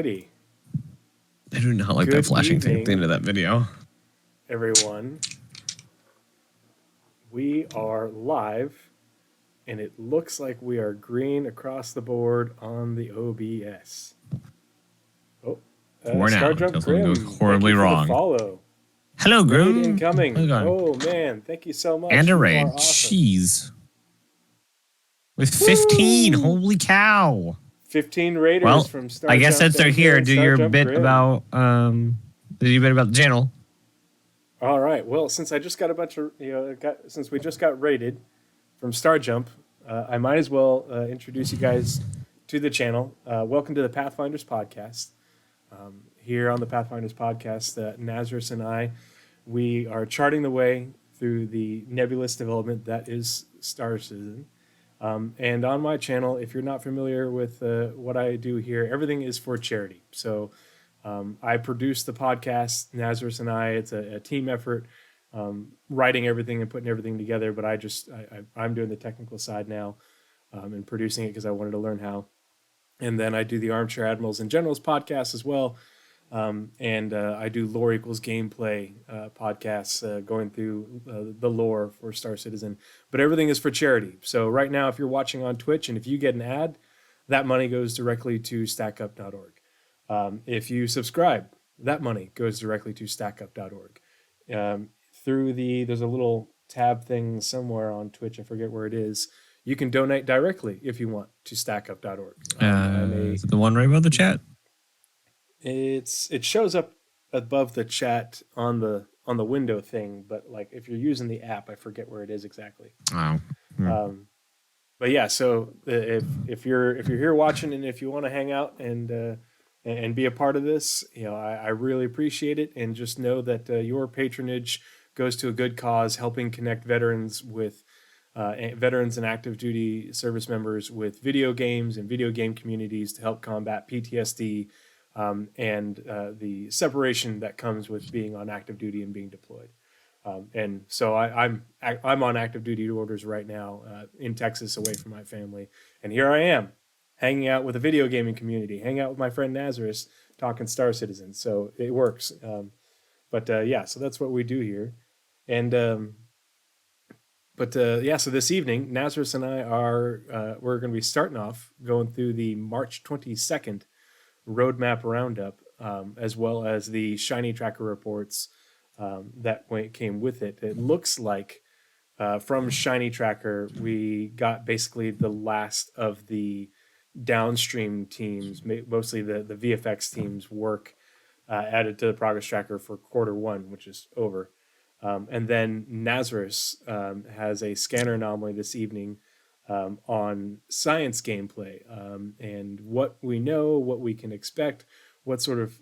righty. I do not like that flashing thing at the end of that video. Everyone, we are live, and it looks like we are green across the board on the OBS. For now, until something goes horribly thank you for wrong. The follow. Hello, Grim. Raid incoming. How's it going? Oh man, thank you so much. And a You raid. are awesome. Jeez. With 15. Woo! Holy cow. 15 raiders Well, from Star I guess Jump since they're here, do Star your Jump bit Grim. about the channel. All right. Well, since I just got a bunch of since we just got raided from Star Jump, I might as well introduce you guys to the channel. Welcome to the Pathfinders podcast. Here on the Pathfinders podcast, Nazeris and I, we are charting the way through the nebulous development that is Star Citizen. And on my channel, if you're not familiar with what I do here, everything is for charity. So I produce the podcast, Nazeris and I. It's a team effort, writing everything and putting everything together. But I'm doing the technical side now and producing it because I wanted to learn how. And then I do the Armchair Admirals and Generals podcast as well. And I do Lore Equals Gameplay podcasts going through the lore for Star Citizen. But everything is for charity. So right now, if you're watching on Twitch and if you get an ad, that money goes directly to stackup.org. If you subscribe, that money goes directly to stackup.org. There's a little tab thing somewhere on Twitch, I forget where it is. You can donate directly if you want to stackup.org. Is it the one right above the chat? It shows up above the chat on the window thing, but like if you're using the app, I forget where it is exactly. Oh. But yeah, so if you're here watching and if you want to hang out and be a part of this, I really appreciate it, and just know that your patronage goes to a good cause, helping connect veterans with veterans and active duty service members with video games and video game communities to help combat PTSD and the separation that comes with being on active duty and being deployed. And so I'm on active duty orders right now in Texas, away from my family, and here I am, hanging out with a video gaming community, hanging out with my friend Nazeris, talking Star Citizen. So it works. Yeah, so that's what we do here. And so this evening, Nazeris and I we're going to be starting off going through the March 22nd Roadmap Roundup, as well as the ShinyTracker reports that came with it. It looks like from ShinyTracker, we got basically the last of the downstream teams, mostly the VFX teams' work added to the progress tracker for Q1, which is over. And then Nazeris has a scanner anomaly this evening on science gameplay and what we know, what we can expect, what sort of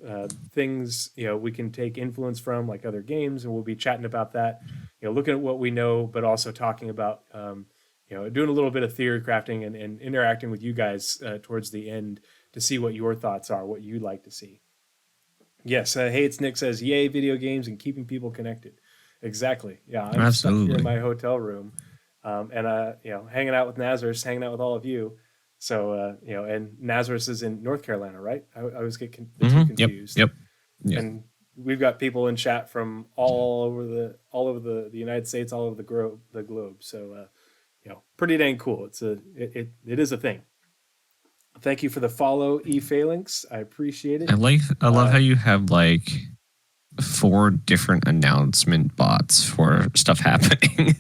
things we can take influence from, like other games, and we'll be chatting about that. Looking at what we know, but also talking about doing a little bit of theory crafting and interacting with you guys towards the end to see what your thoughts are, what you'd like to see. Yes, hey, it's Nick says, "Yay, video games and keeping people connected." Exactly. Yeah, I'm Absolutely. stuck here in my hotel room, and hanging out with Nazeris, hanging out with all of you. So and Nazeris is in North Carolina, right? I always get the two confused. Yep. And we've got people in chat from all over the United States, all over the globe. So pretty dang cool. It is a thing. Thank you for the follow, Phalanx. I appreciate it. I love how you have like 4 different announcement bots for stuff happening.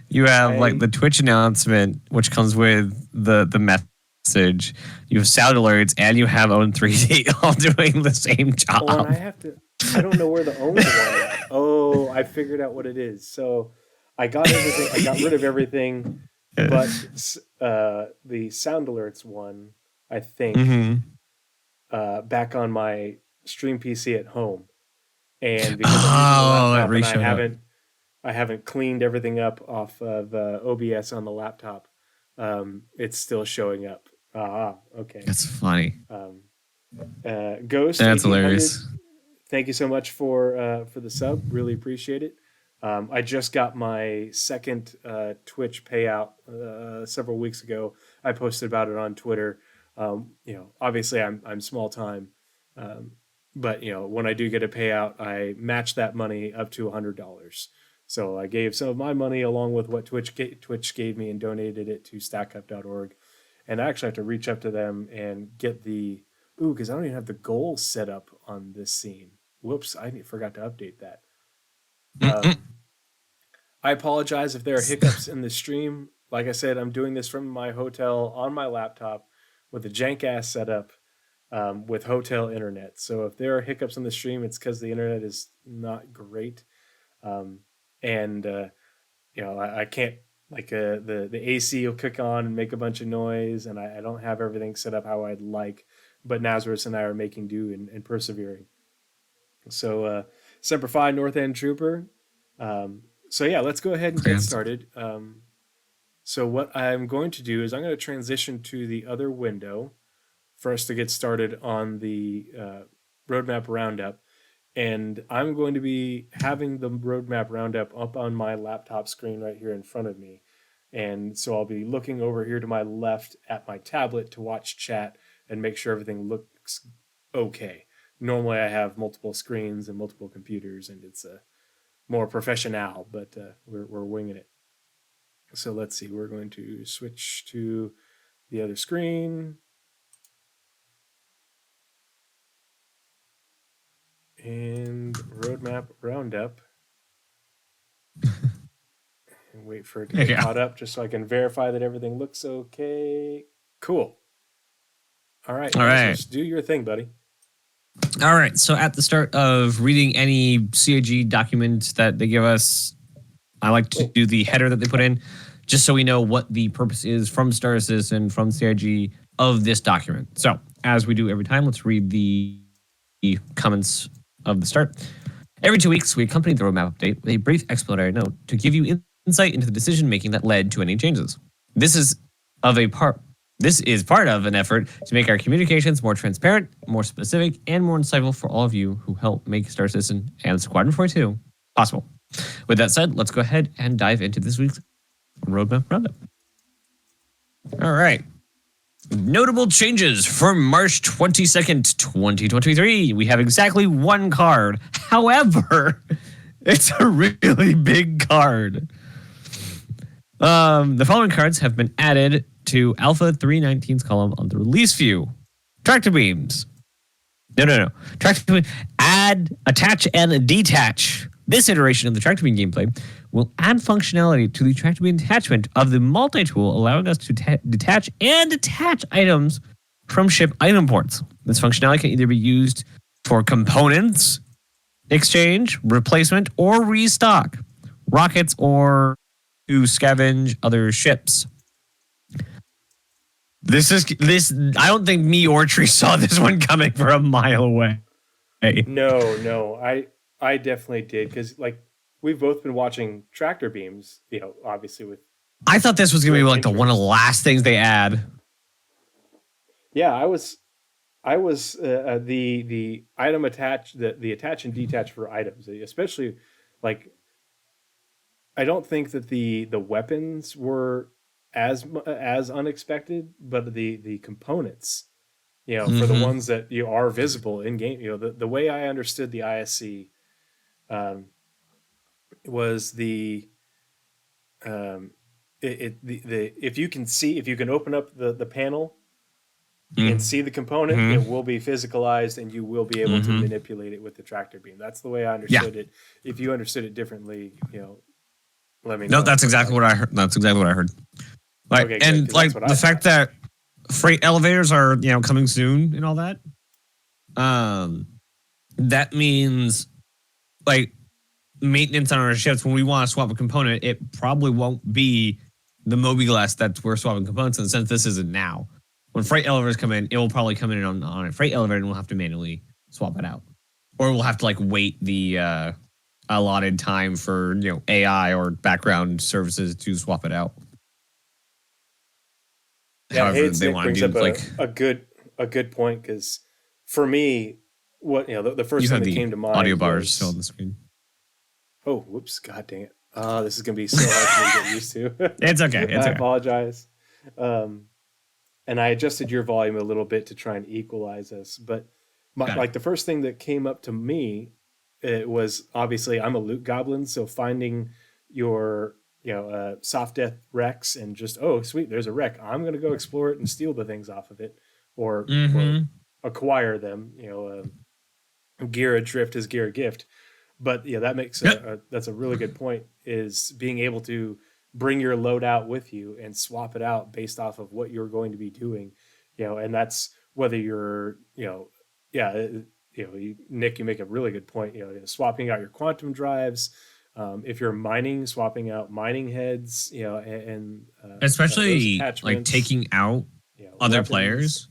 You have like the Twitch announcement, which comes with the message. You have sound alerts, and you have Own 3D all doing the same job. Oh, and I don't know where the Own one is. Oh, I figured out what it is. So I got everything. I got rid of everything, but the sound alerts one, I think, back on my stream PC at home. And because I'm using the laptop, I haven't cleaned everything up off of OBS on the laptop. It's still showing up. Okay. That's funny. Ghost. That's hilarious. Thank you so much for the sub. Really appreciate it. I just got my second Twitch payout several weeks ago. I posted about it on Twitter. Obviously I'm small time, But when I do get a payout, I match that money up to $100. So I gave some of my money along with what Twitch gave me and donated it to stackup.org. And I actually have to reach up to them and get because I don't even have the goals set up on this scene. Whoops, I forgot to update that. I apologize if there are hiccups in the stream. Like I said, I'm doing this from my hotel on my laptop with a jank ass setup with hotel internet. So if there are hiccups in the stream, it's because the internet is not great. I can't the AC will kick on and make a bunch of noise, and I don't have everything set up how I'd like. But Nazeris and I are making do and persevering. So Semper Fi, North End Trooper. Let's go ahead and get started. So what I'm going to do is I'm going to transition to the other window for us to get started on the Roadmap Roundup. And I'm going to be having the Roadmap Roundup up on my laptop screen right here in front of me. And so I'll be looking over here to my left at my tablet to watch chat and make sure everything looks okay. Normally I have multiple screens and multiple computers, and it's more professional, but we're winging it. So let's see. We're going to switch to the other screen. And Roadmap Roundup. And wait for it to get caught up just so I can verify that everything looks okay. Cool. All right. Just do your thing, buddy. All right. So at the start of reading any CIG document that they give us, I like to do the header that they put in, just so we know what the purpose is from Star Citizen, from CIG of this document. So as we do every time, let's read the comments of the start. Every 2 weeks, we accompany the roadmap update with a brief explanatory note to give you insight into the decision making that led to any changes. This is part of an effort to make our communications more transparent, more specific, and more insightful for all of you who help make Star Citizen and Squadron 42 possible. With that said, let's go ahead and dive into this week's Roadmap Roundup. All right. Notable changes for March 22nd, 2023. We have exactly one card. However, it's a really big card. The following cards have been added to Alpha 319's column on the release view. Tractor beams. No. Tractor beam. Add, attach, and detach. This iteration of the tractor beam gameplay will add functionality to the tractor beam attachment of the multi-tool, allowing us to detach and attach items from ship item ports. This functionality can either be used for components, exchange, replacement, or restock rockets, or to scavenge other ships. This. I don't think me or Tree saw this one coming from a mile away. No, I definitely did, because we've both been watching tractor beams. Obviously with. I thought this was gonna be like one of the last things they add. Yeah, I was the item attach, the attach and detach for items, especially I don't think that the weapons were as unexpected, but the components, for the ones that are visible in game, the way I understood the ISC was if you can open up the panel and see the component, it will be physicalized and you will be able to manipulate it with the tractor beam. That's the way I understood it. If you understood it differently, let me know. No, that's exactly what I heard. That's exactly what I heard. Okay, and the fact that freight elevators are coming soon and all that, that means maintenance on our ships. When we want to swap a component, it probably won't be the mobiGlass that we're swapping components in, since this isn't now. When freight elevators come in, it will probably come in on a freight elevator, and we'll have to manually swap it out, or we'll have to wait the allotted time for AI or background services to swap it out. Yeah, however they want to do a good point, because for me, what the first thing that came to mind, audio bars still on the screen. Oh, whoops! God dang it! This is gonna be so hard for me to get used to. It's okay. I apologize. And I adjusted your volume a little bit to try and equalize us, but My, Got it. like the first thing that came up to me, it was obviously I'm a loot goblin, so finding your soft death wrecks and just, oh sweet, there's a wreck, I'm gonna go explore it and steal the things off of it, or Mm-hmm. acquire them. Gear adrift is gear a gift. But yeah, that makes Yep. that's a really good point. Is being able to bring your loadout with you and swap it out based off of what you're going to be doing. And that's whether you're yeah Nick, you make a really good point. Swapping out your quantum drives. If you're mining, swapping out mining heads. And those Especially like attachments. taking out other Weapons. players,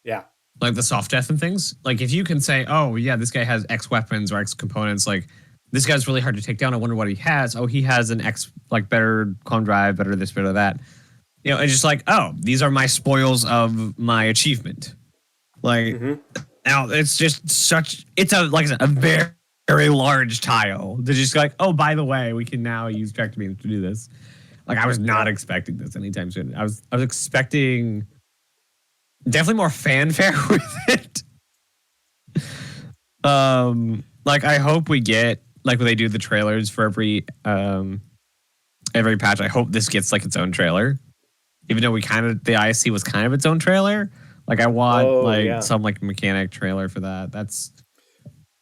Yeah. like the soft death and things. Like if you can say, oh yeah, this guy has X weapons or X components, like this guy's really hard to take down. I wonder what he has. Oh, he has an X, like better quantum drive, better this, better that. It's just like, oh, these are my spoils of my achievement. Like Mm-hmm. now it's just it's a, like I said, a very, very large tile. They're just like, oh, by the way, we can now use tractor beams to do this. Like I was not expecting this anytime soon. I was expecting definitely more fanfare with it. Like I hope we get, like when they do the trailers for every patch, I hope this gets like its own trailer. Even though the ISC was kind of its own trailer. Like I want some like mechanic trailer for that. That's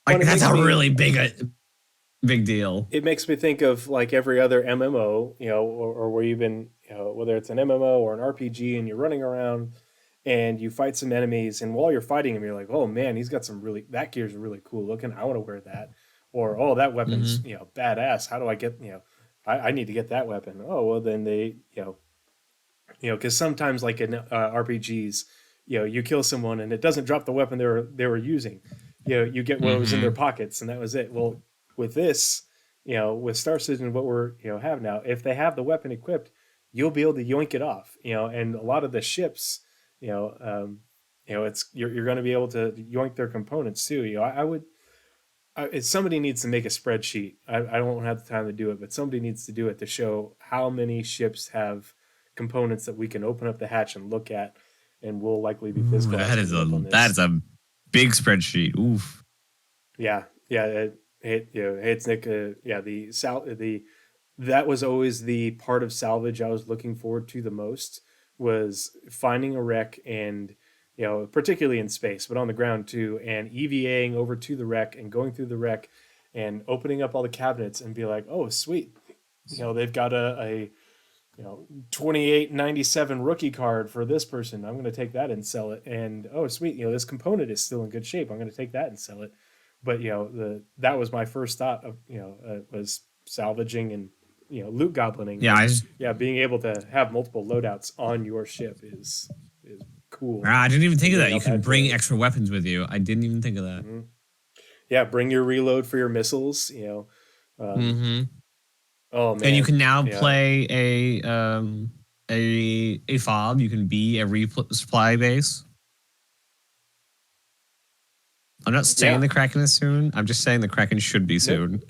like that's a really big deal. It makes me think of like every other MMO, or where you've been, whether it's an MMO or an RPG, and you're running around and you fight some enemies, and while you're fighting them, you're like, oh man, he's got that gear's really cool looking. I want to wear that. Or, oh, that weapon's, badass. How do I get, I need to get that weapon. Oh, well then they, because sometimes like in RPGs, you kill someone and it doesn't drop the weapon they were using. You get what was in their pockets, and that was it. Well, with this, with Star Citizen, what we're have now, if they have the weapon equipped, you'll be able to yoink it off. And a lot of the ships, it's you're going to be able to yoink their components too. Somebody needs to make a spreadsheet. I don't have the time to do it, but somebody needs to do it to show how many ships have components that we can open up the hatch and look at, and we'll likely be physical. That is a big spreadsheet. Oof. Yeah. It's Nick. That was always the part of salvage I was looking forward to the most, was finding a wreck, and particularly in space, but on the ground too, and EVAing over to the wreck and going through the wreck and opening up all the cabinets and be like, oh sweet, they've got a 2897 rookie card for this person. I'm going to take that and sell it. And oh sweet, this component is still in good shape. I'm going to take that and sell it. But that was my first thought of was salvaging and loot goblining. Yeah, being able to have multiple loadouts on your ship is cool. I didn't even think of that. You can bring extra weapons with you. I didn't even think of that. Mm-hmm. Yeah, bring your reload for your missiles. Oh man! And you can now play a fob. You can be a resupply base. I'm not saying the Kraken is soon. I'm just saying the Kraken should be soon.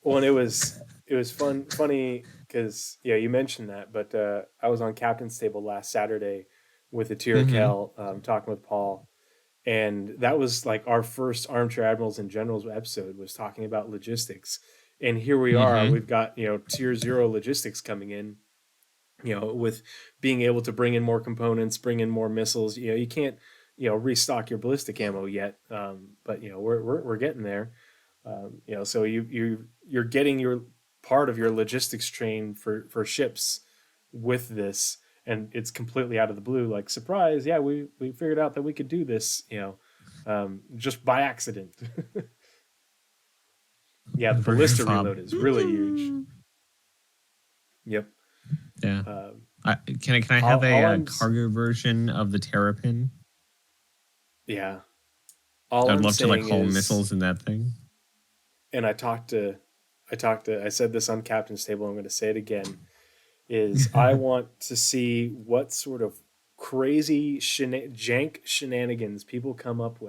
Well, and it was funny because you mentioned that, but I was on Captain's Table last Saturday with the Tirakel, talking with Paul, and that was like our first Armchair Admirals and Generals episode, was talking about logistics. And here we are, we've got, tier 0 logistics coming in, with being able to bring in more components, bring in more missiles. You can't, restock your ballistic ammo yet. But we're getting there. So you're getting your part of your logistics train for ships with this, and it's completely out of the blue. Like, surprise. Yeah, we figured out that we could do this, just by accident. Yeah, the ballista reload is really huge. Yep. Yeah. Can I have a cargo version of the Terrapin? Yeah. I'd love to like haul missiles in that thing. And I said this on Captain's Table, I'm going to say it again, is I want to see what sort of crazy jank shenanigans people come up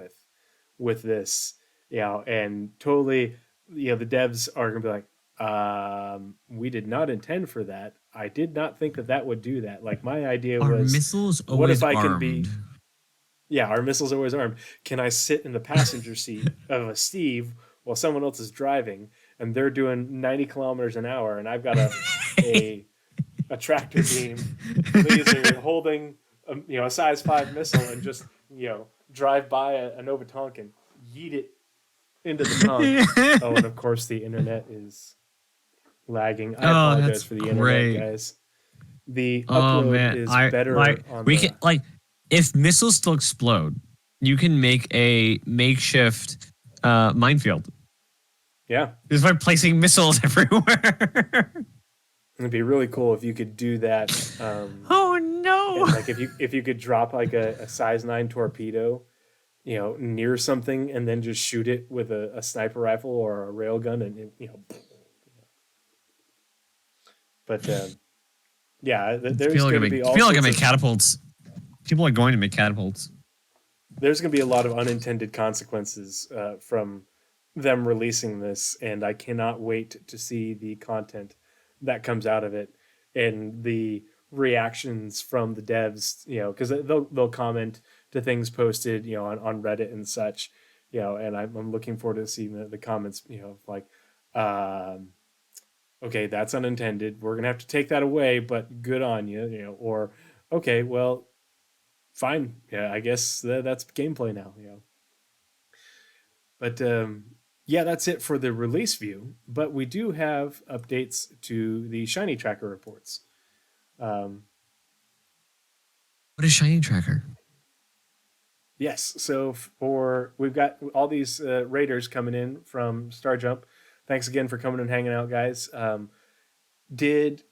with this. And totally, the devs are going to be like, we did not intend for that. I did not think that would do that. Like, my idea was, missiles what if I armed? can be... Yeah, our missile's always armed. Can I sit in the passenger seat of a Steve while someone else is driving and they're doing 90 kilometers an hour and I've got a, a tractor beam laser holding a size 5 missile and just drive by a Nova Tonk and yeet it into the Tonk. Oh, and of course the internet is lagging. I Oh, apologize that's for the great. internet, guys. The Oh upload man, is I better like on we the can like if missiles still explode, you can make a makeshift minefield yeah. just by placing missiles everywhere. It'd be really cool if you could do that. Oh no! And like if you could drop like a size 9 torpedo, near something and then just shoot it with a sniper rifle or a railgun and But yeah, there's going to be all feel like I sorts make of catapults. People are going to make catapults. there's going to be a lot of unintended consequences from them releasing this, and I cannot wait to see the content that comes out of it and the reactions from the devs. Because they'll comment to things posted, on Reddit and such. And I'm looking forward to seeing the comments. Like, okay, that's unintended. We're gonna have to take that away, but good on you. Or okay, well, fine. Yeah, I guess that's gameplay now. But yeah, that's it for the release view. But we do have updates to the ShinyTracker reports. Um, What is ShinyTracker? yes, so we've got all these raiders coming in from Starjump. Thanks again for coming and hanging out, guys. Did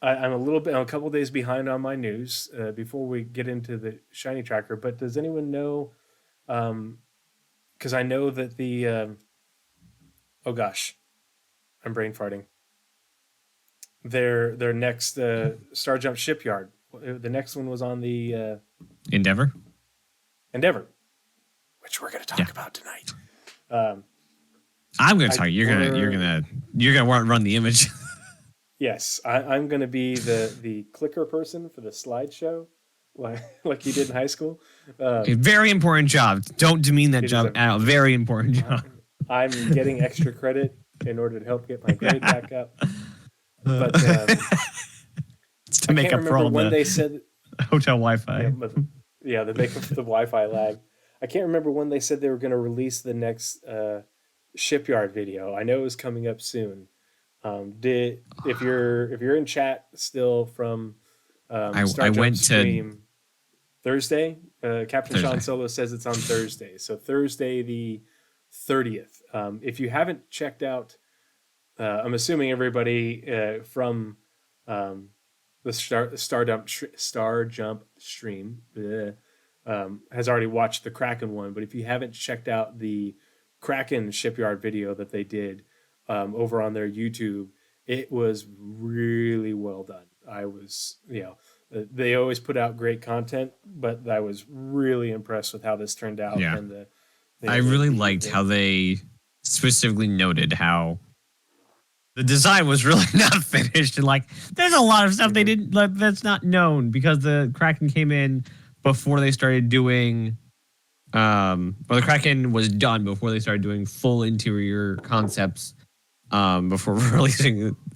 I'm I'm a couple days behind on my news before we get into the ShinyTracker. But does anyone know? Because I know that the oh gosh, I'm brain farting. Their next Starjump shipyard. The next one was on the Endeavor. Endeavor, which we're going to talk about tonight. I'm going to tell you. You're gonna want to run the image. Yes, I'm going to be the clicker person for the slideshow, like you did in high school. Okay, very important job. Don't demean that job at all. Very important job. I'm getting extra credit in order to help get my grade back up. But It's to make up for all when the they said hotel Wi-Fi. the make up for the Wi-Fi lag. I can't remember when they said they were going to release the next shipyard video. I know it was coming up soon. If you're in chat still from I went stream Thursday, Captain Thursday. Sean Solo says it's on Thursday, so Thursday the 30th. If you haven't checked out, I'm assuming everybody from the Star Jump stream has already watched the Kraken one, but if you haven't checked out the Kraken shipyard video that they did over on their YouTube, it was really well done. I was, they always put out great content, but I was really impressed with how this turned out. Yeah. And I really liked how they specifically noted how the design was really not finished, and like there's a lot of stuff they didn't that's not known because the Kraken came in before they started doing or the Kraken was done before they started doing full interior concepts before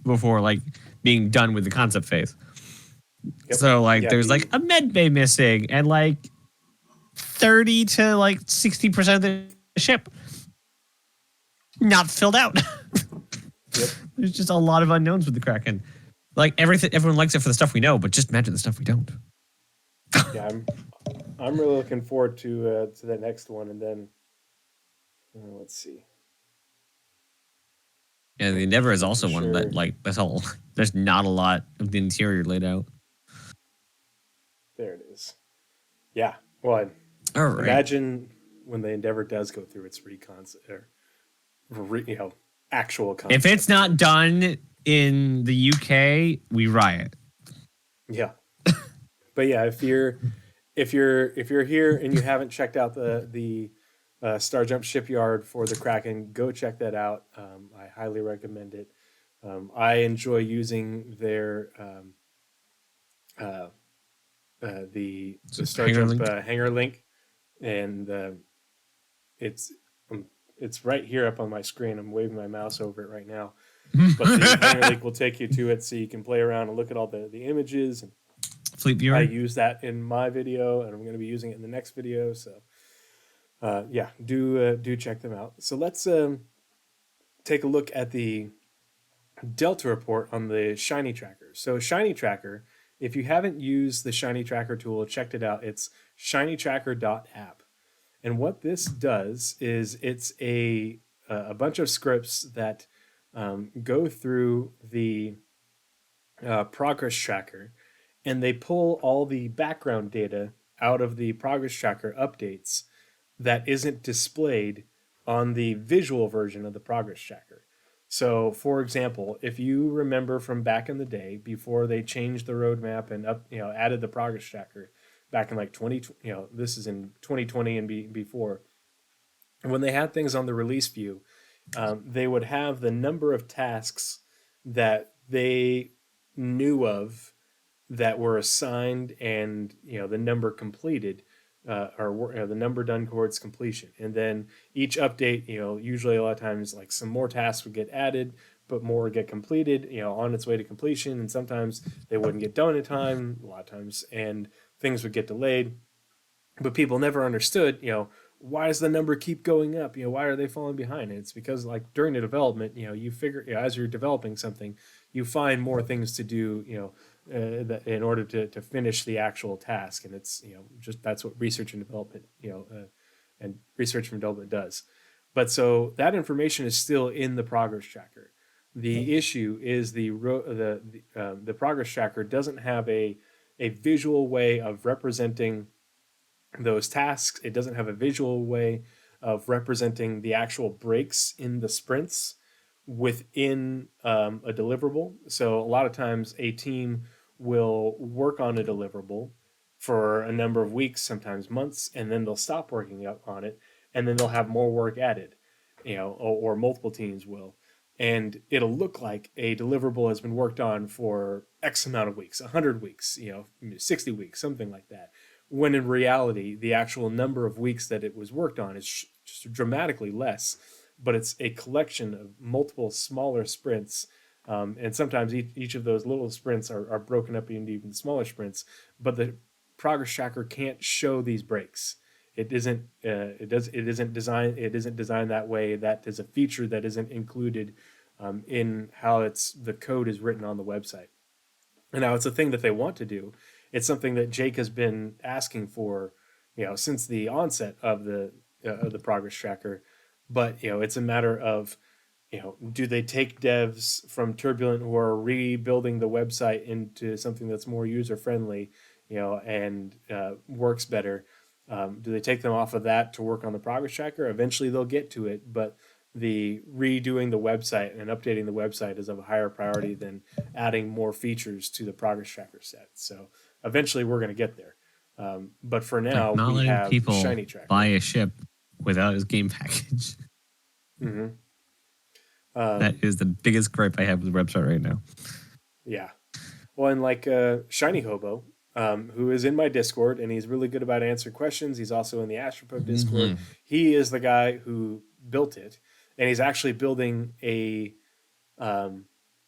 before like being done with the concept phase. Yep. So like there's like a med bay missing and like 30 to like 60% of the ship not filled out. Yep. There's just a lot of unknowns with the Kraken. Like everyone likes it for the stuff we know, but just imagine the stuff we don't. Yeah, I'm really looking forward to the next one, and then let's see. Yeah, the Endeavor is also one that like that's all. There's not a lot of the interior laid out. There it is. Yeah. Well, all right. Imagine when the Endeavor does go through its actual concept. If it's not done in the UK, we riot. Yeah. But yeah, if you're here and you haven't checked out the Starjump shipyard for the Kraken, go check that out. I highly recommend it. I enjoy using their Star hanger Jump link? hanger link, and it's it's right here up on my screen. I'm waving my mouse over it right now. But the hanger link will take you to it so you can play around and look at all the images. And Fleet viewer. I use that in my video, and I'm going to be using it in the next video. So yeah, do check them out. So let's take a look at the Delta report on the ShinyTracker. So ShinyTracker, if you haven't used the ShinyTracker tool, checked it out. It's shinytracker.app. And what this does is it's a bunch of scripts that go through the progress tracker, and they pull all the background data out of the progress tracker updates that isn't displayed on the visual version of the progress tracker. So, for example, if you remember from back in the day, before they changed the roadmap and added the progress tracker, back in like 20, this is in 2020 and before, when they had things on the release view, they would have the number of tasks that they knew of that were assigned, and the number completed, or the number done towards completion. And then each update, usually a lot of times like some more tasks would get added, but more would get completed, on its way to completion. And sometimes they wouldn't get done in time, a lot of times, and things would get delayed. But people never understood, why does the number keep going up? Why are they falling behind? And it's because like during the development, you figure, as you're developing something, you find more things to do, in order to finish the actual task. And it's, just that's what research and development, and research and development does. But so that information is still in the progress tracker. The issue is the progress tracker doesn't have a visual way of representing those tasks. It doesn't have a visual way of representing the actual breaks in the sprints within a deliverable. So a lot of times a team will work on a deliverable for a number of weeks, sometimes months, and then they'll stop working on it, and then they'll have more work added, or multiple teams will. And it'll look like a deliverable has been worked on for X amount of weeks, 100 weeks, 60 weeks, something like that. When in reality, the actual number of weeks that it was worked on is just dramatically less, but it's a collection of multiple smaller sprints. And sometimes each of those little sprints are broken up into even smaller sprints, but the progress tracker can't show these breaks. It isn't designed that way. That is a feature that isn't included in how the code is written on the website. And now it's a thing that they want to do. It's something that Jake has been asking for, since the onset of the progress tracker. But it's a matter of, do they take devs from Turbulent who are rebuilding the website into something that's more user friendly, and works better? Do they take them off of that to work on the progress tracker? Eventually they'll get to it, but the redoing the website and updating the website is of a higher priority than adding more features to the progress tracker set. So eventually we're going to get there. But for now, Like not we letting have people ShinyTracker. buy a ship without his game package. Mm-hmm. That is the biggest gripe I have with the website right now. Yeah. Well, and like Shiny Hobo, who is in my Discord, and he's really good about answering questions. He's also in the Astropub Discord. Mm-hmm. He is the guy who built it, and he's actually building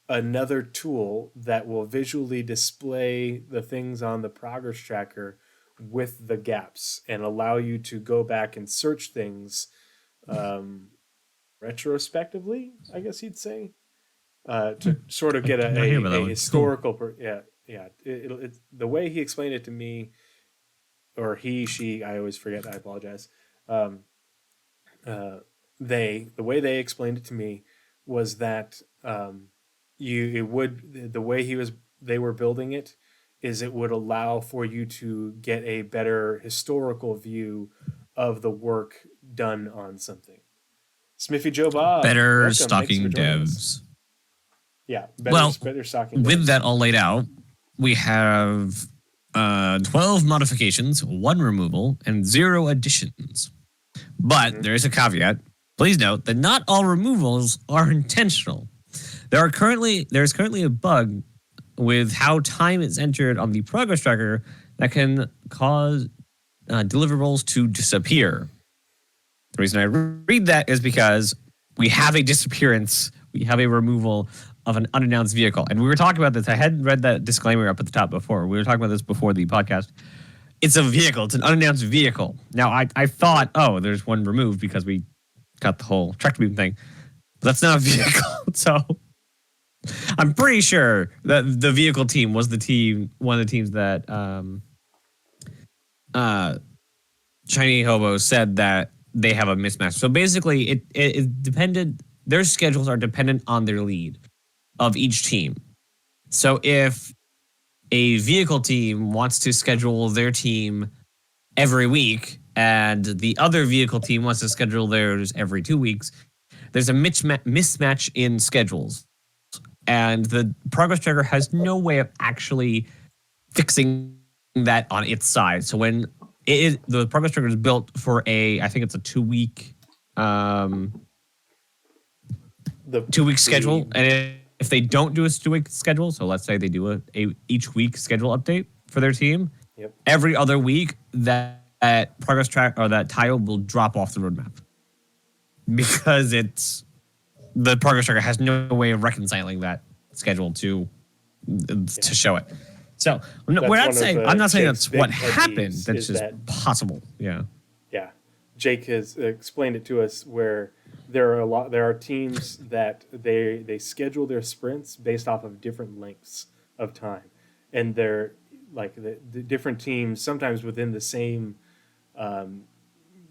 another tool that will visually display the things on the progress tracker with the gaps and allow you to go back and search things retrospectively, I guess you'd say, to sort of get a historical. Cool. Yeah. The way he explained it to me, or he, she, I always forget. I apologize. The way they explained it to me was that they were building it is it would allow for you to get a better historical view of the work done on something. Smithy Joe Bob, better welcome. stocking devs. Yeah, better stocking devs. With that all laid out, we have 12 modifications, 1 removal, and 0 additions. But there is a caveat. Please note that not all removals are intentional. There is currently a bug with how time is entered on the progress tracker that can cause deliverables to disappear. The reason I read that is because we have a disappearance, we have a removal of an unannounced vehicle. And we were talking about this. I hadn't read that disclaimer up at the top before. We were talking about this before the podcast. It's a vehicle. It's an unannounced vehicle. Now, I thought, oh, there's one removed because we got the whole tractor beam thing. But that's not a vehicle. So I'm pretty sure that the vehicle team was one of the teams that Shiny Hobo said that they have a mismatch. So basically, it depended. Their schedules are dependent on their lead of each team. So if a vehicle team wants to schedule their team every week and the other vehicle team wants to schedule theirs every 2 weeks, there's a mismatch in schedules. And the progress tracker has no way of actually fixing that on its side. So when the progress tracker is built for I think it's a 2 week, the 2 week schedule. And if they don't do a 2 week schedule, so let's say they do a each week schedule update for their team, every other week that progress track or that tile will drop off the roadmap because the progress tracker has no way of reconciling that schedule to show it. So I'm not saying that's what happened. That's just possible. Yeah. Yeah. Jake has explained it to us where there are teams that they schedule their sprints based off of different lengths of time, and they're like the different teams sometimes within the same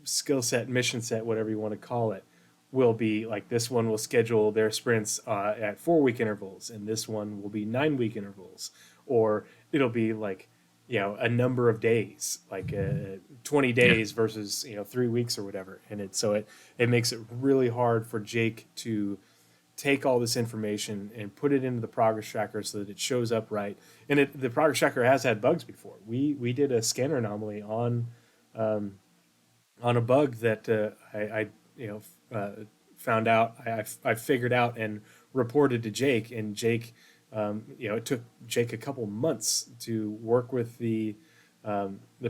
skill set, mission set, whatever you want to call it, will be like this one will schedule their sprints at 4 week intervals, and this one will be 9 week intervals, or it'll be like a number of days, like 20 days versus 3 weeks or whatever. And it makes it really hard for Jake to take all this information and put it into the progress tracker so that it shows up right. And the progress tracker has had bugs before. We did a scanner anomaly on a bug that I found out, I figured out and reported to Jake, and Jake. It took Jake a couple months to work with the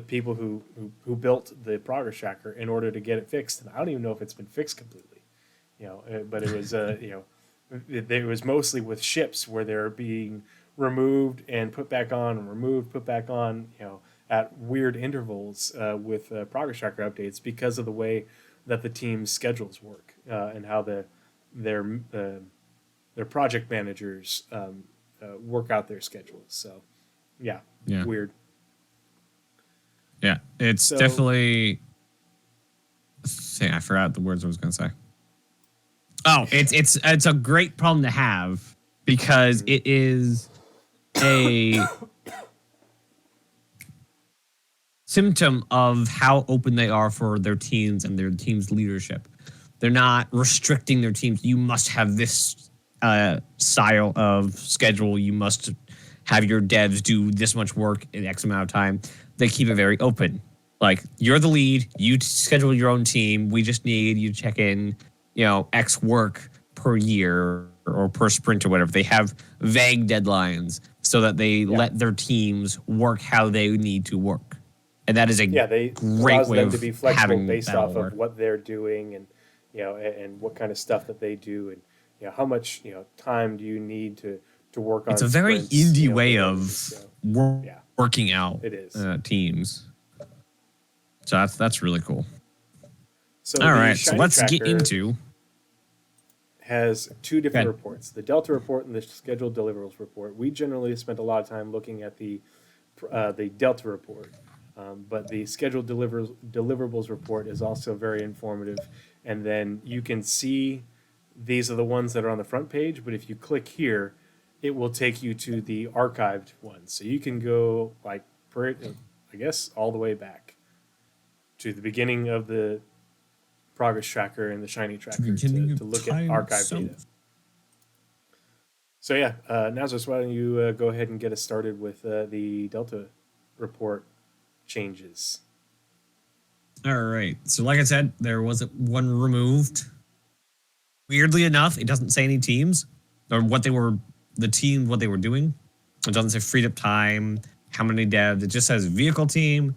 people who built the progress tracker in order to get it fixed. And I don't even know if it's been fixed completely, but it was it was mostly with ships where they're being removed and put back on and removed, put back on, at weird intervals with progress tracker updates because of the way that the team's schedules work and how their project managers work out their schedules. So, yeah. Weird. Yeah, it's definitely. I forgot the words I was going to say. Oh, it's a great problem to have because it is a symptom of how open they are for their teams and their team's leadership. They're not restricting their teams. You must have this style of schedule. You must have your devs do this much work in X amount of time. They keep it very open. Like, you're the lead. You schedule your own team. We just need you to check in, X work per year or per sprint or whatever. They have vague deadlines so that they let their teams work how they need to work. And that is a great way them of to be flexible having based that off work. of what they're doing and and what kind of stuff that they do, and how much time do you need to work on. It's a very sprints, indie way of working out it is. Teams. So that's really cool. So all right, so let's get into. Has two different reports: the Delta report and the scheduled deliverables report. We generally spent a lot of time looking at the Delta report, but the scheduled deliverables report is also very informative. And then you can see these are the ones that are on the front page, but if you click here, it will take you to the archived ones. So you can go I guess all the way back to the beginning of the progress tracker and the ShinyTracker to look at archive data. So Nazeris, why don't you go ahead and get us started with the Delta report changes. All right. So like I said, there wasn't one removed. Weirdly enough, it doesn't say any teams or what they were doing. It doesn't say freed up time, how many devs. It just says vehicle team.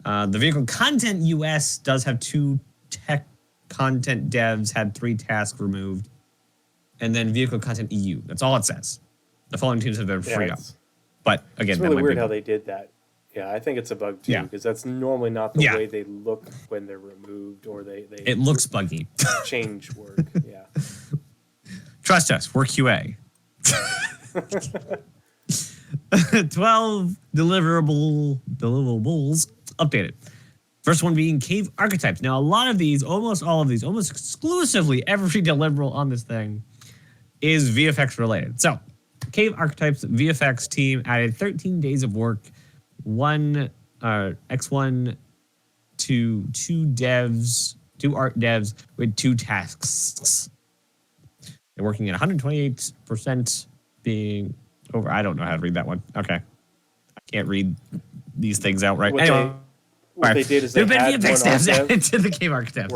The vehicle content US does have 2 tech content devs, had 3 tasks removed. And then vehicle content EU. That's all it says. The following teams have been freed up. But again, it's really weird how they did that. Yeah, I think it's a bug too, because that's normally not the way they look when they're removed, or they it looks buggy. Change work. Yeah. Trust us, we're QA. 12 deliverables updated. First one being cave archetypes. Now, a lot of these, almost all of these, almost exclusively every deliverable on this thing is VFX related. So, cave archetypes VFX team added 13 days of work, X1 to 2 devs, 2 art devs with 2 tasks. They're working at 128% being over. I don't know how to read that one. Okay. I can't read these things out right. What they did is they had VFX devs added to the cave archetypes.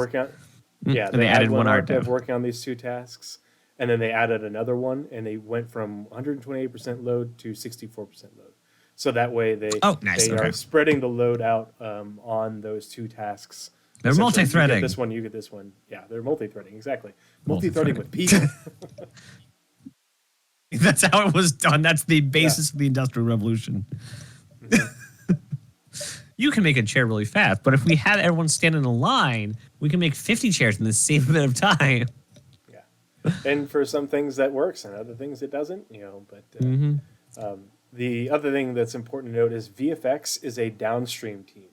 Yeah, they added one art dev working on these 2 tasks, and then they added another one, and they went from 128% load to 64% load. So that way they are spreading the load out on those 2 tasks. They're multi-threading. You get this one, you get this one. Yeah, they're multi-threading, exactly. Multi-threading with people. That's how it was done. That's the basis of the Industrial Revolution. You can make a chair really fast, but if we have everyone stand in a line, we can make 50 chairs in the same amount of time. Yeah. And for some things that works, and other things it doesn't, but the other thing that's important to note is VFX is a downstream team.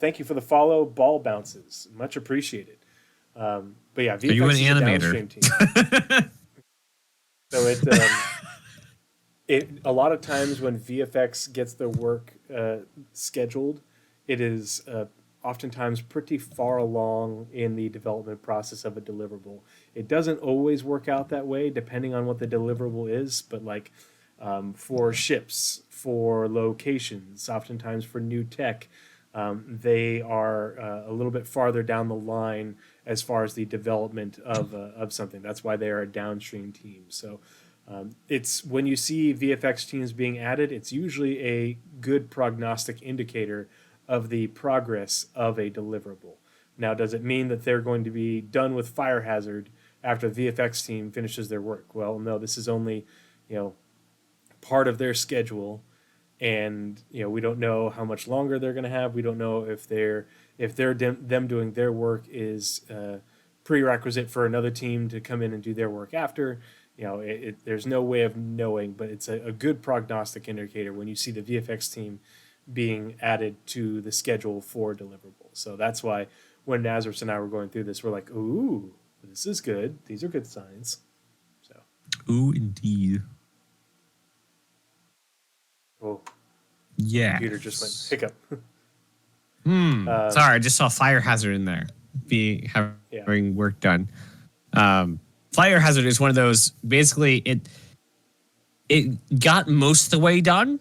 Thank you for the follow, ball bounces. Much appreciated. But yeah, VFX is a downstream team. So a lot of times when VFX gets their work scheduled, it is oftentimes pretty far along in the development process of a deliverable. It doesn't always work out that way, depending on what the deliverable is, but like for ships, for locations, oftentimes for new tech, they are a little bit farther down the line as far as the development of something. That's why they are a downstream team. So it's when you see VFX teams being added, it's usually a good prognostic indicator of the progress of a deliverable. Now, does it mean that they're going to be done with fire hazard after the VFX team finishes their work? Well, no, this is only, part of their schedule, and we don't know how much longer they're going to have. We don't know if them doing their work is prerequisite for another team to come in and do their work after. There's no way of knowing, but it's a good prognostic indicator when you see the VFX team being added to the schedule for deliverables. So that's why when Nazeris and I were going through this, we're like, ooh, this is good. These are good signs. So. Ooh, indeed. Oh. Yeah. Computer just went hiccup. Sorry, I just saw fire hazard in there. Having work done. Fire hazard is one of those. Basically, it got most of the way done,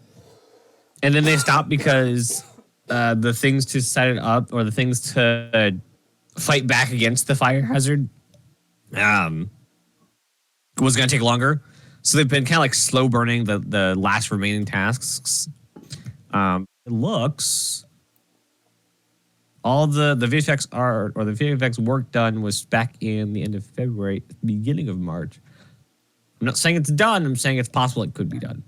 and then they stopped because the things to set it up or the things to fight back against the fire hazard was going to take longer. So they've been kind of like slow burning the last remaining tasks. It looks all the VFX art or the VFX work done was back in the end of February, beginning of March. I'm not saying it's done. I'm saying it's possible it could be done.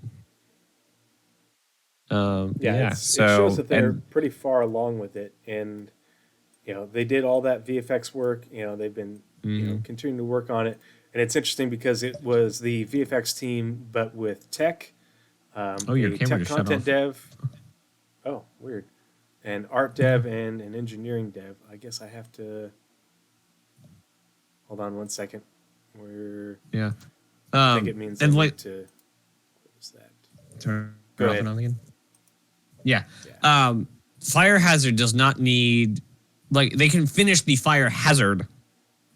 It shows that they're pretty far along with it, and they did all that VFX work. They've been continuing to work on it, and it's interesting because it was the VFX team, but with tech, your camera tech content dev. Oh, weird. And art dev and an engineering dev. I guess I have to hold on one second. I think it means to. What is that? Turn Go off ahead. and on again. Yeah. Fire hazard does not need they can finish the fire hazard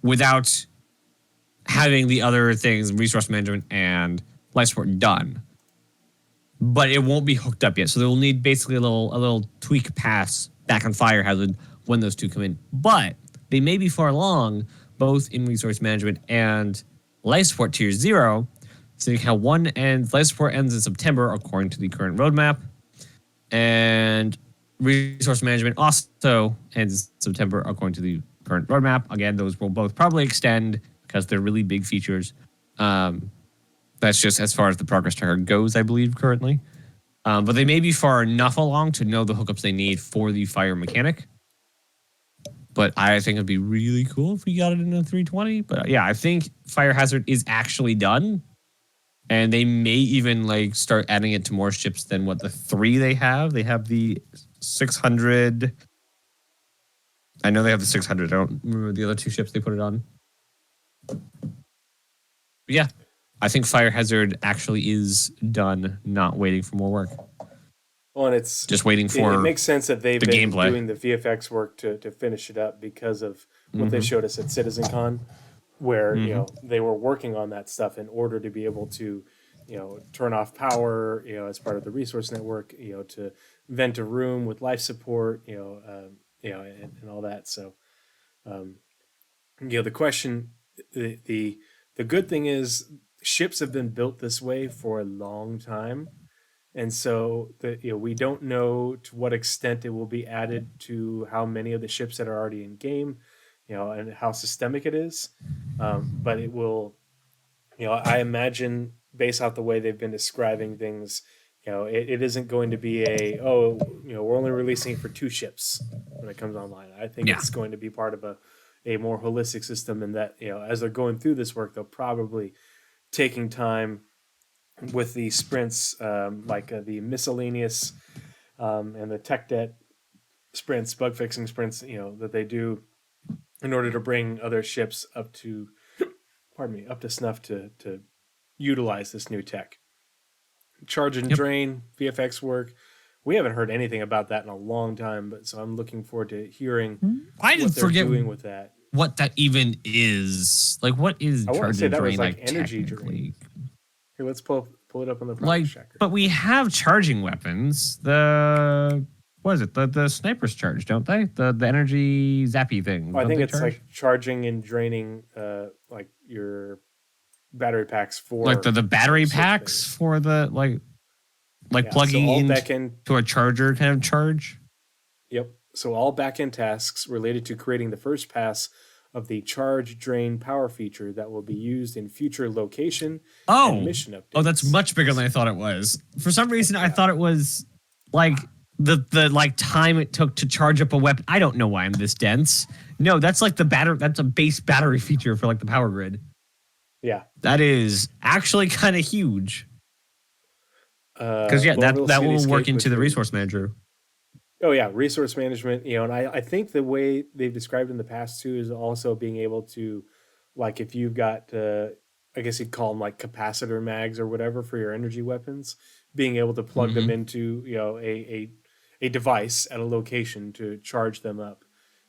without having the other things, resource management and life support done. But it won't be hooked up yet. So they'll need basically a little tweak pass back on fire hazard when those two come in. But they may be far along, both in resource management and life support tier 0. So you have life support ends in September according to the current roadmap. And resource management also ends in September according to the current roadmap. Again, those will both probably extend because they're really big features. That's just as far as the progress tracker goes, I believe, currently. But they may be far enough along to know the hookups they need for the fire mechanic. But I think it'd be really cool if we got it in a 320. But yeah, I think Fire Hazard is actually done. And they may even like start adding it to more ships than what the 3 they have. They have the 600. I know they have the 600. I don't remember the other 2 ships they put it on. But yeah, I think Fire Hazard actually is done, not waiting for more work. Well, and it's just waiting for it makes sense that they've been gameplay. doing the VFX work to finish it up because of what they showed us at CitizenCon, where you know they were working on that stuff in order to be able to, you know, turn off power, you know, as part of the resource network, you know, to vent a room with life support, and all that. So, the question, the good thing is ships have been built this way for a long time. And so we don't know to what extent it will be added to how many of the ships that are already in game, you know, and how systemic it is. But it will, you know, I imagine based off the way they've been describing things, you know, it isn't going to be we're only releasing it for 2 ships when it comes online. I think it's going to be part of a more holistic system, and that, you know, as they're going through this work, they'll probably taking time with the sprints, the miscellaneous and the tech debt sprints, bug fixing sprints, you know, that they do in order to bring other ships up to, up to snuff to utilize this new tech. Charge and drain, VFX work. We haven't heard anything about that in a long time, but so I'm looking forward to hearing what they're doing with that. What that even is. Like, what is I want to charge say and that drain? was like energy drain. Here, let's pull it up on the progress tracker. But we have charging weapons. What is it? The snipers charge, don't they? The energy zappy thing. I think it's charge? Like charging and draining, like your battery packs for like the battery packs things. For the plugging into a charger kind of charge. Yep. So all backend tasks related to creating the first pass of the charge drain power feature that will be used in future location and mission updates. Oh, that's much bigger than I thought it was. For some reason, I thought it was like the time it took to charge up a weapon. I don't know why I'm this dense. No, that's like the battery. That's a base battery feature for like the power grid. Yeah, that is actually kind of huge. Because that will work into the resource manager. Oh yeah, resource management, you know, and I think the way they've described in the past too is also being able to, like, if you've got, I guess you'd call them like capacitor mags or whatever for your energy weapons, being able to plug them into, you know, a device at a location to charge them up,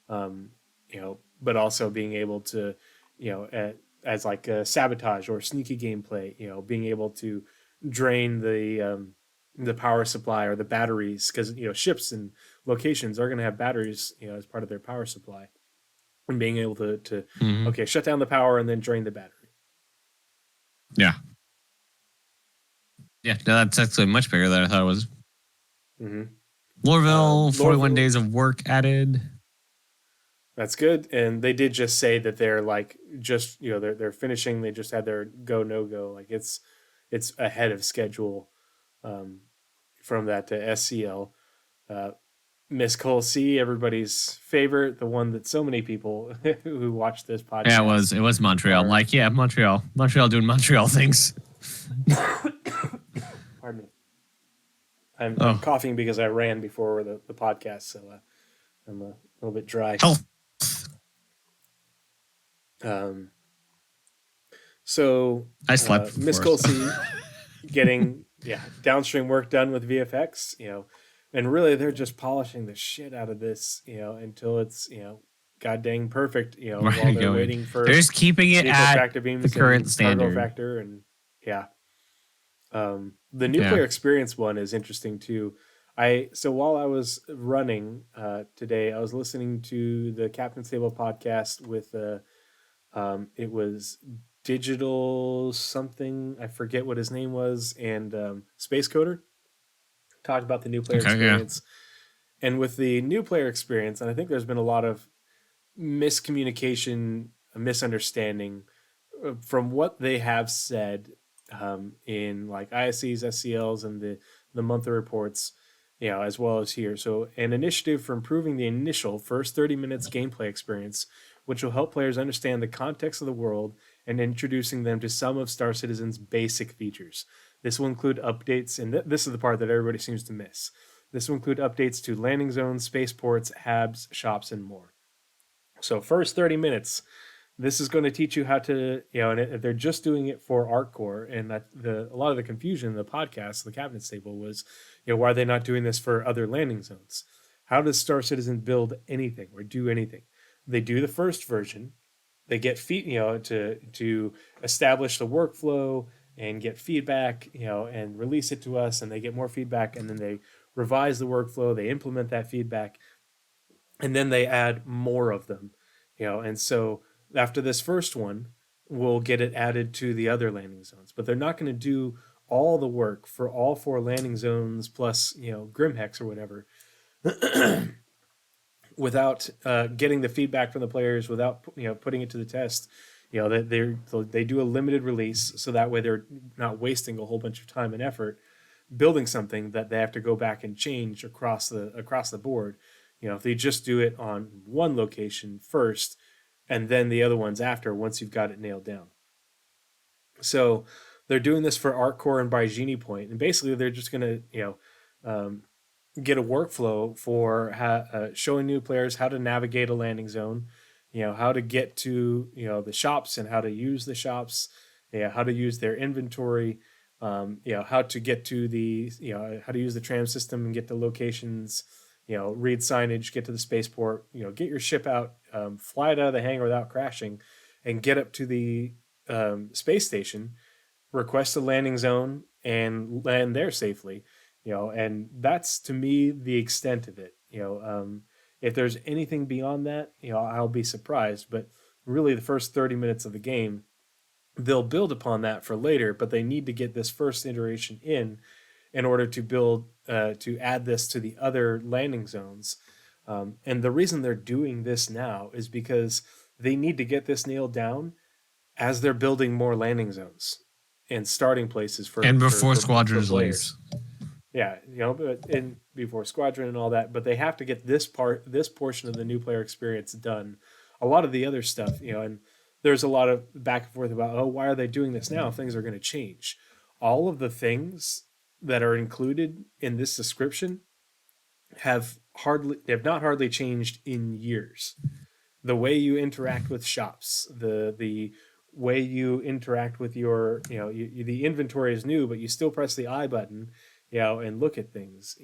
but also being able to, you know, as like a sabotage or sneaky gameplay, you know, being able to drain the power supply or the batteries, because, you know, ships and locations are going to have batteries, you know, as part of their power supply, and being able to shut down the power and then drain the battery. Yeah, no, that's actually much bigger than I thought it was. Lorville, 41 days of work added. That's good, and they did just say that they're like just, you know, they're finishing. They just had their go no go, like it's ahead of schedule. From that to SCL, Miss Cole C, everybody's favorite, the one that so many people who watch this podcast. Yeah, it was Montreal. Montreal doing Montreal things. Pardon me. I'm coughing because I ran before the podcast, so I'm a little bit dry. So I slept. Miss Cole C getting downstream work done with VFX, you know, and really they're just polishing the shit out of this, you know, until it's, you know, god dang perfect, you know, while they're waiting for. They're just keeping it at the current standard. Factor and the nuclear experience one is interesting too. So while I was running today, I was listening to the Captain's Table podcast with it was Digital something, I forget what his name was, and Space Coder. talked about the new player Okay, yeah. experience. And with the new player experience, and I think there's been a lot of miscommunication, misunderstanding from what they have said in like ISCs, SCLs, and the monthly reports, as well as here. So, an initiative for improving the initial first 30 minutes gameplay experience, which will help players understand the context of the world and introducing them to some of Star Citizen's basic features. This will include updates, and this is the part that everybody seems to miss. This will include updates to landing zones, spaceports, habs, shops, and more. So, first 30 minutes, this is going to teach you how to, and they're just doing it for ArtCore. And a lot of the confusion in the podcast, the cabinet table, was, why are they not doing this for other landing zones? How does Star Citizen build anything or do anything? They do the first version. They get to establish the workflow and get feedback, and release it to us, and they get more feedback, and then they revise the workflow. They implement that feedback, and then they add more of them, and so after this first one, we'll get it added to the other landing zones. But they're not going to do all the work for all 4 landing zones plus, Grimhex or whatever, without getting the feedback from the players, without putting it to the test. They do a limited release, so that way they're not wasting a whole bunch of time and effort building something that they have to go back and change across the board. If they just do it on one location first, and then the other ones after, once you've got it nailed down. So they're doing this for ArtCore and by Genie Point, and basically they're just going to get a workflow for showing new players how to navigate a landing zone, how to get to the shops and how to use the shops, how to use their inventory, how to get to the how to use the tram system and get to locations. Read signage, get to the spaceport, get your ship out, fly it out of the hangar without crashing, and get up to the space station, request a landing zone, and land there safely. And that's, to me, the extent of it. If there's anything beyond that, I'll be surprised. But really, the first 30 minutes of the game, they'll build upon that for later, but they need to get this first iteration in order to build to add this to the other landing zones. And the reason they're doing this now is because they need to get this nailed down as they're building more landing zones and starting places for and before for Squadrons players. leaves. Yeah, and before Squadron and all that, but they have to get this portion of the new player experience done. A lot of the other stuff, and there's a lot of back and forth about, why are they doing this now? Things are going to change. All of the things that are included in this description have not hardly changed in years. The way you interact with shops, the way you interact with your, the inventory is new, but you still press the I button, and look at things.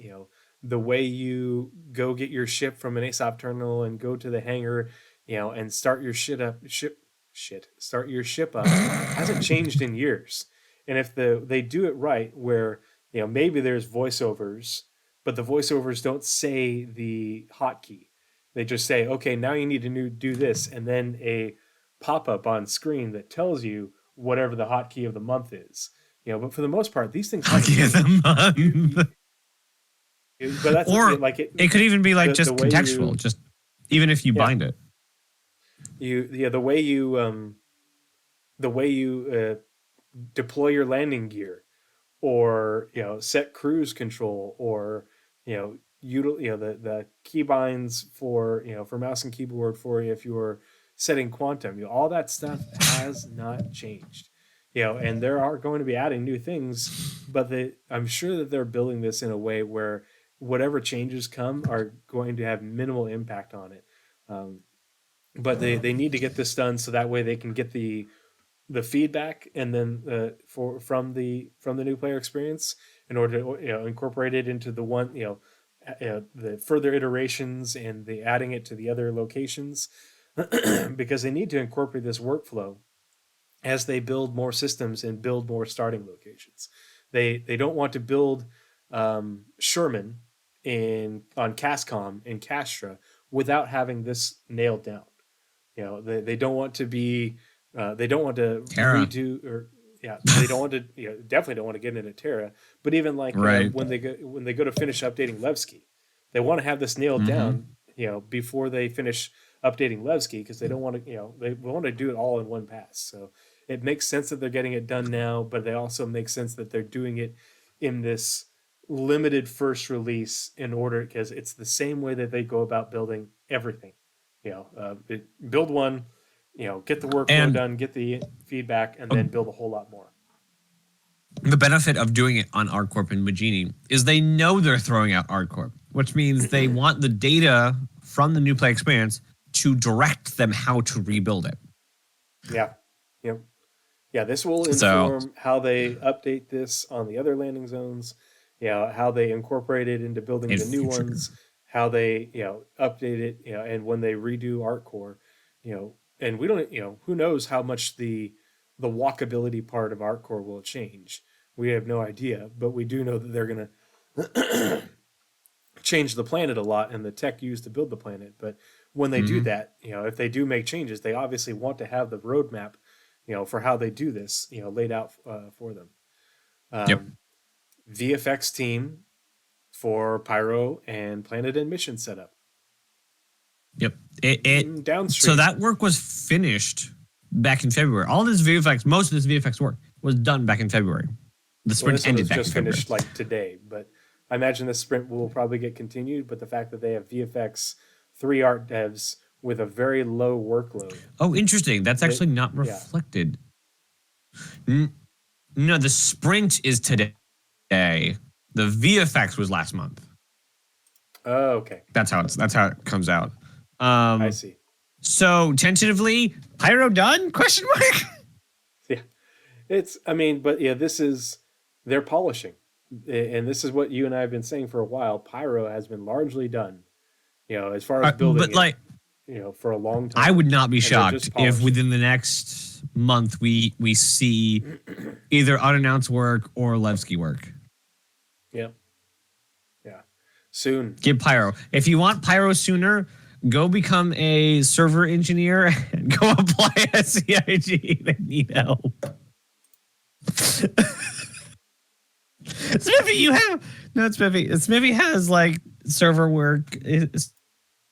The way you go get your ship from an ASOP terminal and go to the hangar, and start your start your ship up hasn't changed in years. And if they do it right, where maybe there's voiceovers, but the voiceovers don't say the hotkey. They just say, okay, now you need to do this, and then a pop-up on screen that tells you whatever the hotkey of the month is. But for the most part, these things Hotkey of the month. But that's or like it could even be like just contextual, just even if you bind it. The way you deploy your landing gear, or set cruise control, or the keybinds for for mouse and keyboard for you if you're setting quantum, all that stuff has not changed. And there are going to be adding new things, but I'm sure that they're building this in a way where whatever changes come are going to have minimal impact on it. But they need to get this done so that way they can get the feedback, and then from the new player experience, in order to incorporate it into the one the further iterations and the adding it to the other locations, because they need to incorporate this workflow as they build more systems and build more starting locations. They don't want to build Sherman on Cascom and Castra without having this nailed down. They don't want to be they don't want to Terra. redo or they don't want to, definitely don't want to get into Terra. But even like Right. when they go to finish updating Levski, they want to have this nailed down, before they finish updating Levski, because they don't want to, they want to do it all in one pass. So it makes sense that they're getting it done now, but they also make sense that they're doing it in this limited first release in order, because it's the same way that they go about building everything. Build one, get the workflow done, get the feedback, and then build a whole lot more. The benefit of doing it on ArcCorp and Magini is they know they're throwing out ArcCorp, which means they want the data from the new play experience to direct them how to rebuild it. Yeah. Yeah, this will inform how they update this on the other landing zones, how they incorporate it into building the new ones, how they, update it, and when they redo ArcCore, and we don't, who knows how much the walkability part of ArcCore will change. We have no idea, but we do know that they're going to change the planet a lot and the tech used to build the planet. But when they do that, if they do make changes, they obviously want to have the roadmap, for how they do this, laid out for them. VFX team for Pyro and Planet and Mission setup. Yep. Downstream. So that work was finished back in February. All this VFX, most of this VFX work was done back in February. The sprint ended back in February. Just finished like today, but I imagine this sprint will probably get continued. But the fact that they have VFX 3 art devs with a very low workload. Oh, interesting. That's actually not reflected. No, the sprint is today. The VFX was last month. Oh, okay. That's how it comes out. I see. So tentatively, Pyro done? Question mark. Yeah, this is they're polishing, and this is what you and I have been saying for a while. Pyro has been largely done. As far as building, for a long time. I would not be shocked if within the next month we see either unannounced work or Levski work. Yeah. Soon. Give Pyro. If you want Pyro sooner, go become a server engineer and go apply at CIG. They need help. Smithy has like server work,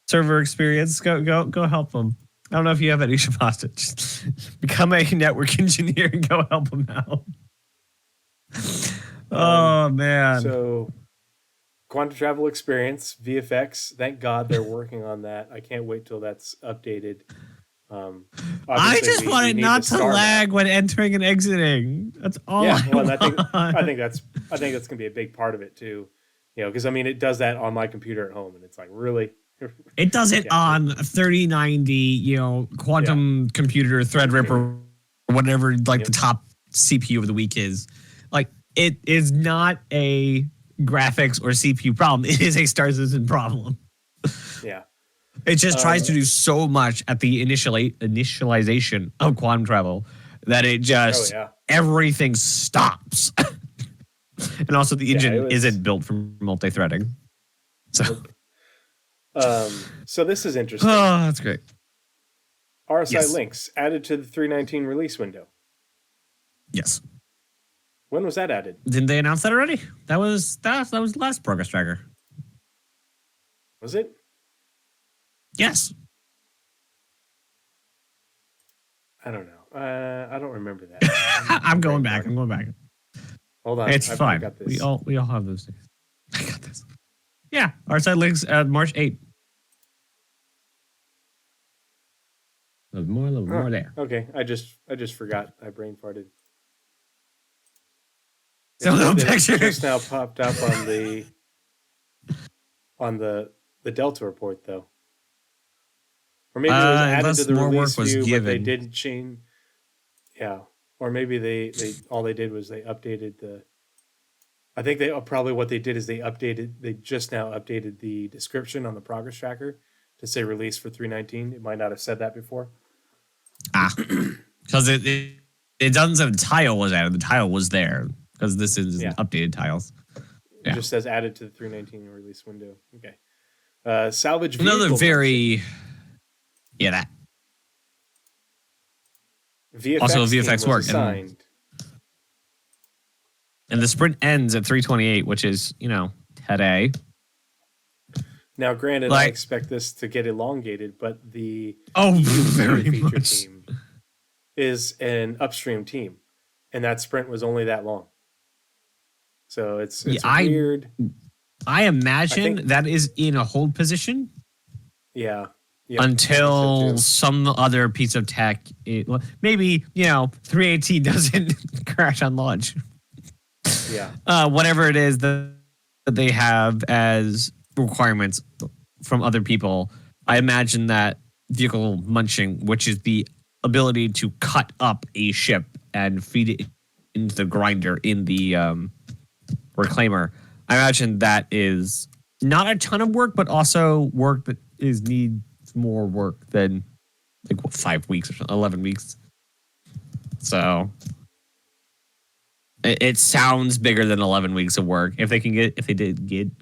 server experience. Go help them. I don't know if you have any Shibata. Just become a network engineer and go help them out. Oh man. So quantum travel experience, VFX, thank God they're working on that. I can't wait till that's updated. I just want it not to lag when entering and exiting. That's all I want. I think that's gonna be a big part of it too. Because it does that on my computer at home, and it's like really. It does it on 3090, quantum computer Threadripper, or whatever, like the top CPU of the week is. Like, it is not a graphics or CPU problem. It is a Star Citizen problem. Yeah. It just tries to do so much at the initialization of quantum travel that it just everything stops. And also the engine isn't built for multi-threading. So this is interesting. Oh, that's great. RSI links added to the 319 release window. Yes. When was that added? Didn't they announce that already? That was the last progress tracker. Was it? Yes. I don't know. I don't remember that. I'm going back. Hold on. It's fine. Got this. We all have those things. I got this. Yeah. Our site links March 8th. A little more there. Okay. I just forgot. I brain farted. So picture just now popped up on the Delta report though. Or maybe it was added to the release view, but they didn't change. Yeah. Or maybe they all they did was they updated the. I think probably what they did is they just now updated the description on the progress tracker to say release for 319. It might not have said that before. Because it doesn't say the tile was added. The tile was there because this is updated tiles. It just says added to the 319 release window. Okay. Salvage vehicle. Another very that. VFX also VFX work. Assigned. And the sprint ends at 328, which is, today. Now, granted, I expect this to get elongated, but the very feature much team is an upstream team, and that sprint was only that long. So it's weird. I imagine that is in a hold position. Yeah. Yep, until some other piece of tech, maybe 318 doesn't crash on launch. Yeah. Whatever it is that they have as requirements from other people, I imagine that vehicle munching, which is the ability to cut up a ship and feed it into the grinder in the reclaimer, I imagine that is not a ton of work, but also work that needs more work than 5 weeks or 11 weeks. So it sounds bigger than 11 weeks of work. If they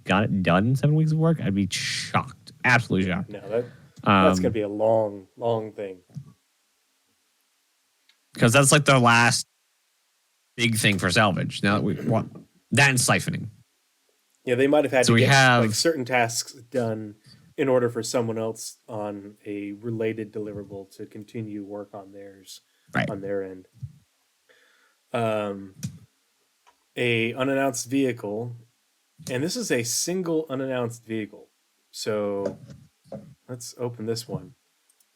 got it done in 7 weeks of work, I'd be shocked. Absolutely shocked. No, that's gonna be a long, long thing. Because that's like their last big thing for salvage. Now that we want that and siphoning. Yeah, they might have had to get certain tasks done in order for someone else on a related deliverable to continue work on theirs on their end. A unannounced vehicle, and this is a single unannounced vehicle. So let's open this one.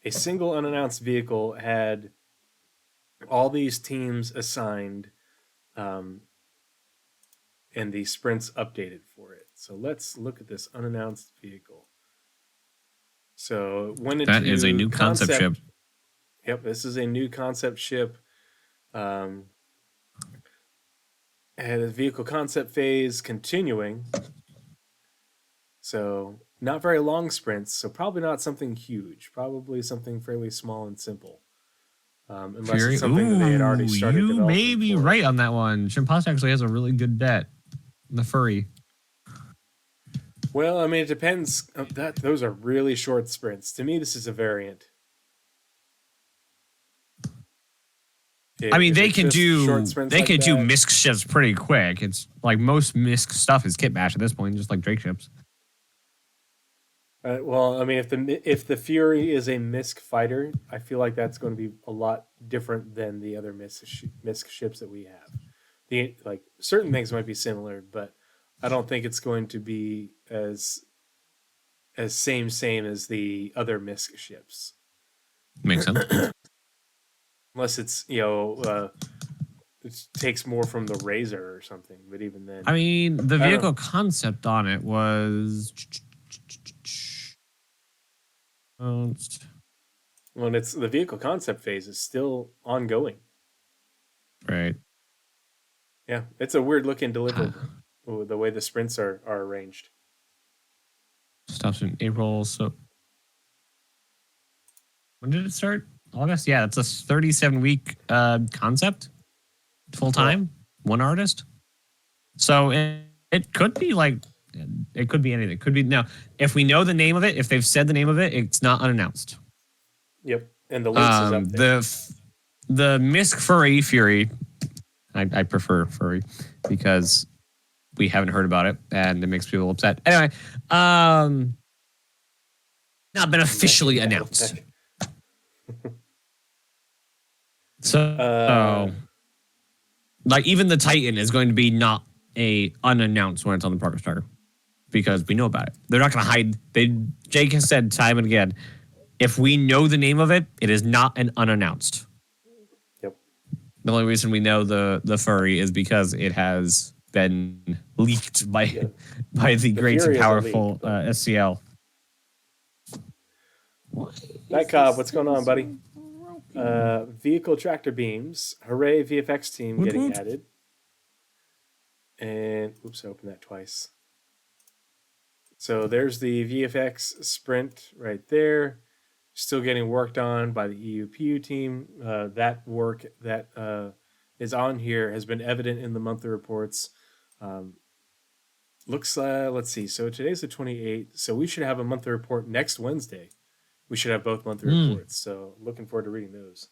A single unannounced vehicle had all these teams assigned, and the sprints updated for it. So let's look at this unannounced vehicle. So when that is a new concept ship. Yep, this is a new concept ship. Had a vehicle concept phase continuing. So not very long sprints. So probably not something huge. Probably something fairly small and simple. Unless it's something that they had already started developing. You may be right on that one. Shimpost actually has a really good bet. The furry. Well, I mean, it depends. Those are really short sprints. To me, this is a variant. They can do MISC ships pretty quick. It's like most MISC stuff is kit bash at this point, just like Drake ships. Well, I mean, if the Fury is a MISC fighter, I feel like that's going to be a lot different than the other MISC ships that we have. Certain things might be similar, but I don't think it's going to be as same as the other MISC ships. Makes sense. Unless it's it takes more from the Razor or something, but even then, I mean, the vehicle concept on it was. Well, it's the vehicle concept phase is still ongoing. Right. Yeah, it's a weird looking deliverable. The way the sprints are arranged. Stops in April, so when did it start? August? Yeah, it's a 37-week concept. Full time, one artist. So it could be it could be anything. It could be now. If we know the name of it, if they've said the name of it, it's not unannounced. Yep, and the links is up there. The MISC Furry Fury. I prefer Furry because we haven't heard about it and it makes people upset. Anyway, not been officially announced. So, even the Titan is going to be not a unannounced when it's on the progress tracker because we know about it. They're not going to hide. Jake has said time and again, if we know the name of it, it is not an unannounced. Yep. The only reason we know the furry is because it has been leaked by the great and powerful SCL. Night Cobb, what's going on, buddy? Vehicle tractor beams. Hooray, VFX team getting added. And, oops, I opened that twice. So there's the VFX sprint right there. Still getting worked on by the EUPU team. That work that is on here has been evident in the monthly reports. Let's see. So today's the 28th. So we should have a monthly report next Wednesday. We should have both monthly reports. So looking forward to reading those.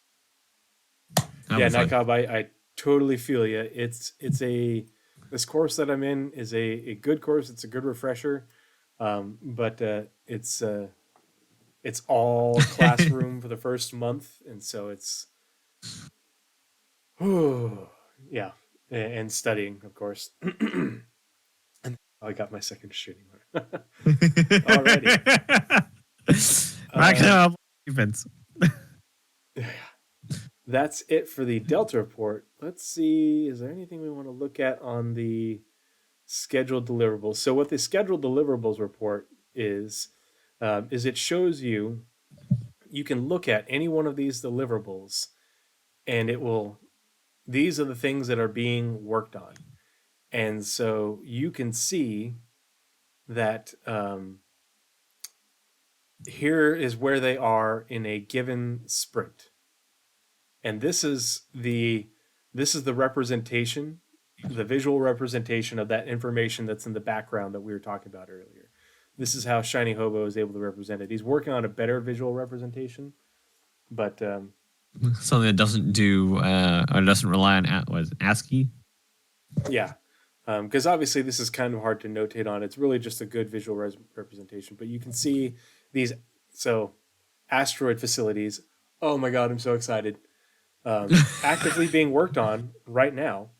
Yeah, Night Cobb, I totally feel you. It's a this course that I'm in is a good course. It's a good refresher, but it's all classroom for the first month, and so it's yeah, and studying, of course. And I got my second shooting one. Alrighty. Racking up achievements. That's it for the Delta report. Let's see. Is there anything we want to look at on the scheduled deliverables? So, what the scheduled deliverables report is it shows you can look at any one of these deliverables, and it will. These are the things that are being worked on, and so you can see that here is where they are in a given sprint. And this is the representation, the visual representation of that information that's in the background that we were talking about earlier. This is how Shiny Hobo is able to represent it. He's working on a better visual representation, but something that doesn't do or doesn't rely on ASCII. Yeah, because obviously this is kind of hard to notate on. It's really just a good visual representation. But you can see these asteroid facilities. Oh my God, I'm so excited! Actively being worked on right now.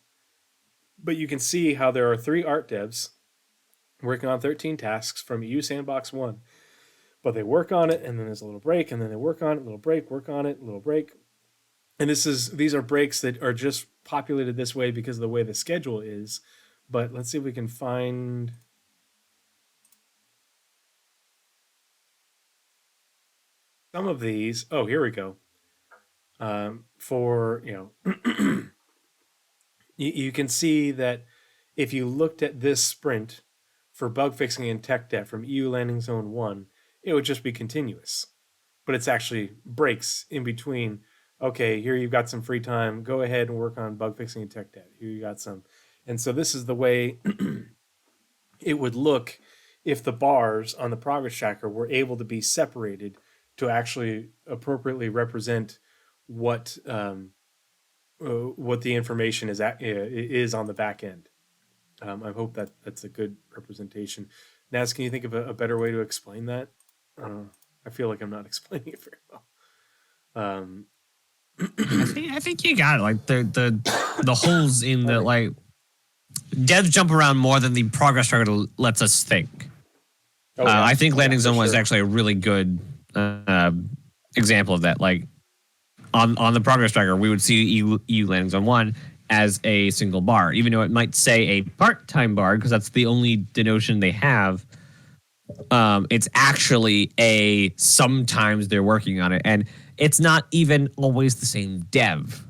But you can see how there are 3 art devs working on 13 tasks from EU Sandbox 1. But they work on it, and then there's a little break, and then they work on it, little break, work on it, little break. And these are breaks that are just populated this way because of the way the schedule is. But let's see if we can find some of these. Oh, here we go. For, you can see that if you looked at this sprint for bug fixing and tech debt from EU Landing Zone 1, it would just be continuous. But it's actually breaks in between. Okay, here you've got some free time. Go ahead and work on bug fixing and tech debt. Here you got some. And so this is the way it would look if the bars on the progress tracker were able to be separated to actually appropriately represent what the information is on the back end. I hope that's a good representation. Naz, can you think of a better way to explain that? I feel like I'm not explaining it very well. I think you got it. Like the holes in the like devs jump around more than the progress tracker lets us think. Oh, yeah. I think Landing Zone was actually a really good example of that. Like on the progress tracker, we would see EU Landing Zone 1 as a single bar, even though it might say a part-time bar because that's the only denotion they have. It's actually sometimes they're working on it, and it's not even always the same dev.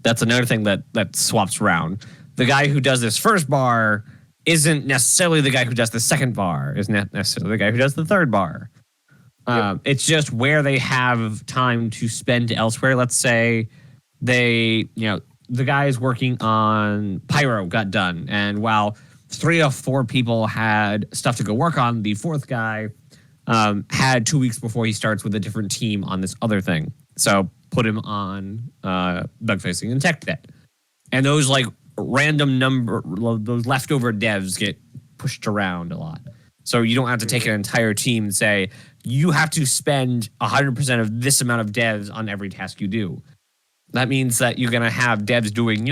That's another thing that swaps around. The guy who does this first bar isn't necessarily the guy who does the second bar, isn't necessarily the guy who does the third bar. Yep. It's just where they have time to spend elsewhere. Let's say the guys working on Pyro got done, and while 3 or 4 people had stuff to go work on, the 4th guy had 2 weeks before he starts with a different team on this other thing. So put him on bug facing and tech debt. And those like random those leftover devs get pushed around a lot. So you don't have to take an entire team and say, you have to spend 100% of this amount of devs on every task you do. That means that you're going to have devs doing,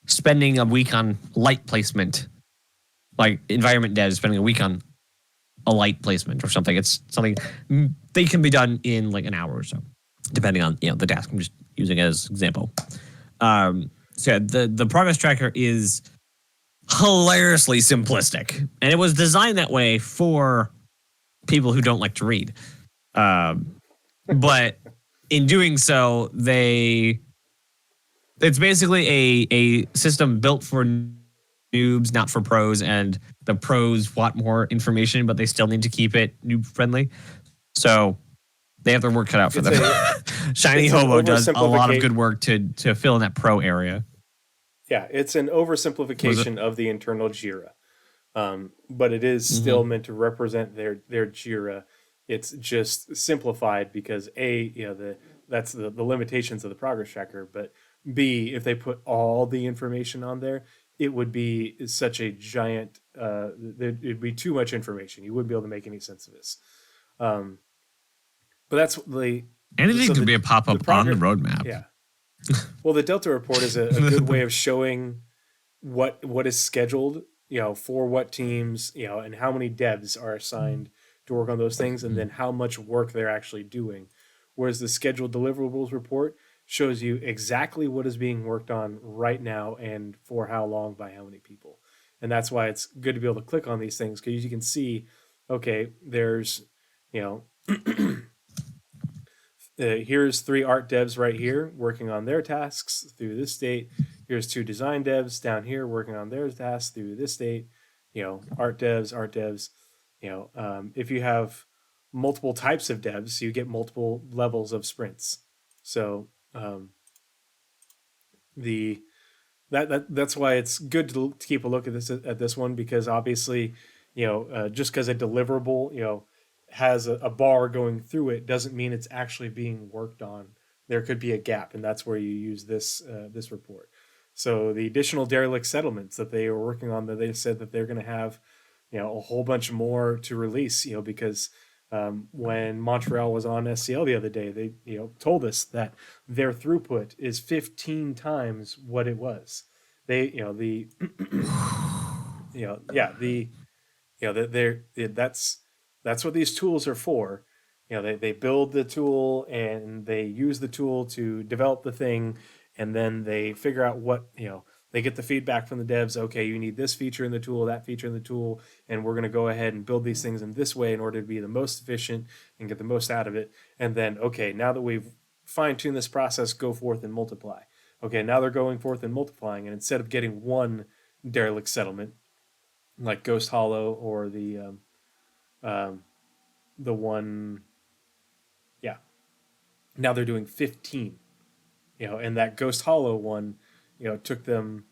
spending a week on light placement. Like environment devs spending a week on a light placement or something. It's something they can be done in like an hour or so, depending on the task. I'm just using it as an example. So yeah, the progress tracker is hilariously simplistic, and it was designed that way for people who don't like to read. But in doing so, it's basically a system built for noobs, not for pros, and the pros want more information, but they still need to keep it noob friendly. So they have their work cut out for them. Shiny Hobo does a lot of good work to fill in that pro area. Yeah, it's an oversimplification of the internal JIRA, but it is still meant to represent their JIRA. It's just simplified because that's the limitations of the progress tracker, but B, if they put all the information on there, it would be such a giant. It'd be too much information. You wouldn't be able to make any sense of this. Um, but that's the Anything so could the be a pop up on the progress. roadmap. Yeah. Well, the Delta report is a good way of showing what is scheduled, for what teams, and how many devs are assigned to work on those things, and then how much work they're actually doing. Whereas the scheduled deliverables report shows you exactly what is being worked on right now and for how long by how many people. And that's why it's good to be able to click on these things, because you can see, okay, there's, you know, here's 3 art devs right here working on their tasks through this state. Here's 2 design devs down here working on their tasks through this state. Art devs. If you have multiple types of devs, you get multiple levels of sprints. So the that's why it's good to keep a look at this one, because obviously, just because a deliverable, has a bar going through it doesn't mean it's actually being worked on. There could be a gap, and that's where you use this report. So the additional derelict settlements that they were working on, that they said that they're going to have, a whole bunch more to release, because when Montreal was on SCL the other day, they told us that their throughput is 15 times what it was. They the yeah the that that's what these tools are for. They build the tool and they use the tool to develop the thing, and then they figure out what they get the feedback from the devs. Okay, you need this feature in the tool, that feature in the tool, and we're going to go ahead and build these things in this way in order to be the most efficient and get the most out of it. And then, okay, now that we've fine-tuned this process, go forth and multiply. Okay, now they're going forth and multiplying, and instead of getting one derelict settlement like Ghost Hollow or the one, yeah, now they're doing 15. And that Ghost Hollow one, took them,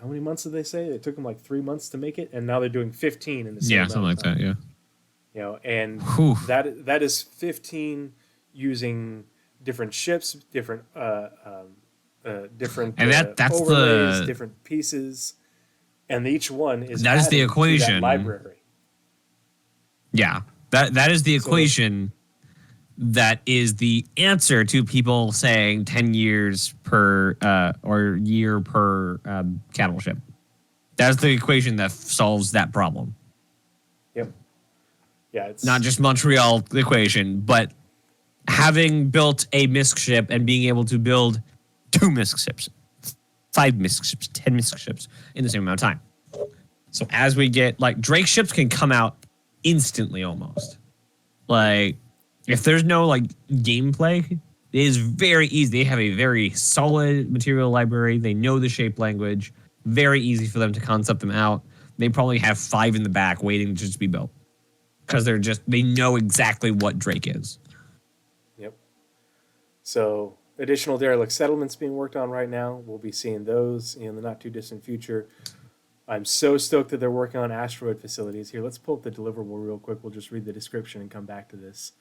how many months did they say? It took them like 3 months to make it, and now they're doing 15 in the same amount something like of time. that. Yeah. And Whew. that is 15 using different ships, different And that's overlays, the different pieces, and each one is that is the added to equation. that library. Yeah, that is the equation. That is the answer to people saying 10 years per or year per cattle ship. That's the equation that solves that problem. Yep. Yeah, it's not just Montreal equation, but having built a MISC ship and being able to build 2 MISC ships, 5 MISC ships, 10 MISC ships in the same amount of time. So as we get, like, Drake ships can come out instantly almost. Like, if there's no, like, gameplay, it is very easy. They have a very solid material library. They know the shape language. Very easy for them to concept them out. They probably have 5 in the back waiting to just be built. Because they know exactly what Drake is. Yep. So additional derelict settlements being worked on right now. We'll be seeing those in the not too distant future. I'm so stoked that they're working on asteroid facilities. Here, let's pull up the deliverable real quick. We'll just read the description and come back to this.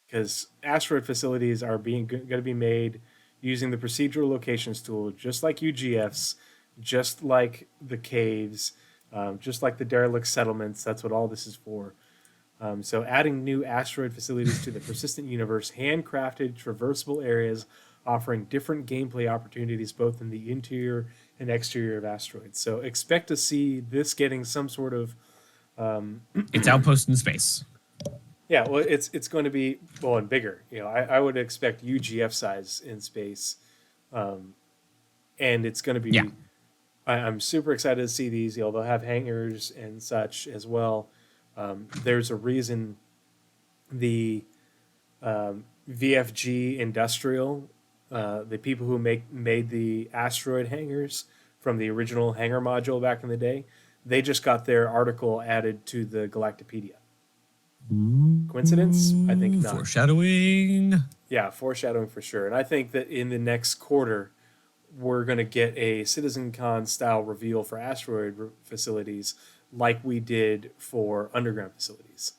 Because asteroid facilities are going to be made using the procedural locations tool, just like UGFs, just like the caves, just like the derelict settlements. That's what all this is for. So adding new asteroid facilities to the persistent universe, handcrafted traversable areas offering different gameplay opportunities both in the interior and exterior of asteroids. So expect to see this getting some sort of it's outpost in space. Yeah, well, it's going to be and bigger. I would expect UGF size in space, and it's going to be. Yeah. I'm super excited to see these. They'll have hangars and such as well. There's a reason the VFG Industrial, the people who made the asteroid hangars from the original hangar module back in the day, they just got their article added to the Galactopedia. Coincidence? I think not. Foreshadowing. Yeah, foreshadowing for sure. And I think that in the next quarter, we're going to get a CitizenCon style reveal for asteroid facilities like we did for underground facilities.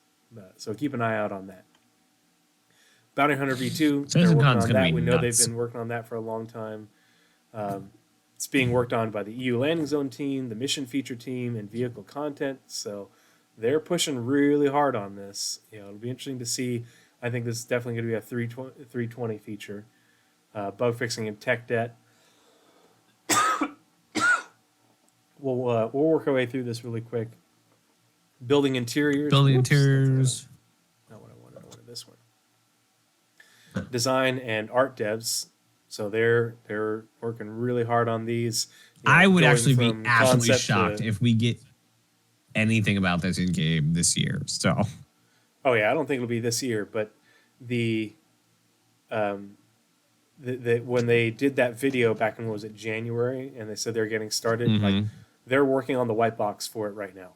So keep an eye out on that. Bounty Hunter V2, they're working on that. We know they've been working on that for a long time. It's being worked on by the EU landing zone team, the mission feature team, and vehicle content. So they're pushing really hard on this. It'll be interesting to see. I think this is definitely going to be a 320 feature. Bug fixing and tech debt. We'll work our way through this really quick. Building interiors. Building Whoops, interiors. Not what I wanted. I wanted this one. Design and art devs. So they're working really hard on these. I would actually be from absolutely concept shocked if we get anything about this in game this year. So, oh yeah, I don't think it'll be this year, but the when they did that video back in, what was it, January, and they said they're getting started, like they're working on the white box for it right now.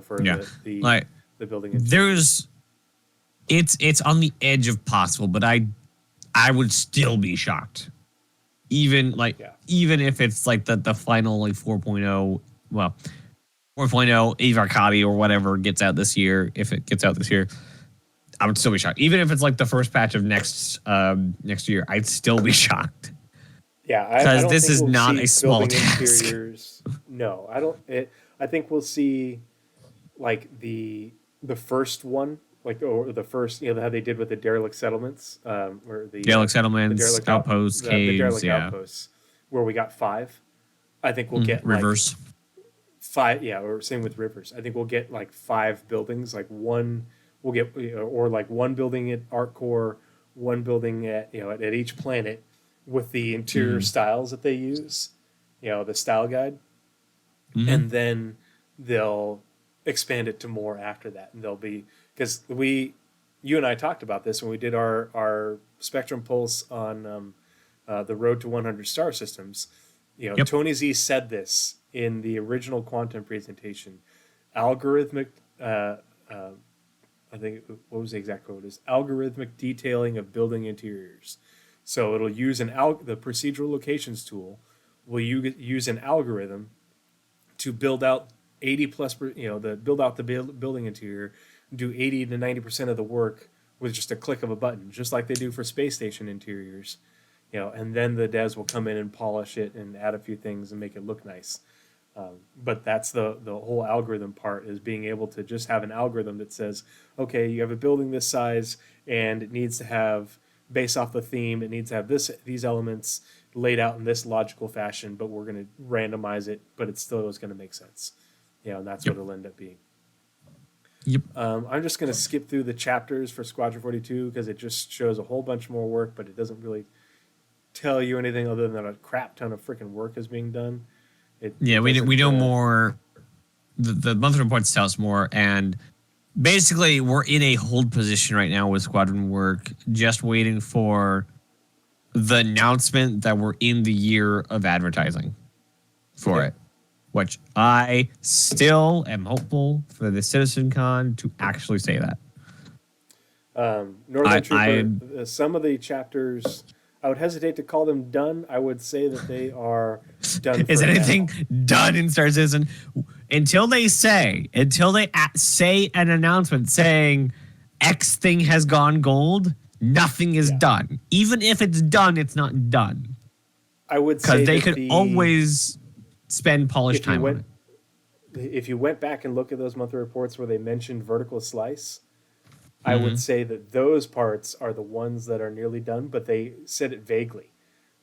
For the building. It's on the edge of possible, but I would still be shocked. Even if it's like the final like 4.0, well, 4.0 Eve Arcadi or whatever gets out this year, if it gets out this year, I would still be shocked. Even if it's like the first patch of next year, I'd still be shocked. Yeah, because this is not a small task. Interiors. No, I don't. I think we'll see like the first one, like, or the first, how they did with the derelict settlements, or the derelict settlements, the derelict outposts, caves, the derelict outposts, where we got 5. I think we'll get rivers. Like 5, or same with rivers. I think we'll get like 5 buildings, like one we'll get, or like one building at Art Core, one building at at each planet with the interior styles that they use, the style guide, and then they'll expand it to more after that, and they'll be, because you and I talked about this when we did our Spectrum Pulse on the Road to 100 Star Systems. Tony Z said this in the original Quantum presentation. Algorithmic, I think, what was the exact quote? Is algorithmic detailing of building interiors. So it'll use the procedural locations tool will use an algorithm to build out 80 plus, build out the building interior, do 80 to 90% of the work with just a click of a button, just like they do for space station interiors, and then the devs will come in and polish it and add a few things and make it look nice. But that's the whole algorithm part, is being able to just have an algorithm that says, okay, you have a building this size and it needs to have, based off the theme, it needs to have these elements laid out in this logical fashion, but we're going to randomize it, but it still is going to make sense. And that's what it'll end up being. Yep. I'm just going to skip through the chapters for Squadron 42 because it just shows a whole bunch more work, but it doesn't really tell you anything other than a crap ton of freaking work is being done. We know more. The monthly reports tell us more, and basically we're in a hold position right now with Squadron work, just waiting for the announcement that we're in the year of advertising for it, which I still am hopeful for the CitizenCon to actually say that. Northern Trooper, some of the chapters, I would hesitate to call them done. I would say that they are done. Is anything done in Star Citizen? Until they say an announcement saying X thing has gone gold, nothing is done. Even if it's done, it's not done. I would say because they could always spend polished time on it. If you went back and look at those monthly reports where they mentioned vertical slice, I would say that those parts are the ones that are nearly done, but they said it vaguely.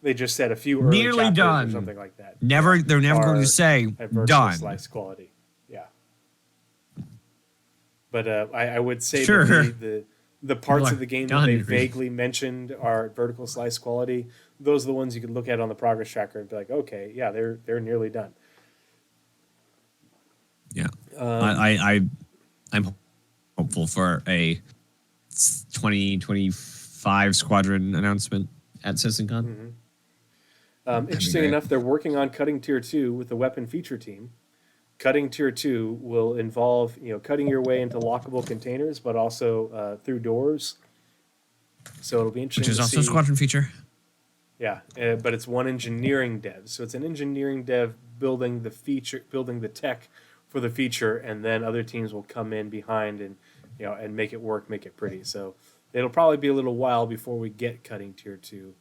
They just said a few early nearly chapters done or something like that. They're never going to say done. Slice quality, But I would say that the parts of the game that they vaguely mentioned are vertical slice quality. Those are the ones you could look at on the progress tracker and be like, okay, yeah, they're nearly done. Yeah, I'm hopeful for a 2025 Squadron announcement at CitizenCon. Interesting enough, they're working on cutting Tier 2 with the weapon feature team. Cutting Tier 2 will involve, cutting your way into lockable containers, but also through doors. So it'll be interesting. Which is also a Squadron feature. Yeah, but it's one engineering dev. So it's an engineering dev building the feature, building the tech for the feature, and then other teams will come in behind and and make it work, make it pretty. So it'll probably be a little while before we get cutting Tier 2.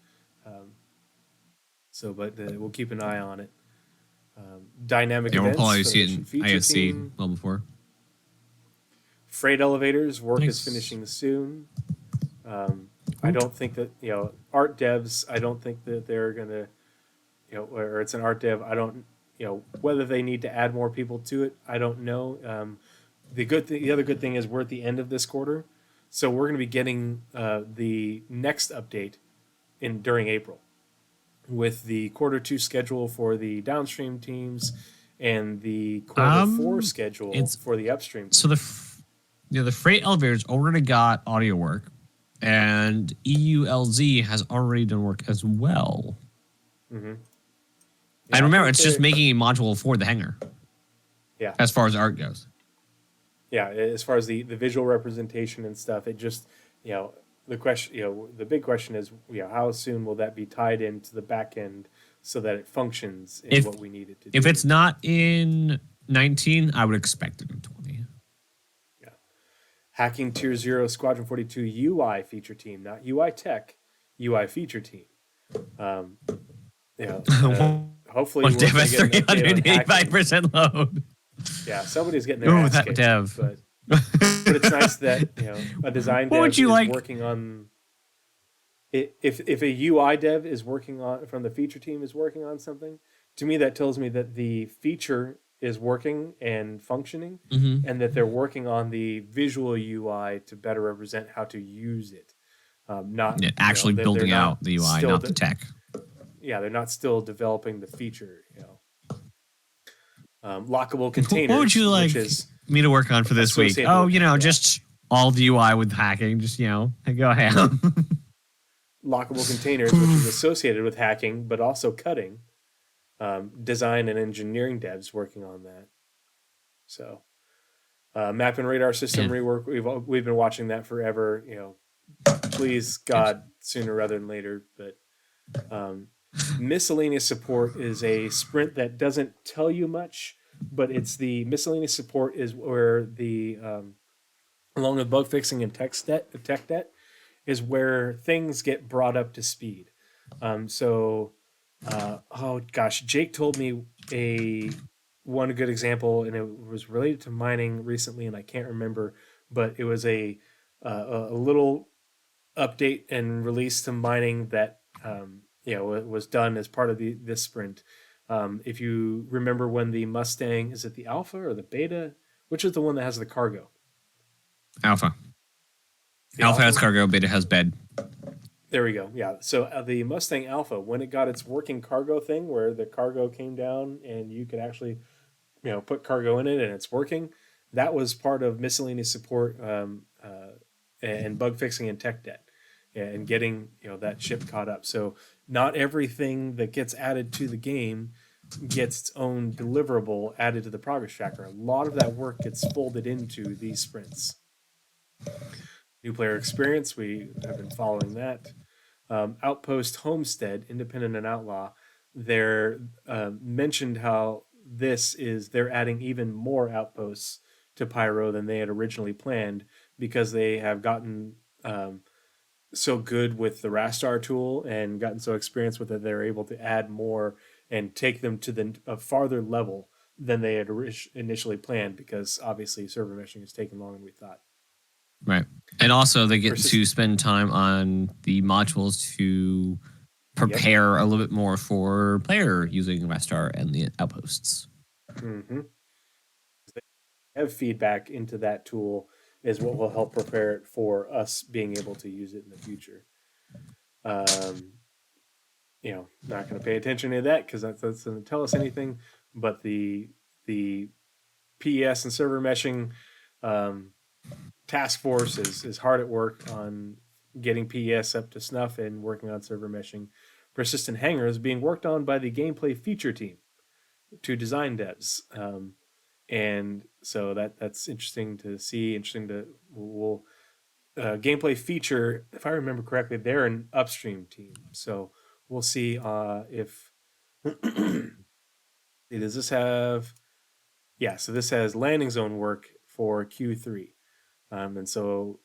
So, but we'll keep an eye on it. Dynamic Yeah, we'll events probably for see the it in mission feature ISC team. well before. Freight elevators work is Nice. finishing soon. I don't think that art devs. I don't think that they're gonna or it's an art dev. I don't whether they need to add more people to it. I don't know. The other good thing is we're at the end of this quarter, so we're going to be getting the next update during April with the quarter 2 schedule for the downstream teams and the quarter 4 schedule It's for the upstream so teams. the freight elevators already got audio work, and EULZ has already done work as well. Mm-hmm. I Yeah, I remember think it's just making a module for the hangar. yeah, As far as art goes. yeah. As far as the visual representation and stuff, it just the question the big question is how soon will that be tied into the back end so that it functions in If what we need it to if do. it's not in 19, I would expect it in 20. Yeah. Hacking Tier 0 Squadron 42 UI feature team, not UI tech, UI feature team. Um, hopefully One we're dev going to has get an update on hacking. 385% load. Yeah, somebody's getting their Ooh, ass that kicked. dev. But it's nice that a design What would dev you is like? working on. If a UI dev is working on from the feature team is working on something, to me that tells me that the feature is working and functioning, Mm-hmm. and that they're working on the visual UI to better represent how to use it. Not Yeah, actually they're building not out the UI, still not the tech. they're not still developing the feature. Lockable What would containers, you which like is me to work on for this week? associated Oh, with just all the UI with hacking. Just, go ahead. lockable containers, which is associated with hacking, but also cutting. Design and engineering devs working on that. So, map and radar system Man. rework. We've been watching that forever. Please God, sooner rather than later. But miscellaneous support is a sprint that doesn't tell you much, but it's the miscellaneous support is where the along with bug fixing and tech debt is where things get brought up to speed. Oh gosh, Jake told me one good example, and it was related to mining recently, and I can't remember, but it was a little update and release to mining that it was done as part of this sprint. If you remember when the Mustang, is it the Alpha or the Beta? Which is the one that has the cargo? Alpha. The Alpha has cargo, beta has bed. There we go. Yeah. So the Mustang Alpha, when it got its working cargo thing, where the cargo came down and you could actually, put cargo in it and it's working, that was part of miscellaneous support and bug fixing and tech debt, and getting that ship caught up. So not everything that gets added to the game gets its own deliverable added to the progress tracker. A lot of that work gets folded into these sprints. New player experience, we have been following that. Outpost Homestead, Independent and Outlaw, they're mentioned how they're adding even more outposts to Pyro than they had originally planned, because they have gotten so good with the Rastar tool and gotten so experienced with it, they're able to add more and take them to a farther level than they had initially planned, because obviously server meshing has taken longer than we thought. Right. And also they get to spend time on the modules to prepare a little bit more for player using Rastar and the outposts. Mm-hmm. Have feedback into that tool is what will help prepare it for us being able to use it in the future. Not going to pay attention to that because that doesn't tell us anything. But the PES and server meshing task force is hard at work on getting PES up to snuff and working on server meshing. Persistent Hangar is being worked on by the gameplay feature team to design devs. And so that's interesting to see. Gameplay feature, if I remember correctly, they're an upstream team. So we'll see if does this have? Yeah, so this has landing zone work for Q3, and so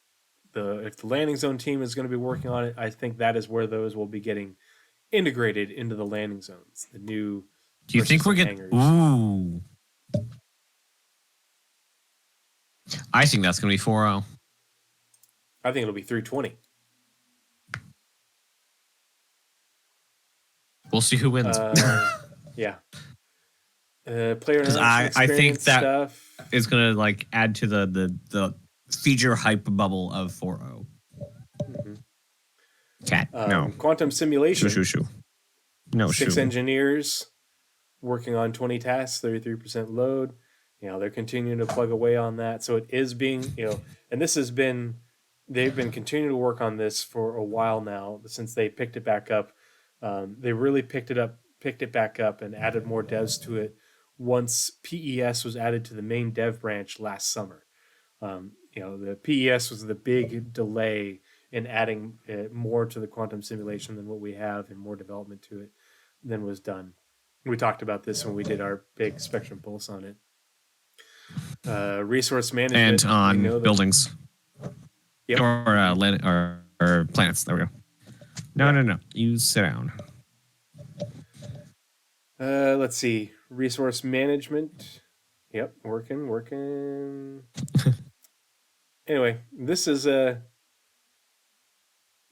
if the landing zone team is going to be working on it, I think that is where those will be getting integrated into the landing zones. The new. Do you think we're getting? Ooh. I think that's going to be 4.0. I think it'll be 320. We'll see who wins. Yeah. Player I think that stuff is going to like add to the feature hype bubble of 4.0. Mm-hmm. Cat. No. Quantum simulation. Shoo. No. 6 engineers working on 20 tasks, 33% load. They're continuing to plug away on that. So it is being, and this has been, they've been continuing to work on this for a while now since they picked it back up. They really picked it back up and added more devs to it once PES was added to the main dev branch last summer. The PES was the big delay in adding more to the quantum simulation than what we have and more development to it than was done. We talked about this when we did our big Spectrum Pulse on it. Resource management. And on buildings. Yep. Or planets. There we go. No. You sit down. Let's see. Resource management. Yep, working. Anyway, this is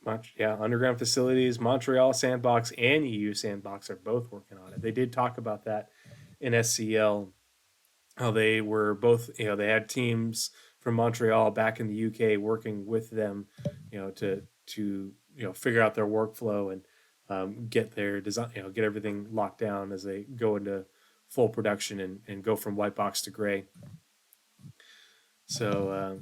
underground facilities, Montreal Sandbox and EU Sandbox are both working on it. They did talk about that in SCL, how they were both, they had teams from Montreal back in the UK working with them, to figure out their workflow and get their design, get everything locked down as they go into full production and go from white box to gray. So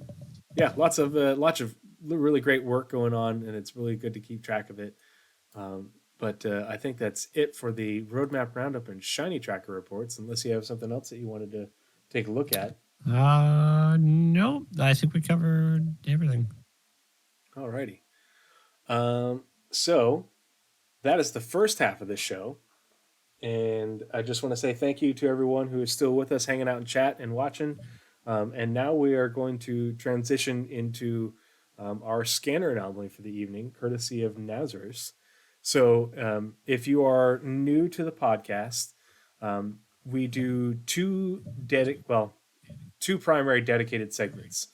lots of really great work going on, and it's really good to keep track of it. But I think that's it for the Roadmap Roundup and ShinyTracker reports, unless you have something else that you wanted to take a look at. No, I think we covered everything. Alrighty. So that is the first half of the show. And I just want to say thank you to everyone who is still with us, hanging out in chat and watching. And now we are going to transition into our scanner anomaly for the evening, courtesy of Nazeris. So if you are new to the podcast, we do two primary dedicated segments.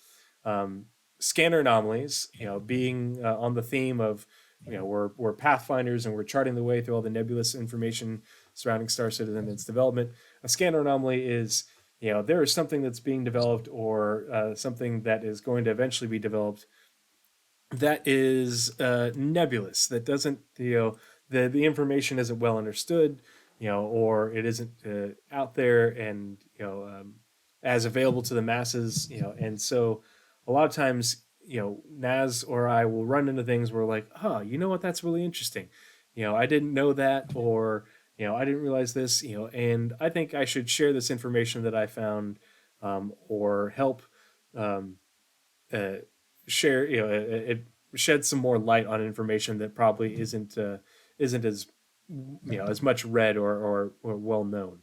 Scanner anomalies, being on the theme of, we're Pathfinders and we're charting the way through all the nebulous information surrounding Star Citizen and its development. A scanner anomaly is, there is something that's being developed or something that is going to eventually be developed that is nebulous, that doesn't, the information isn't well understood, or it isn't out there and, as available to the masses, and so a lot of times, Naz or I will run into things where we're like, you know what, that's really interesting. I didn't know that, or, I didn't realize this, and I think I should share this information that I found, or help share, it shed some more light on information that probably isn't as, as much read or well known.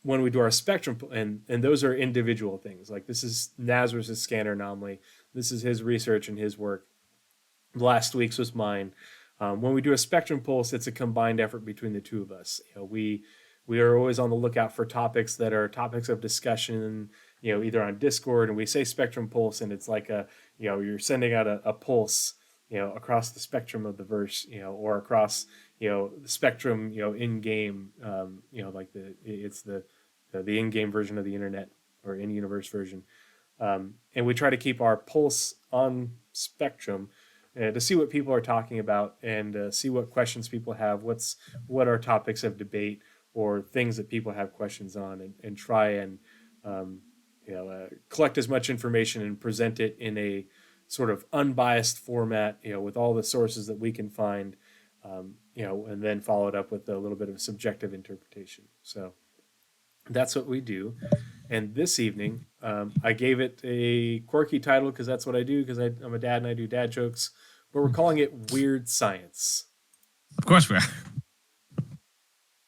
When we do our spectrum, and those are individual things. Like this is Nazeris' scanner anomaly. This is his research and his work. Last week's was mine. When we do a spectrum pulse, it's a combined effort between the two of us. We are always on the lookout for topics that are topics of discussion, either on Discord, and we say spectrum pulse, and it's like you're sending out a pulse, across the spectrum of the verse, or across, the spectrum, in game, like it's the in-game version of the internet or in-universe version. And we try to keep our pulse on spectrum to see what people are talking about and see what questions people have, what are topics of debate or things that people have questions on, and try and collect as much information and present it in a sort of unbiased format, with all the sources that we can find, and then follow it up with a little bit of subjective interpretation. So that's what we do. And this evening, I gave it a quirky title because that's what I do, because I'm a dad and I do dad jokes, but we're calling it Weird Science. Of course we are.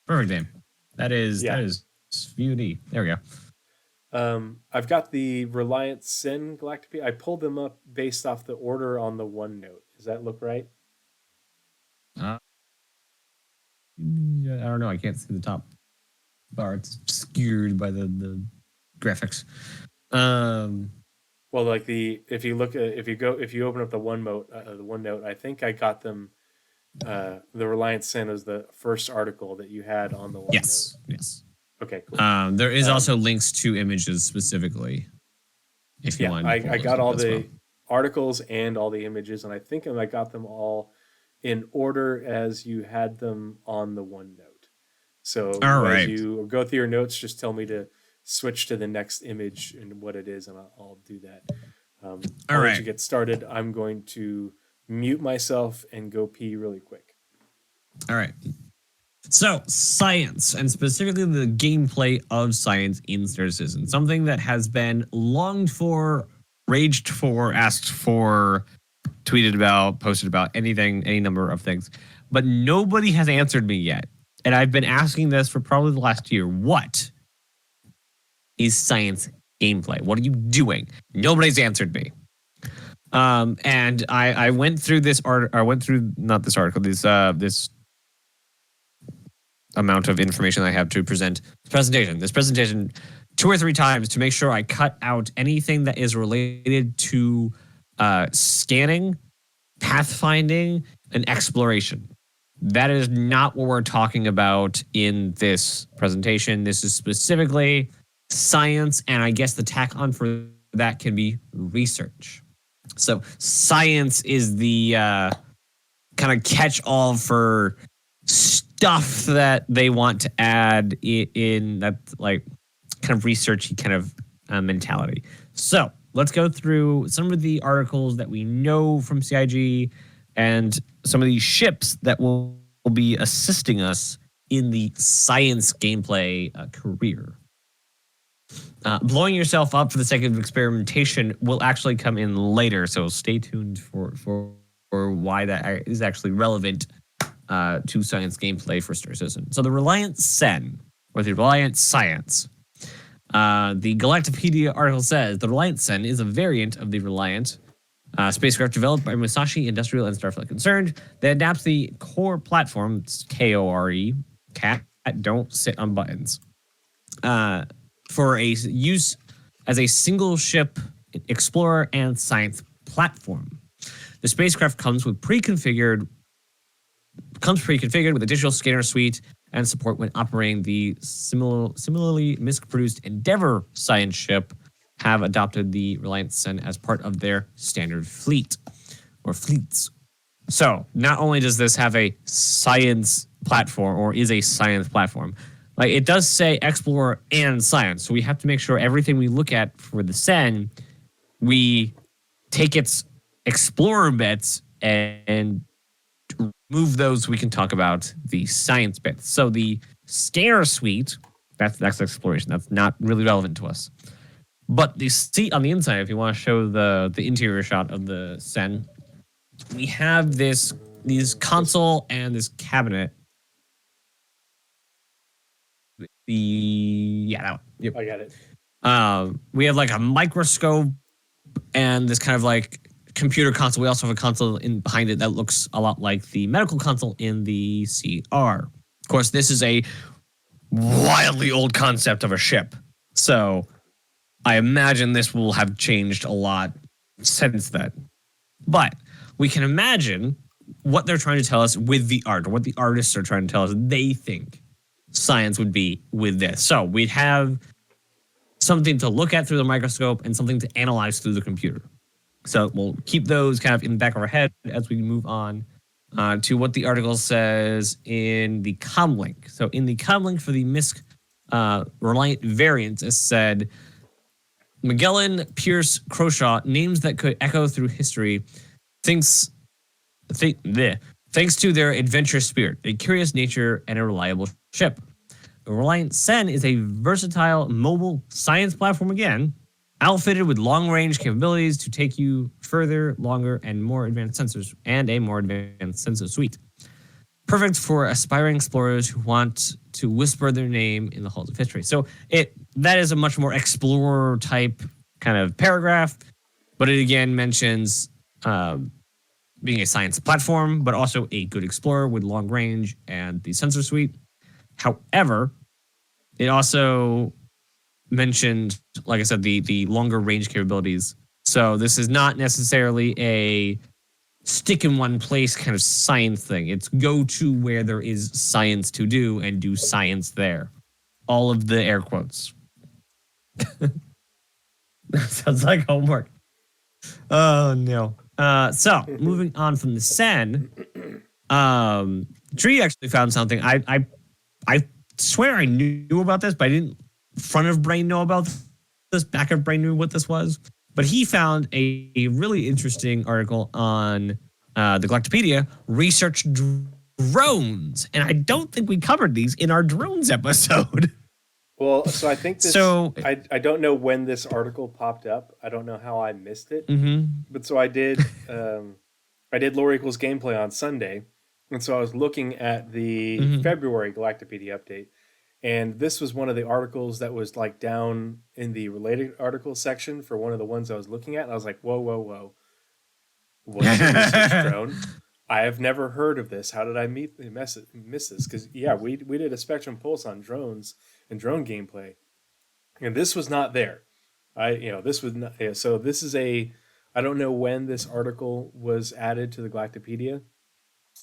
Perfect name. That is VUD. There we go. I've got the Reliant Sin Galactic. I pulled them up based off the order on the OneNote. Does that look right? I don't know. I can't see the top bar. It's obscured by the graphics. Well, like if you open up the OneNote, I think I got them. The Reliant Sin is the first article that you had on the OneNote. Yes. Okay, cool. There is also links to images specifically. If you want, I got all the articles and all the images, and I think I got them all in order as you had them on the OneNote. So as you go through your notes, just tell me to switch to the next image and what it is, and I'll do that. All right. To get started, I'm going to mute myself and go pee really quick. All right. So, science, and specifically the gameplay of science in Star Citizen, something that has been longed for, raged for, asked for, tweeted about, posted about, anything, any number of things. But nobody has answered me yet. And I've been asking this for probably the last year. What is science gameplay? What are you doing? Nobody's answered me. And I went through this article. I went through not this article. This amount of information I have to present. This presentation 2 or 3 times to make sure I cut out anything that is related to scanning, pathfinding, and exploration. That is not what we're talking about in this presentation. This is specifically science, and I guess the tack on for that can be research. So science is the kind of catch-all for stuff that they want to add in that like kind of researchy kind of mentality. So let's go through some of the articles that we know from CIG and some of these ships that will be assisting us in the science gameplay career. Blowing yourself up for the sake of experimentation will actually come in later, so stay tuned for why that is actually relevant to science gameplay for Star Citizen. So the Reliant Sen, or the Reliant Science. The Galactopedia article says, the Reliant Sen is a variant of the Reliant spacecraft developed by Musashi Industrial and Starfleet Concerned that adapts the core platform, it's KORE, cat, don't sit on buttons, for a use as a single ship explorer and science platform. The spacecraft comes pre-configured with a digital scanner suite and support when operating. The similarly misc-produced Endeavour science ship have adopted the Reliant Sen as part of their standard fleet or fleets. So not only does this have a science platform or is a science platform, like it does say explorer and science. So we have to make sure everything we look at for the Sen, we take its explorer bits and remove those so we can talk about the science bits. So the scanner suite, that's exploration. That's not really relevant to us. But the seat on the inside, if you want to show the interior shot of the Sen, we have these console and this cabinet. That one. Yep. I got it. We have like a microscope and this kind of like computer console. We also have a console behind it that looks a lot like the medical console in the CR. Of course, this is a wildly old concept of a ship. So I imagine this will have changed a lot since then. But we can imagine what they're trying to tell us with the art, or what the artists are trying to tell us they think science would be with this. So we'd have something to look at through the microscope and something to analyze through the computer. So we'll keep those kind of in the back of our head as we move on to what the article says in the comlink. So in the comlink for the MISC Reliant variants, it said, Magellan, Pierce, Croshaw, names that could echo through history, thanks to their adventurous spirit, a curious nature, and a reliable ship. The Reliant Sen is a versatile mobile science platform again, outfitted with long-range capabilities to take you further, longer, and more advanced sensors, and a more advanced sensor suite. Perfect for aspiring explorers who want to whisper their name in the halls of history. So that is a much more explorer type kind of paragraph, but it again mentions being a science platform, but also a good explorer with long range and the sensor suite. However, it also mentioned, like I said, the longer range capabilities. So this is not necessarily a stick in one place kind of science thing. It's go to where there is science to do and do science there. All of the air quotes. That sounds like homework. Oh no. So moving on from the Sen, Tree actually found something. I swear I knew about this, but I didn't front of brain know about this. Back of brain knew what this was. But he found a really interesting article on the Galactopedia, research drones. And I don't think we covered these in our drones episode. Well, so I think this. So I don't know when this article popped up. I don't know how I missed it. But so I did. I did lore equals gameplay on Sunday, and so I was looking at the February Galactopedia update, and this was one of the articles that was like down in the related articles section for one of the ones I was looking at. And I was like, whoa. What's a research drone? I have never heard of this. How did I miss this? Because yeah, we did a Spectrum Pulse on drones and drone gameplay, and this was not there. This was not. Yeah, so this is a. I don't know when this article was added to the Galactopedia,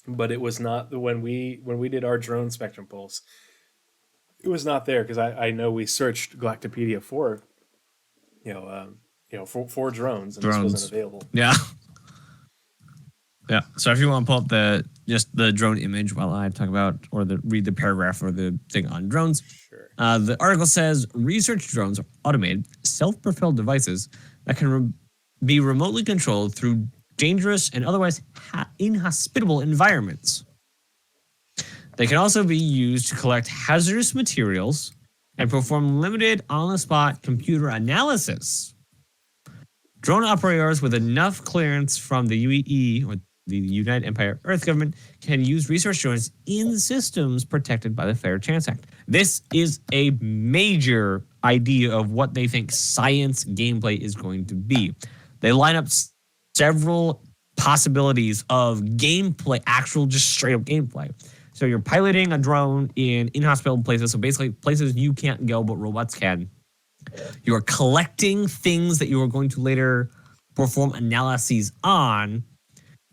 but it was not when we did our drone Spectrum Pulse. It was not there because I know we searched Galactopedia for, for drones, and this wasn't available. Yeah. Yeah. So if you want to pull up the drone image while I talk about read the paragraph or the thing on drones. Sure. The article says research drones are automated, self-propelled devices that can be remotely controlled through dangerous and otherwise inhospitable environments. They can also be used to collect hazardous materials and perform limited on-the-spot computer analysis. Drone operators with enough clearance from the UEE, or the United Empire Earth Government, can use research drones in systems protected by the Fair Chance Act. This is a major idea of what they think science gameplay is going to be. They line up several possibilities of gameplay, actual just straight up gameplay. So you're piloting a drone in inhospitable places, so basically places you can't go but robots can. You are collecting things that you are going to later perform analyses on,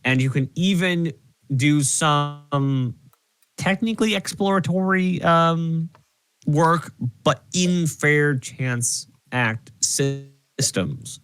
and you can even do some technically exploratory work, but in Fair Chance Act systems.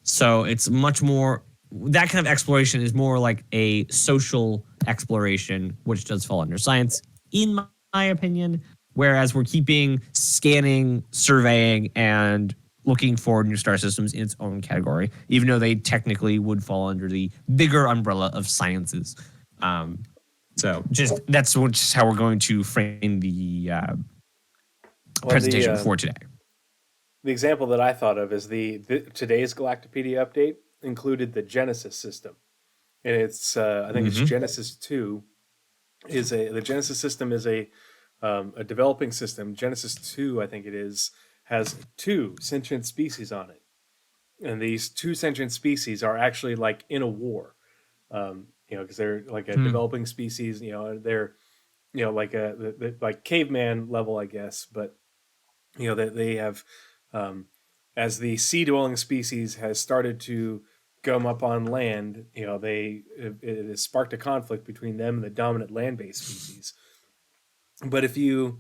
So it's much more, that kind of exploration is more like a social exploration, which does fall under science, in my opinion. Whereas we're keeping scanning, surveying, and looking for new star systems in its own category, even though they technically would fall under the bigger umbrella of sciences. So that's just how we're going to frame the presentation for today. The example that I thought of is today's Galactopedia update included the Genesis system, and it's I think it's Genesis 2. The Genesis system is a developing system. Genesis 2, I think it is, has 2 sentient species on it, and these 2 sentient species are actually like in a war, because they're like a developing species. They're like like caveman level, I guess, but they have. As the sea-dwelling species has started to come up on land, it has sparked a conflict between them and the dominant land-based species. But if you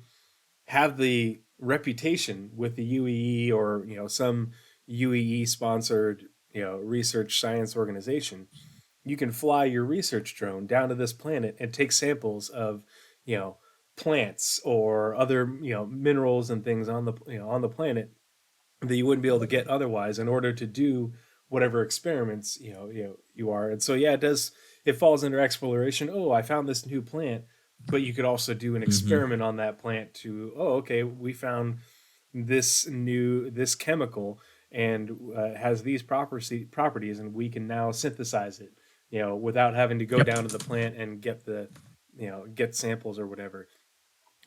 have the reputation with the UEE or some UEE-sponsored research science organization, you can fly your research drone down to this planet and take samples of plants or other minerals and things on the planet that you wouldn't be able to get otherwise in order to do whatever experiments you are. And so it falls under exploration. Oh, I found this new plant, but you could also do an experiment on that plant to, we found this chemical and has these properties, and we can now synthesize it without having to go down to the plant and get samples or whatever.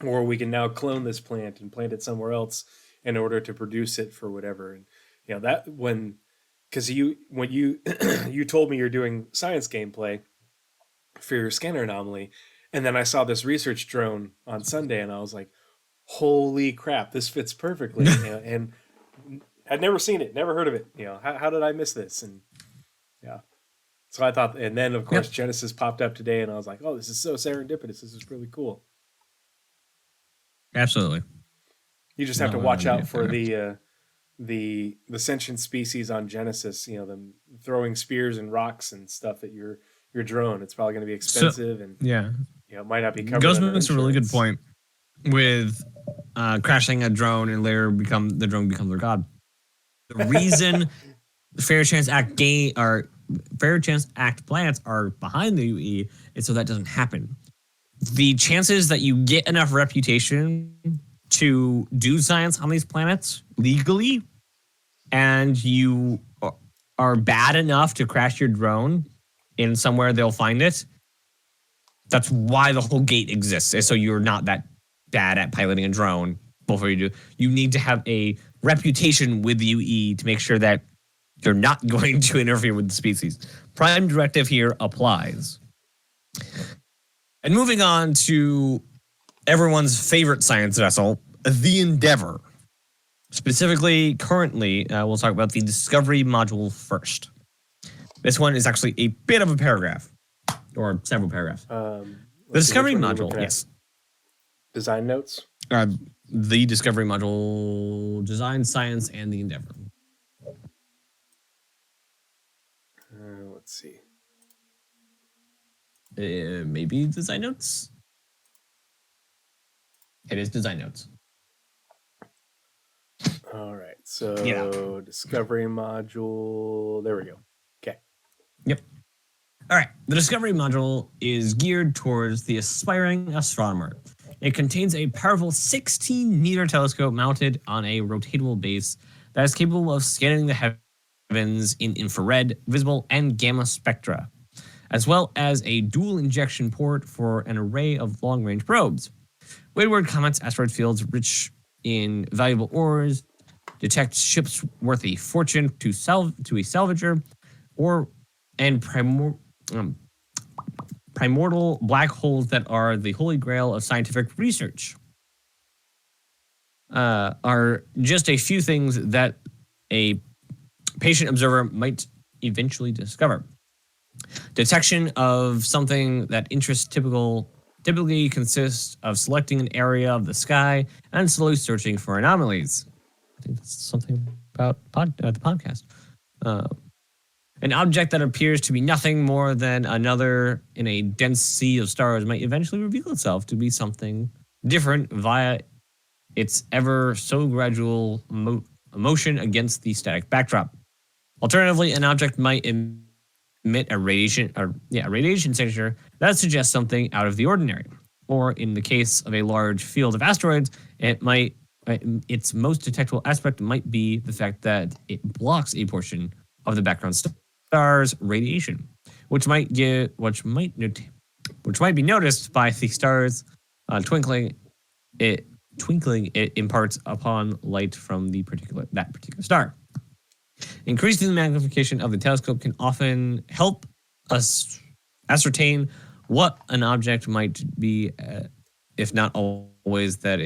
Or we can now clone this plant and plant it somewhere else in order to produce it for whatever. And because when you you told me you're doing science gameplay, for your scanner anomaly. And then I saw this research drone on Sunday, and I was like, "Holy crap! This fits perfectly." And I'd never seen it, never heard of it. How did I miss this? And yeah, so I thought, and then of course Genesis popped up today, and I was like, "Oh, this is so serendipitous. This is really cool." Absolutely. You just have to watch out for the sentient species on Genesis. Them throwing spears and rocks and stuff at your drone. It's probably going to be expensive, and it might not be covered. Ghostman makes a really good point with crashing a drone and later the drone becomes their god. The reason Fair Chance Act planets are behind the UE is so that doesn't happen. The chances that you get enough reputation to do science on these planets legally, and you are bad enough to crash your drone in somewhere they'll find it, that's why the whole gate exists, is so you're not that bad at piloting a drone before you do. You need to have a reputation with the UE to make sure that you're not going to interfere with the species. Prime directive here applies. And moving on to everyone's favorite science vessel, the Endeavor. Specifically, currently, we'll talk about the Discovery module first. This one is actually a bit of a paragraph, or several paragraphs. The Discovery module, yes. Design notes? The Discovery module, Design, Science, and the Endeavor. Let's see. Maybe design notes? It is design notes. All right. So Discovery module. There we go. Okay. Yep. All right. The Discovery module is geared towards the aspiring astronomer. It contains a powerful 16-meter telescope mounted on a rotatable base that is capable of scanning the heavens in infrared, visible, and gamma spectra, as well as a dual injection port for an array of long-range probes. Windward comets asteroid fields rich in valuable ores, detect ships worth a fortune to a salvager, and primordial black holes that are the holy grail of scientific research. Are just a few things that a patient observer might eventually discover. Detection of something that interests typically consists of selecting an area of the sky and slowly searching for anomalies. I think that's something about the podcast. An object that appears to be nothing more than another in a dense sea of stars might eventually reveal itself to be something different via its ever so gradual motion against the static backdrop. Alternatively, an object might emit a radiation signature that suggests something out of the ordinary. Or in the case of a large field of asteroids, its most detectable aspect might be the fact that it blocks a portion of the background star's radiation, which might be noticed by the stars twinkling. It imparts upon light from that particular star. Increasing the magnification of the telescope can often help us ascertain what an object might be, if not always what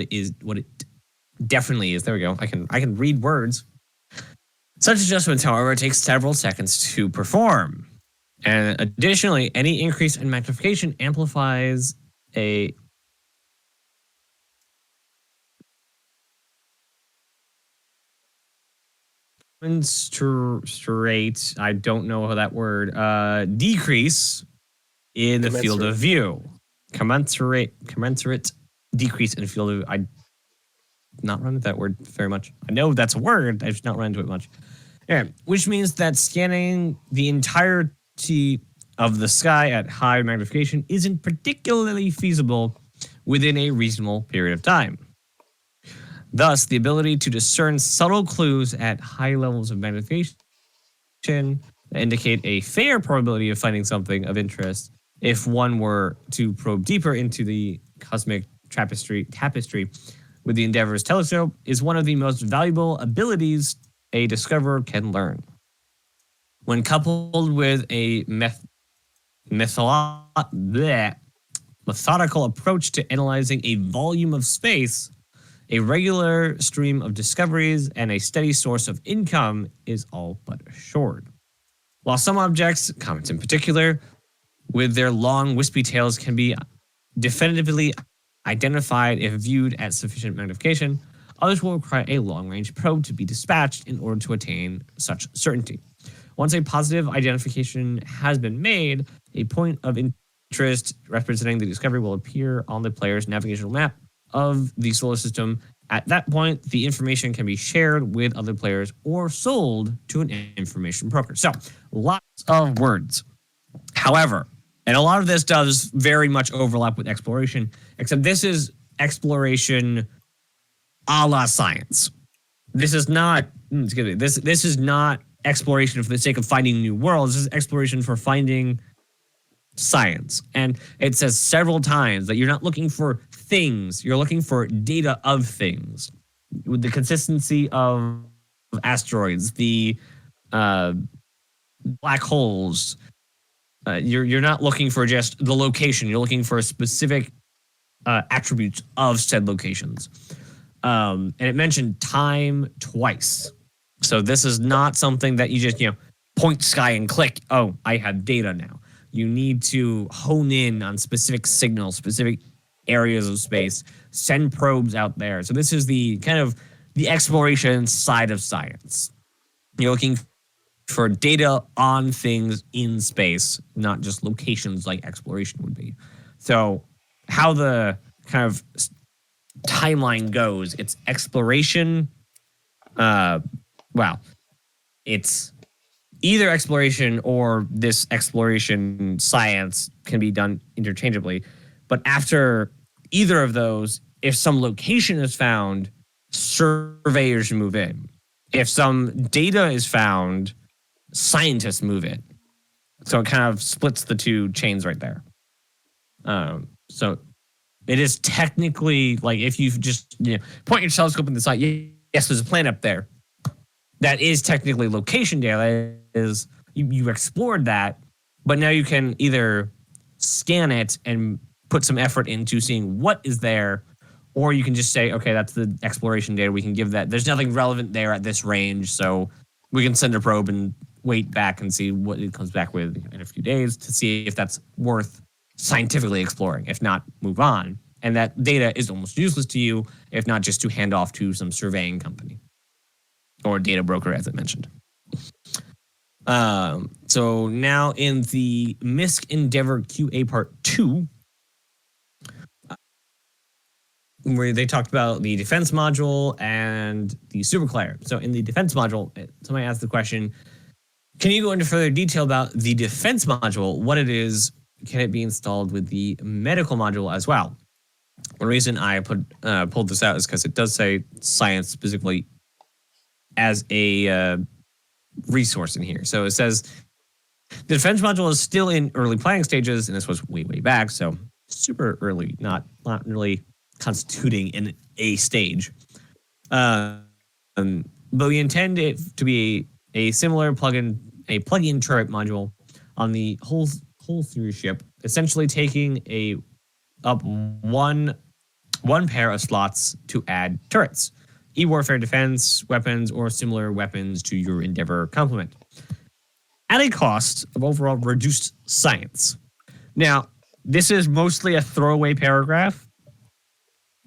it definitely is. There we go. I can read words. Such adjustments, however, take several seconds to perform. And additionally, any increase in magnification amplifies a straight, I don't know that word, decrease in the field of view. Commensurate decrease in the field of view. I not run into that word very much. I know that's a word, I've just not run into it much. Yeah, which means that scanning the entirety of the sky at high magnification isn't particularly feasible within a reasonable period of time. Thus, the ability to discern subtle clues at high levels of magnification indicate a fair probability of finding something of interest if one were to probe deeper into the cosmic tapestry with the Endeavor's telescope is one of the most valuable abilities a discoverer can learn. When coupled with a methodical approach to analyzing a volume of space, a regular stream of discoveries, and a steady source of income is all but assured. While some objects, comets in particular, with their long wispy tails can be definitively identified if viewed at sufficient magnification, others will require a long-range probe to be dispatched in order to attain such certainty. Once a positive identification has been made, a point of interest representing the discovery will appear on the player's navigational map of the solar system. At that point, the information can be shared with other players or sold to an information broker. So, lots of words. However, and a lot of this does very much overlap with exploration, except this is exploration a la science. This is not, this is not exploration for the sake of finding new worlds. This is exploration for finding science. And it says several times that you're not looking for things, you're looking for data of things. With the consistency of asteroids, the black holes, you're not looking for just the location, you're looking for specific attributes of said locations. And it mentioned time twice. So this is not something that you just, point sky and click, oh, I have data now. You need to hone in on specific signals, specific areas of space, send probes out there. So this is the kind of the exploration side of science. You're looking for data on things in space, not just locations like exploration would be. So how the kind of timeline goes, it's exploration. It's either exploration or this exploration science can be done interchangeably. But after either of those, if some location is found, surveyors move in. If some data is found, scientists move in. So it kind of splits the two chains right there. So it is technically like if you just point your telescope in the sky, yes, there's a planet up there. That is technically location data. Is you explored that, but now you can either scan it and put some effort into seeing what is there, or you can just say, okay, that's the exploration data. We can give that. There's nothing relevant there at this range, so we can send a probe and wait back and see what it comes back with in a few days to see if that's worth scientifically exploring. If not, move on. And that data is almost useless to you, if not just to hand off to some surveying company or data broker, as I mentioned. So now in the MISC Endeavor QA Part 2, where they talked about the defense module and the super collider. So in the defense module, somebody asked the question, can you go into further detail about the defense module, what it is, can it be installed with the medical module as well? One reason I pulled this out is because it does say science specifically as a resource in here. So it says the defense module is still in early planning stages, and this was way back, so super early, not really constituting in a stage. But we intend it to be a similar plug-in turret module on the whole series ship, essentially taking up one pair of slots to add turrets, e-warfare defense weapons, or similar weapons to your Endeavor complement, at a cost of overall reduced science. Now, this is mostly a throwaway paragraph,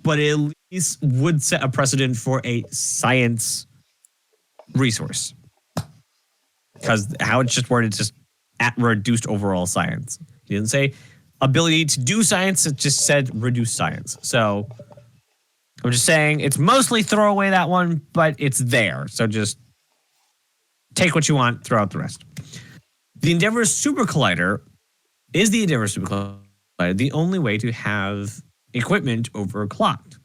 but it at least would set a precedent for a science resource. Because how it's just worded, it's just at reduced overall science. He didn't say ability to do science, it just said reduced science. So I'm just saying it's mostly throwaway, that one, but it's there. So just take what you want, throw out the rest. The Endeavor Super Collider is the Endeavor Super Collider the only way to have equipment overclocked?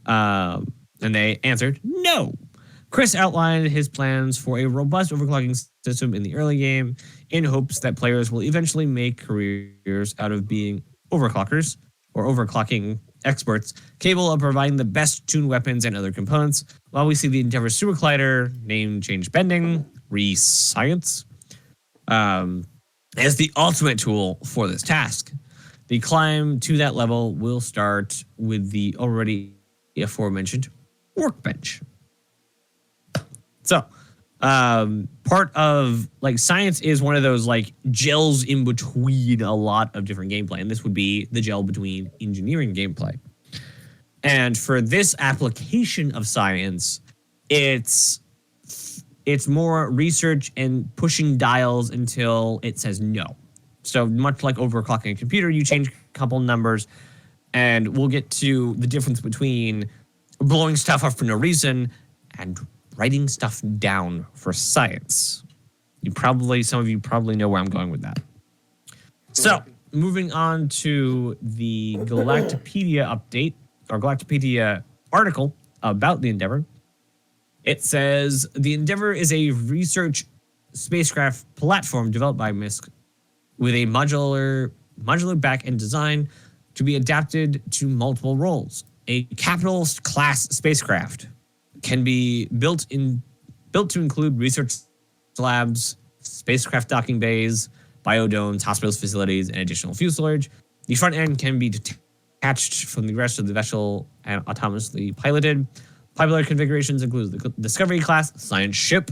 And they answered no. Chris outlined his plans for a robust overclocking system in the early game in hopes that players will eventually make careers out of being overclockers or overclocking experts capable of providing the best tuned weapons and other components. While we see the Endeavor Super Collider, name change pending, re-science, as the ultimate tool for this task. The climb to that level will start with the already aforementioned workbench. So, part of like science is one of those like gels in between a lot of different gameplay, and this would be the gel between engineering gameplay. And for this application of science, it's more research and pushing dials until it says no. So much like overclocking a computer, you change a couple numbers, and we'll get to the difference between blowing stuff up for no reason and writing stuff down for science. Some of you probably know where I'm going with that. So, moving on to the Galactopedia update, or Galactopedia article about the Endeavor. It says, the Endeavor is a research spacecraft platform developed by MISC with a modular back-end design to be adapted to multiple roles. A capital-class spacecraft can be built to include research labs, spacecraft docking bays, biodomes, hospitals, facilities, and additional fuselage. The front end can be detached from the rest of the vessel and autonomously piloted. Popular configurations include the Discovery-class science ship,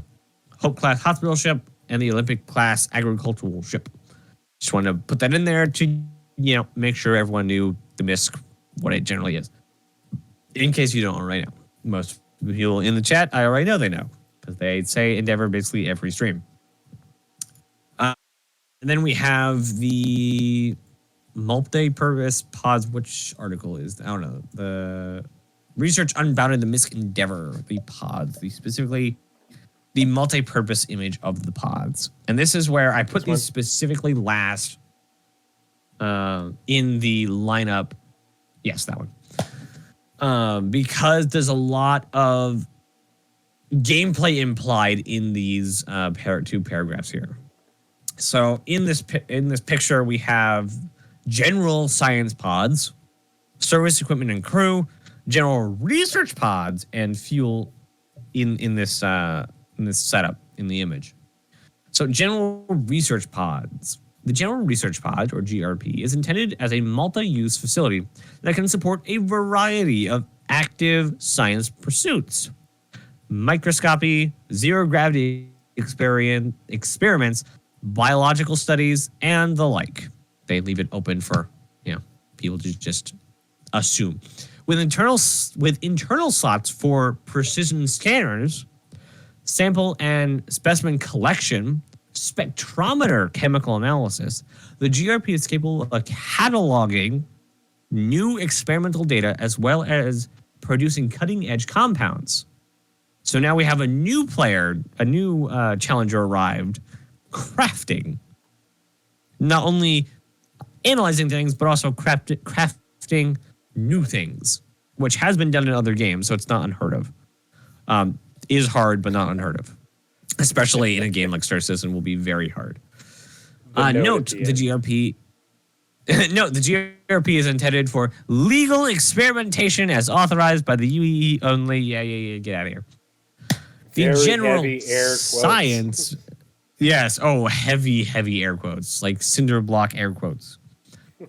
Hope-class hospital ship, and the Olympic-class agricultural ship. Just want to put that in there to, make sure everyone knew the MISC, what it generally is. In case you don't already know. Most people in the chat, I already know they know, because they say Endeavor basically every stream. And then we have the multi-purpose pods. Which article is, I don't know, the Research Unbounded, the MISC Endeavor, the pods, specifically the multi-purpose image of the pods. And this is where I put these specifically last in the lineup. Yes, that one. Because there's a lot of gameplay implied in these two paragraphs here. So in this picture, we have general science pods, service equipment and crew, general research pods, and fuel in this setup in the image. So general research pods. The General Research Pod, or GRP, is intended as a multi-use facility that can support a variety of active science pursuits. Microscopy, zero-gravity experiments, biological studies, and the like. They leave it open for people to just assume. With internal slots for precision scanners, sample and specimen collection, spectrometer chemical analysis, the GRP is capable of cataloging new experimental data as well as producing cutting-edge compounds. So now we have a new challenger arrived, crafting. Not only analyzing things, but also crafting new things, which has been done in other games, so it's not unheard of. Is hard, but not unheard of. Especially in a game like Star Citizen will be very hard. Note the GRP. Note the GRP is intended for legal experimentation as authorized by the UEE only. Yeah, get out of here. The very general heavy air quotes. Science. Yes. Oh, heavy air quotes, like cinder block air quotes.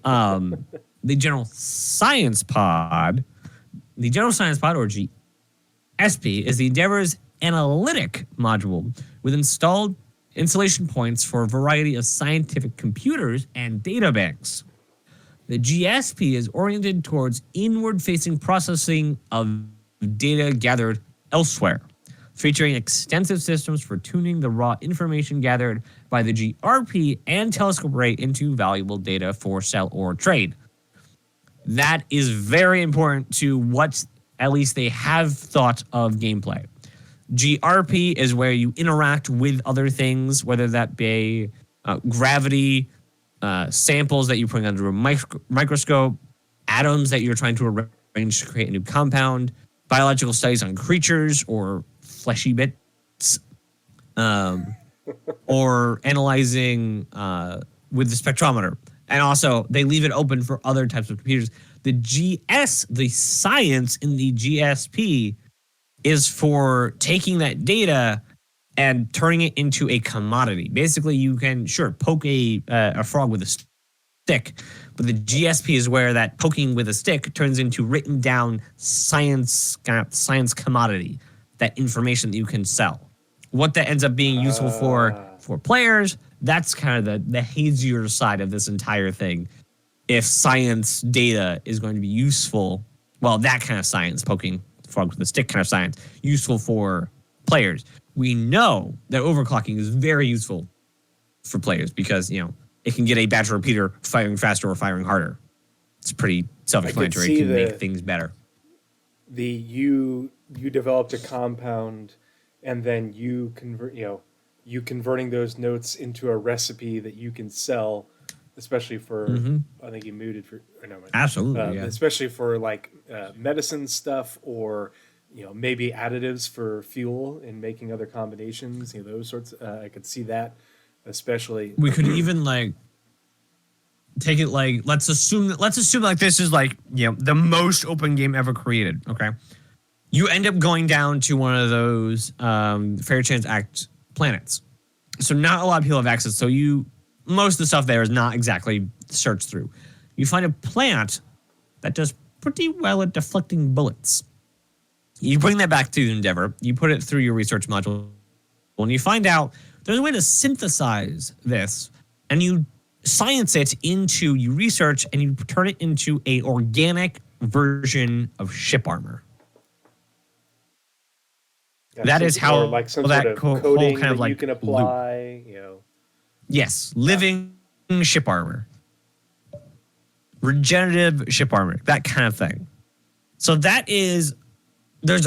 The general science pod. The general science pod, or GSP, is the Endeavor's analytic module with installed installation points for a variety of scientific computers and data banks. The GSP is oriented towards inward-facing processing of data gathered elsewhere, featuring extensive systems for tuning the raw information gathered by the GRP and telescope array into valuable data for sell or trade. That is very important to what at least they have thought of gameplay. GRP is where you interact with other things, whether that be gravity, samples that you're putting under a microscope, atoms that you're trying to arrange to create a new compound, biological studies on creatures or fleshy bits, or analyzing with the spectrometer. And also, they leave it open for other types of computers. The science in the GSP is for taking that data and turning it into a commodity. Basically, you can, poke a frog with a stick, but the GSP is where that poking with a stick turns into written down science commodity, that information that you can sell. What that ends up being useful for players, that's kind of the hazier side of this entire thing. If science data is going to be useful, well, that kind of science, poking frogs with a stick kind of science, useful for players. We know that overclocking is very useful for players because, it can get a batch repeater firing faster or firing harder. It's pretty self-explanatory. It can make things better. You developed a compound, and then you converting those notes into a recipe that you can sell, especially for I think you muted for absolutely, yeah. Especially for like medicine stuff, or maybe additives for fuel and making other combinations. Those sorts. I could see that. Especially, we could even take it let's assume like this is the most open game ever created. Okay, you end up going down to one of those Fair Chance Act planets, so not a lot of people have access. So most of the stuff there is not exactly searched through. You find a plant that does pretty well at deflecting bullets. You bring that back to Endeavor. You put it through your research module, and you find out there's a way to synthesize this, and you science it you research, and you turn it into a organic version of ship armor. That is how like some sort of coating kind of that you can apply. Yes, living ship armor, regenerative ship armor, that kind of thing. So there's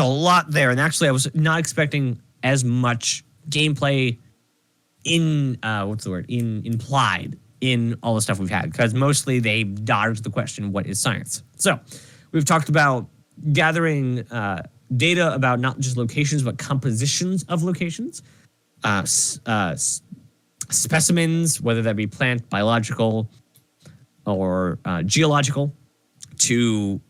a lot there, and actually, I was not expecting as much gameplay implied in all the stuff we've had, because mostly they dodged the question, what is science? So we've talked about gathering data about not just locations, but compositions of locations, specimens, whether that be plant, biological, or geological, to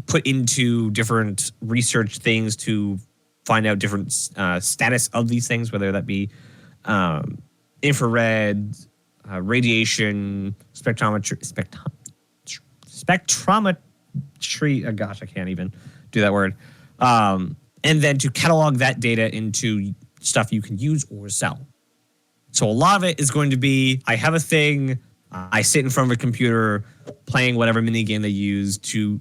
put into different research things to find out different status of these things, whether that be infrared, radiation, spectrometry. Oh gosh, I can't even do that word. And then to catalog that data into stuff you can use or sell. So a lot of it is going to be, I have a thing, I sit in front of a computer playing whatever mini game they use to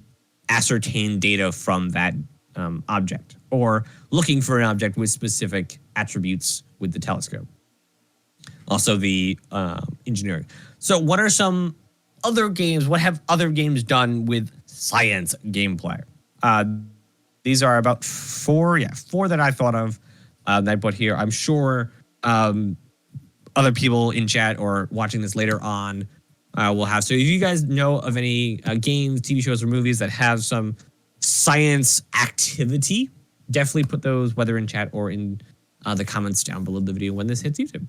ascertain data from that object, or looking for an object with specific attributes with the telescope. Also the engineering. So what are some other games? What have other games done with science gameplay? These are about four that I thought of that I put here. I'm sure other people in chat or watching this later on will have. So if you guys know of any games, TV shows, or movies that have some science activity, definitely put those whether in chat or in the comments down below the video when this hits YouTube.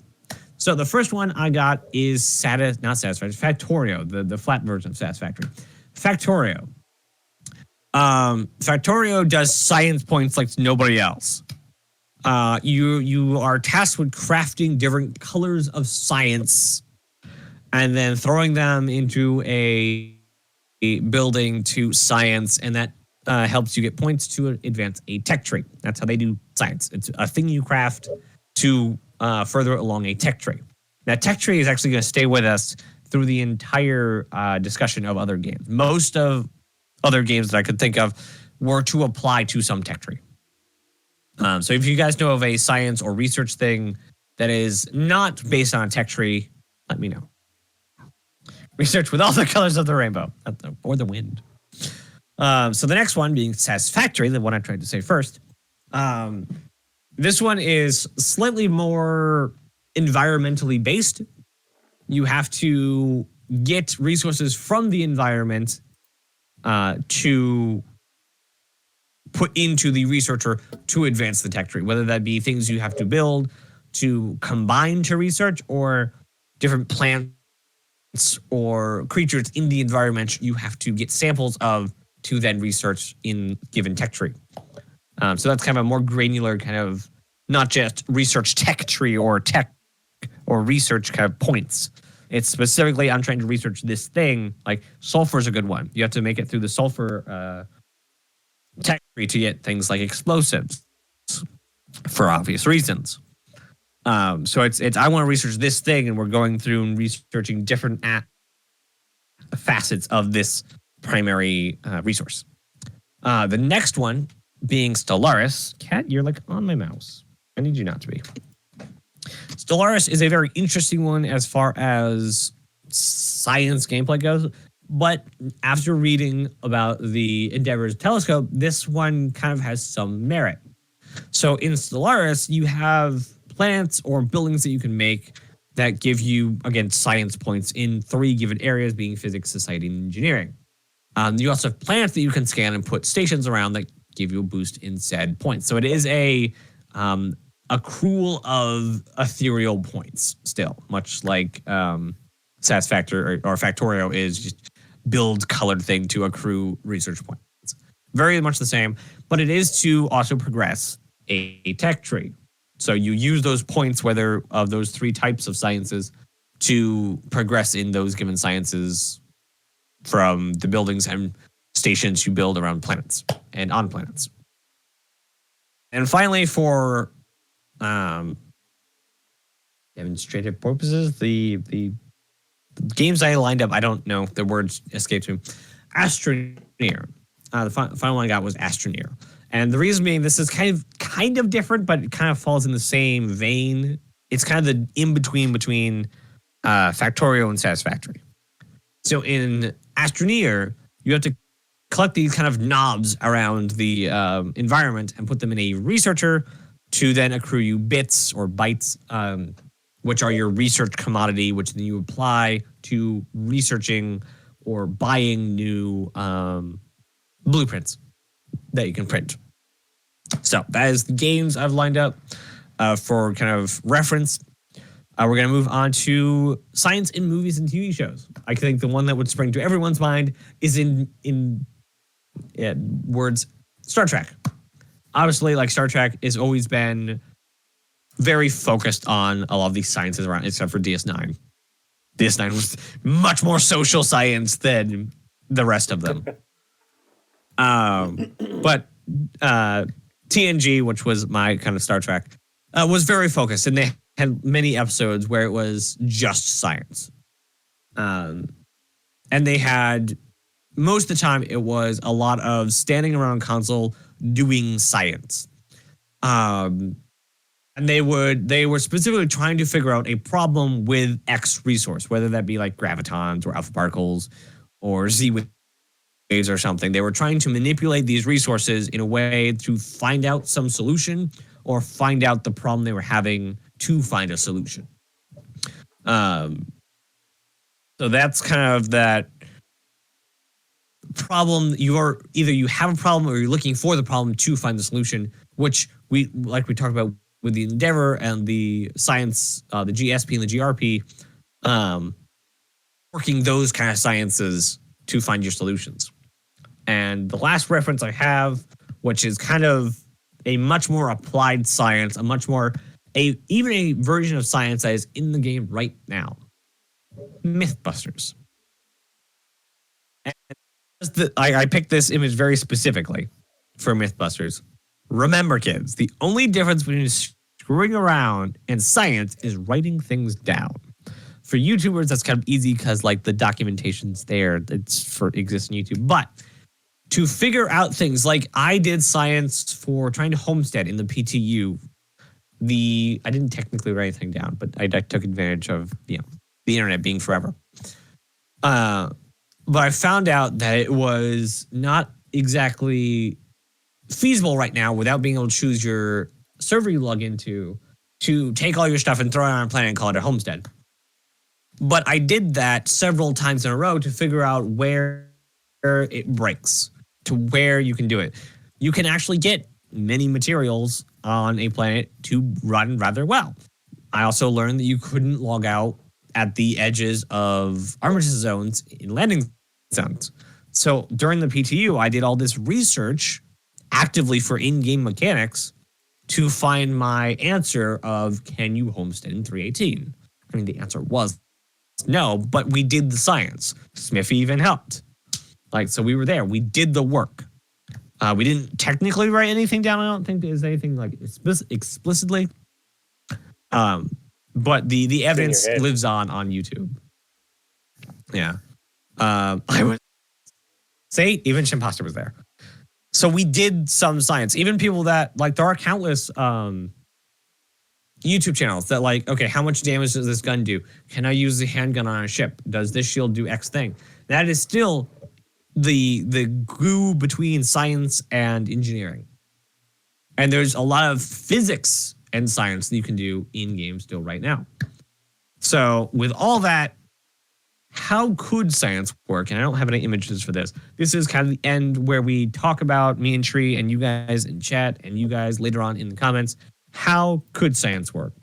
So the first one I got is Factorio, the flat version of Satisfactory. Factorio. Factorio does science points like nobody else. You are tasked with crafting different colors of science and then throwing them into a building to science, and that helps you get points to advance a tech tree. That's how they do science. It's a thing you craft to further along a tech tree. Now, tech tree is actually going to stay with us through the entire discussion of other games. Most of other games that I could think of were to apply to some tech tree. So if you guys know of a science or research thing that is not based on a tech tree, let me know. Research with all the colors of the rainbow, or the wind. So the next one being Satisfactory, the one I tried to say first. This one is slightly more environmentally based. You have to get resources from the environment to put into the researcher to advance the tech tree, whether that be things you have to build to combine to research, or different plants or creatures in the environment you have to get samples of to then research in given tech tree. So that's kind of a more granular kind of not just research tech tree or tech or research kind of points. It's specifically, I'm trying to research this thing. Like sulfur is a good one. You have to make it through the sulfur tech tree to get things like explosives for obvious reasons. So it's I want to research this thing, and we're going through and researching different facets of this primary resource. The next one being Stellaris. Cat, you're like on my mouse. I need you not to be. Stellaris is a very interesting one as far as science gameplay goes, but after reading about the Endeavor's telescope, this one kind of has some merit. So in Stellaris, you have planets or buildings that you can make that give you, again, science points in 3 given areas, being physics, society, and engineering. You also have planets that you can scan and put stations around that give you a boost in said points. So it is a accrual of ethereal points still, much like Satisfactor or Factorio is just build colored thing to accrue research points. Very much the same, but it is to also progress a tech tree. So you use those points, whether of those 3 types of sciences, to progress in those given sciences from the buildings and stations you build around planets and on planets. And finally, for demonstrative purposes, the games I lined up, I don't know, the words escaped me. Astroneer. The final one I got was Astroneer. And the reason being, this is kind of different, but it kind of falls in the same vein. It's kind of the in-between between Factorio and Satisfactory. So in Astroneer, you have to collect these kind of knobs around the environment and put them in a researcher to then accrue you bits or bytes, which are your research commodity, which then you apply to researching or buying new blueprints that you can print. So that is the games I've lined up for kind of reference. We're going to move on to science in movies and TV shows. I think the one that would spring to everyone's mind is in words, Star Trek. Obviously, like Star Trek has always been very focused on a lot of these sciences around, except for DS9. DS9 was much more social science than the rest of them. But TNG, which was my kind of Star Trek, was very focused, and they had many episodes where it was just science. And they had, most of the time, it was a lot of standing around console doing science. And they were specifically trying to figure out a problem with X resource, whether that be like gravitons or alpha particles or Z waves or something. They were trying to manipulate these resources in a way to find out some solution or find out the problem they were having to find a solution. So that's kind of that problem. You have a problem or you're looking for the problem to find the solution, which we talked about with the Endeavor and the science, the GSP and the GRP, working those kind of sciences to find your solutions. And the last reference I have, which is kind of a much more applied science, even a version of science that is in the game right now, Mythbusters. And I picked this image very specifically for Mythbusters. Remember, kids, the only difference between screwing around and science is writing things down. For YouTubers, that's kind of easy because like the documentation's there. Exists on YouTube. But to figure out things, like I did science for trying to homestead in the PTU. I didn't technically write anything down, but I took advantage of the internet being forever. But I found out that it was not exactly feasible right now without being able to choose your server you log into to take all your stuff and throw it on a planet and call it a homestead. But I did that several times in a row to figure out where it breaks, to where you can do it. You can actually get many materials on a planet to run rather well. I also learned that you couldn't log out at the edges of armistice zones in landing zones. So during the PTU, I did all this research actively for in-game mechanics to find my answer of can you homestead in 318? I mean, the answer was no, but we did the science. Smithy even helped. Like, so we were there. We did the work. We didn't technically write anything down. I don't think there's anything like explicitly. But the evidence lives on YouTube. Yeah. I would say even Shimposter was there. So we did some science. Even people that, like, there are countless YouTube channels that, like, okay, how much damage does this gun do? Can I use the handgun on a ship? Does this shield do X thing? That is still the glue between science and engineering. And there's a lot of physics and science that you can do in games still right now. So with all that, how could science work? And I don't have any images for this. This is kind of the end where we talk about me and Tree and you guys in chat and you guys later on in the comments. How could science work?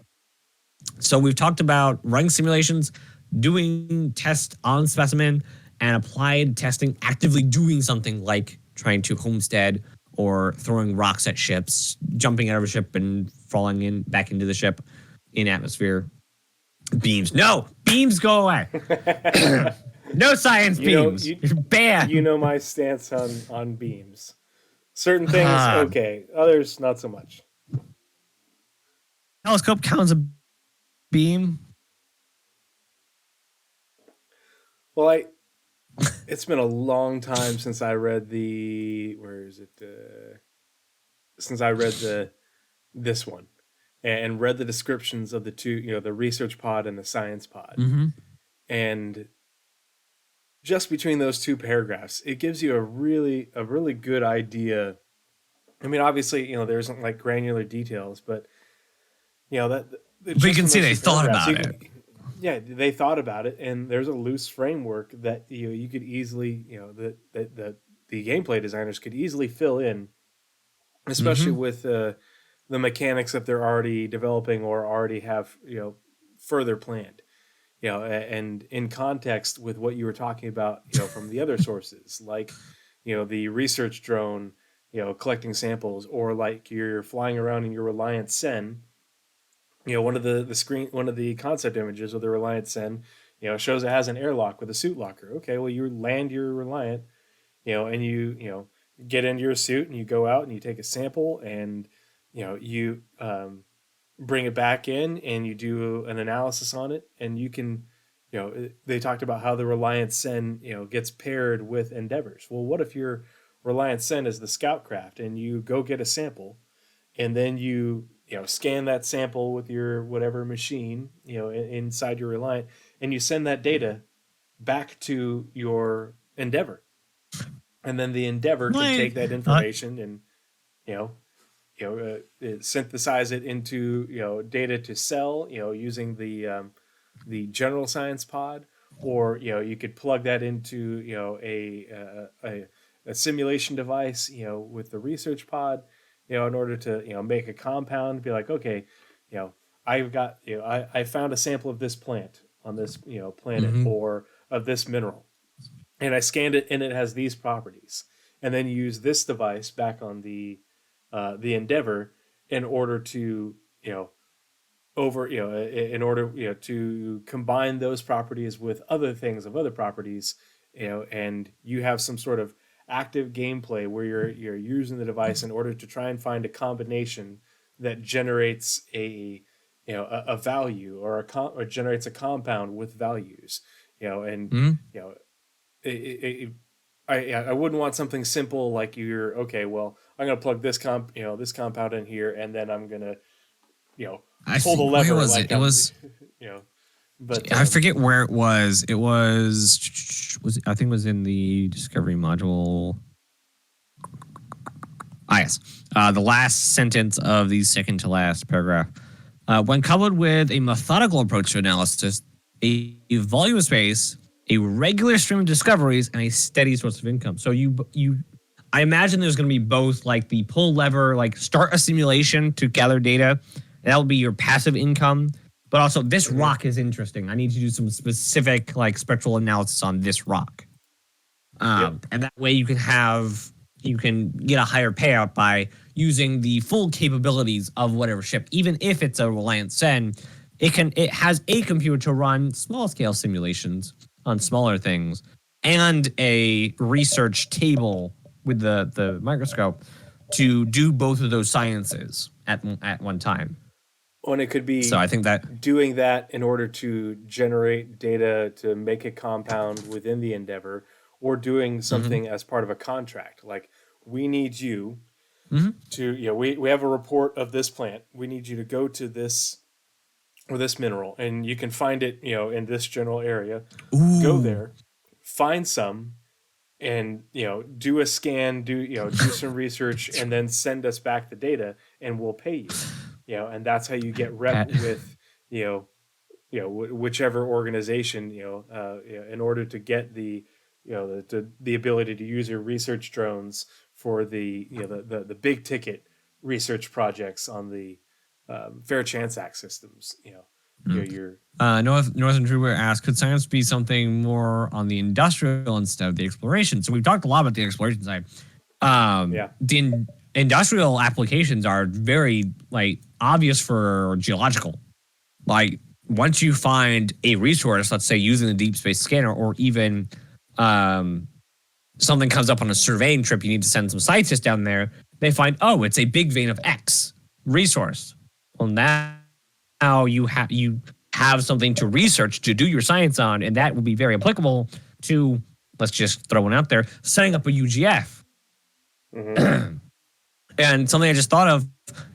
So we've talked about running simulations, doing tests on specimen, and applied testing, actively doing something like trying to homestead or throwing rocks at ships, jumping out of a ship and falling in back into the ship in atmosphere. Beams. No! Beams go away. No science beams. You're banned. You know my stance on beams. Certain things, okay. Others, not so much. Telescope counts a beam. Well, it's been a long time since I read since I read this one and read the descriptions of the two, the research pod and the science pod. Mm-hmm. And just between those two paragraphs, it gives you a really good idea. I mean, obviously, there isn't like granular details, but that. But you can see they thought about it. Yeah, they thought about it, and there's a loose framework that you could easily, that the gameplay designers could easily fill in, especially with the mechanics that they're already developing or already have further planned, and in context with what you were talking about, from the other sources, like the research drone, collecting samples, or like you're flying around in your Reliant Sen. One of the concept images of the Reliant Sen, shows it has an airlock with a suit locker. Okay, well, you land your Reliant, and you get into your suit and you go out and you take a sample and you bring it back in and you do an analysis on it, and you can, they talked about how the Reliant Sen gets paired with Endeavors. Well, what if your Reliant Sen is the scout craft and you go get a sample and then you scan that sample with your whatever machine, inside your Reliant, and you send that data back to your Endeavor. And then the Endeavor can take that information and, synthesize it into, data to sell, using the general science pod, or, you could plug that into, a simulation device, with the research pod, in order to, make a compound, be like, okay, I've got, I found a sample of this plant on this, planet, or of this mineral, and I scanned it and it has these properties, and then use this device back on the Endeavor in order to, to combine those properties with other things of other properties, and you have some sort of active gameplay where you're using the device in order to try and find a combination that generates a value or generates a compound with values, and I wouldn't want something simple like I'm gonna plug this this compound in here, and then I'm gonna pull the lever. Where was it? It was But I forget where it was. It was I think it was in the discovery module. Yes. The last sentence of the second to last paragraph. When coupled with a methodical approach to analysis, a volume of space, a regular stream of discoveries, and a steady source of income. So I imagine there's going to be both, like the pull lever, like start a simulation to gather data. And that will be your passive income. But also, this rock is interesting. I need to do some specific, like, spectral analysis on this rock. And that way you can have you can get a higher payout by using the full capabilities of whatever ship. Even if it's a Reliant Sen, it has a computer to run small scale simulations on smaller things and a research table with the microscope to do both of those sciences at one time. And it could be So I think that doing that in order to generate data to make a compound within the endeavor, or doing something as part of a contract. Like, we need you to, we have a report of this plant. We need you to go to this or this mineral, and you can find it, in this general area. Go there, find some, and do a scan, do some research, and then send us back the data, and we'll pay you. And that's how you get rep with whichever organization, in order to get the the ability to use your research drones for the the big ticket research projects on the fair chance act systems. Your Northern Trooper asked, could science be something more on the industrial instead of the exploration? So we've talked a lot about the exploration side. The industrial applications are very obvious for geological. Like, once you find a resource, let's say using the deep space scanner, or even something comes up on a surveying trip, you need to send some scientists down there. They find, oh, it's a big vein of X resource. Well, now you have something to research, to do your science on, and that will be very applicable to, let's just throw one out there, setting up a UGF. And something I just thought of,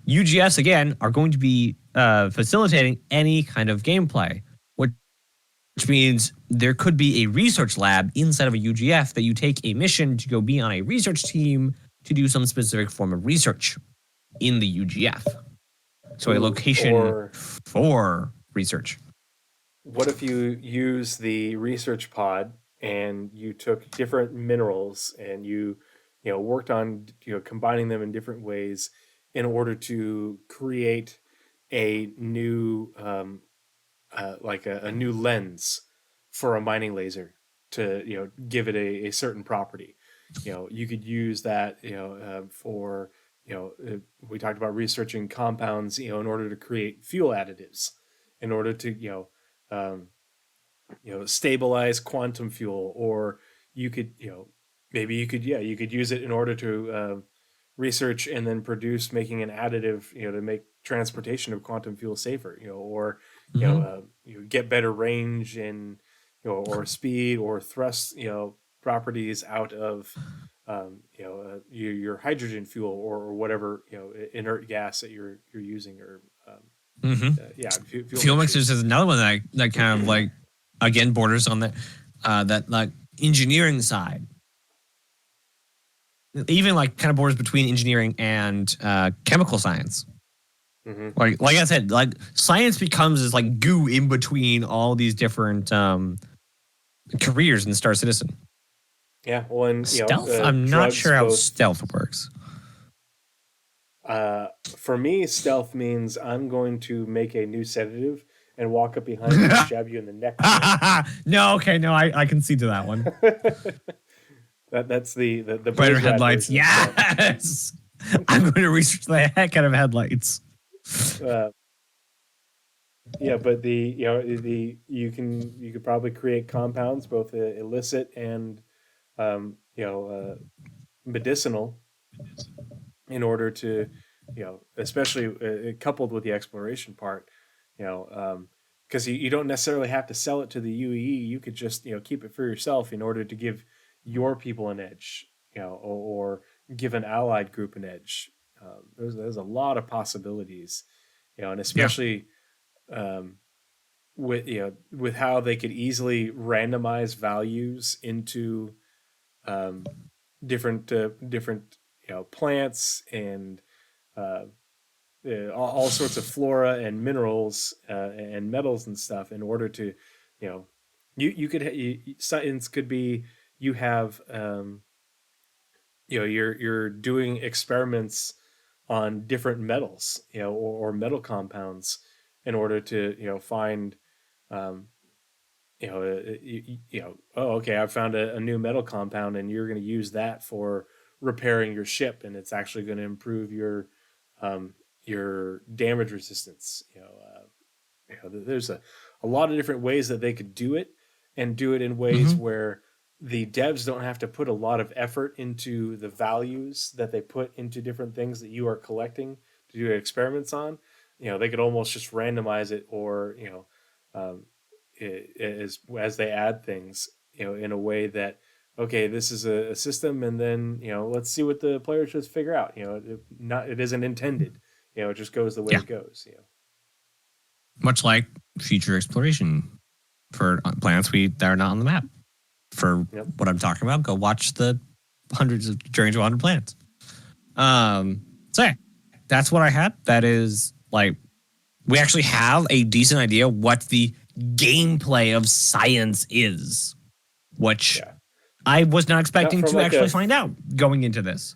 UGS, again, are going to be facilitating any kind of gameplay, which means there could be a research lab inside of a UGF that you take a mission to go be on a research team to do some specific form of research in the UGF. So a location for research. What if you use the research pod and you took different minerals and you worked on combining them in different ways in order to create a new a new lens for a mining laser to give it a certain property. You could use that for we talked about researching compounds in order to create fuel additives, in order to stabilize quantum fuel, or you could maybe you could use it in order to research and then produce making an additive to make transportation of quantum fuel safer, or you get better range and or speed or thrust properties out of your hydrogen fuel or whatever inert gas that you're using, or fuel mixers is another one that kind of again borders on that engineering side, even kind of borders between engineering and chemical science. Like I said, science becomes this goo in between all these different careers in Star Citizen. Yeah, well, and stealth. I'm not sure how stealth works. For me, stealth means I'm going to make a new sedative and walk up behind you and stab you in the neck. No, I can see to that one. That's the brighter headlights. Yes, I'm going to research the heck out of headlights. But you could probably create compounds, both illicit and medicinal, in order to especially coupled with the exploration part, because you don't necessarily have to sell it to the UEE. You could just keep it for yourself in order to give your people an edge, or give an allied group an edge. There's a lot of possibilities, and especially with how they could easily randomize values into different plants and all sorts of flora and minerals and metals and stuff, in order to science could be you have you're doing experiments on different metals, or metal compounds, in order to find oh, okay, I found a new metal compound, and you're going to use that for repairing your ship, and it's actually going to improve your damage resistance. There's a lot of different ways that they could do it, and do it in ways where the devs don't have to put a lot of effort into the values that they put into different things that you are collecting to do experiments on. They could almost just randomize it, or as they add things, in a way that, okay, this is a system, and then let's see what the players just figure out. It isn't intended. It just goes the way it goes. Much like future exploration for planets that are not on the map. For what I'm talking about, go watch the hundreds of Journey to 100 Planets. So yeah, that's what I had. That is like, we actually have a decent idea what the gameplay of science is, which I was not expecting to actually find out going into this.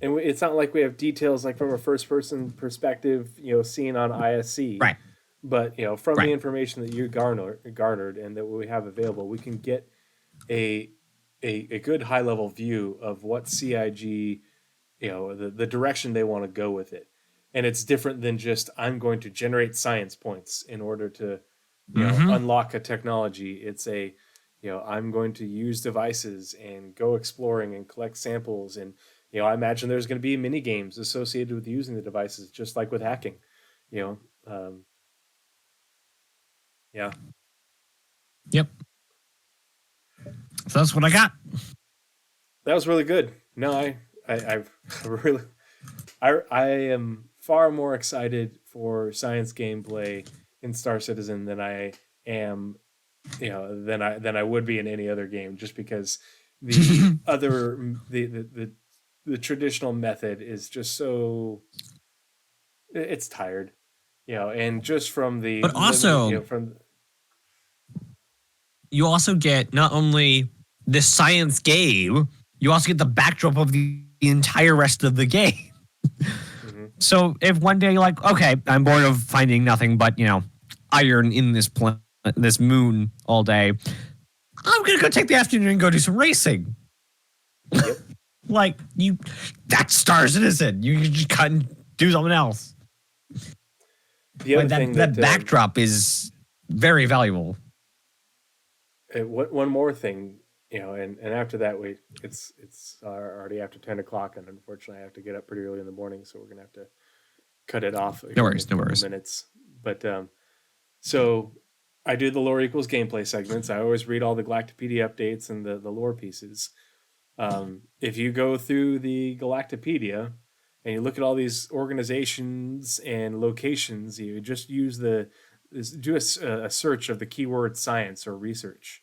And it's not like we have details like from a first-person perspective, seen on ISC. Right. But, from the information that you garnered and that we have available, we can get a good high-level view of what CIG, the direction they want to go with it. And it's different than just, I'm going to generate science points in order to unlock a technology. It's I'm going to use devices and go exploring and collect samples. And, I imagine there's going to be mini games associated with using the devices, just like with hacking. Yeah. Yep. So that's what I got. That was really good. No, I really, I am far more excited for science gameplay in Star Citizen than I am, than I would be in any other game, just because the the traditional method is just so, it's tired, and just from the, but also you also get not only the science game, you also get the backdrop of the entire rest of the game. So if one day you're like, okay, I'm bored of finding nothing but, iron in this moon all day, I'm going to go take the afternoon and go do some racing. Yep. That's Star Citizen. You can just cut and do something else. The other thing that backdrop is very valuable. One more thing, and after that it's already after 10 o'clock, and unfortunately I have to get up pretty early in the morning, so we're gonna have to cut it off. No worries. Minutes. But so I do the lore equals gameplay segments. I always read all the Galactopedia updates and the lore pieces. If you go through the Galactopedia and you look at all these organizations and locations, you just do a search of the keyword science or research,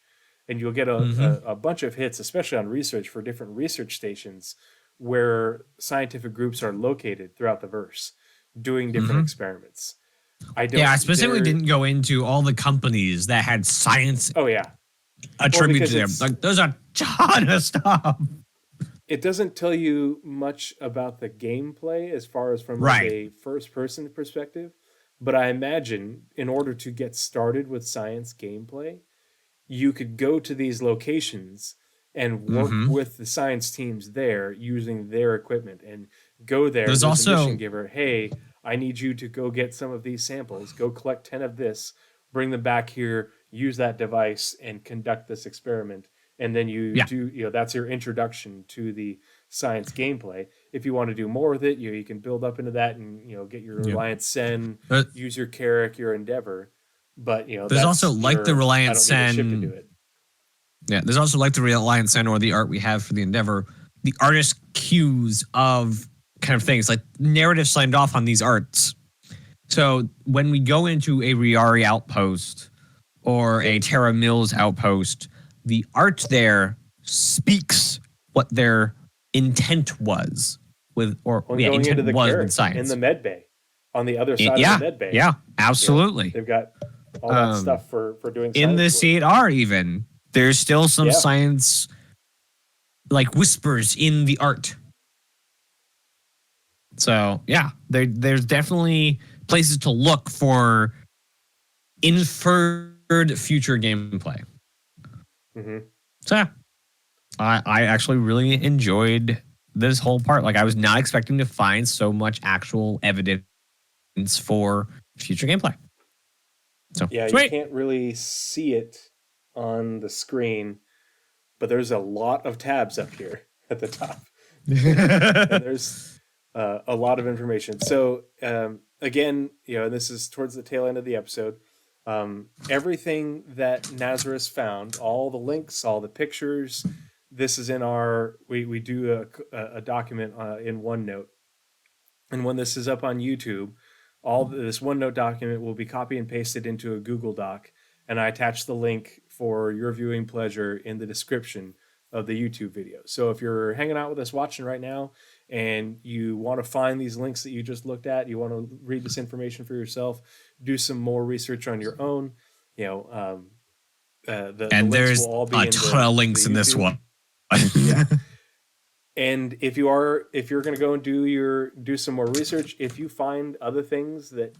and you'll get a bunch of hits, especially on research, for different research stations where scientific groups are located throughout the verse doing different experiments. I specifically didn't go into all the companies that had science attributed to them. Like, there's a ton of stuff. It doesn't tell you much about the gameplay as far as from a first-person perspective. But I imagine in order to get started with science gameplay, you could go to these locations and work with the science teams there using their equipment, and go there. There's also a mission giver. Hey, I need you to go get some of these samples. Go collect 10 of this, bring them back here, use that device, and conduct this experiment. And then you do, that's your introduction to the science gameplay. If you want to do more with it, you can build up into that and, get your Reliant Sen, use your Carrack, your Endeavor. But, there's also like the Reliant Sen. To do it. Yeah, there's also like the Reliant Sen or the art we have for the Endeavor, the artist cues of kind of things, like narrative signed off on these arts. So when we go into a Riari outpost or a Terra Mills outpost, the art there speaks what their intent was with, or intent was with science. In the med bay, on the other side of the med bay. Yeah, absolutely. They've got all that stuff for doing in the science C8R even. There's still some science, like whispers in the art. So yeah, there's definitely places to look for inferred future gameplay. So yeah, I actually really enjoyed this whole part. Like I was not expecting to find so much actual evidence for future gameplay. So Yeah, sweet. you can't really see it on the screen, but there's a lot of tabs up here at the top. And there's a lot of information. So again, this is towards the tail end of the episode. Everything that Nazeris found, all the links, all the pictures, this is in we do a document in OneNote. And when this is up on YouTube, this OneNote document will be copy and pasted into a Google Doc, and I attach the link for your viewing pleasure in the description of the YouTube video. So if you're hanging out with us watching right now and you want to find these links that you just looked at, you want to read this information for yourself, do some more research on your own, the and links there's will all be a in ton of links in this one. Yeah. And if you're going to go and do some more research, if you find other things that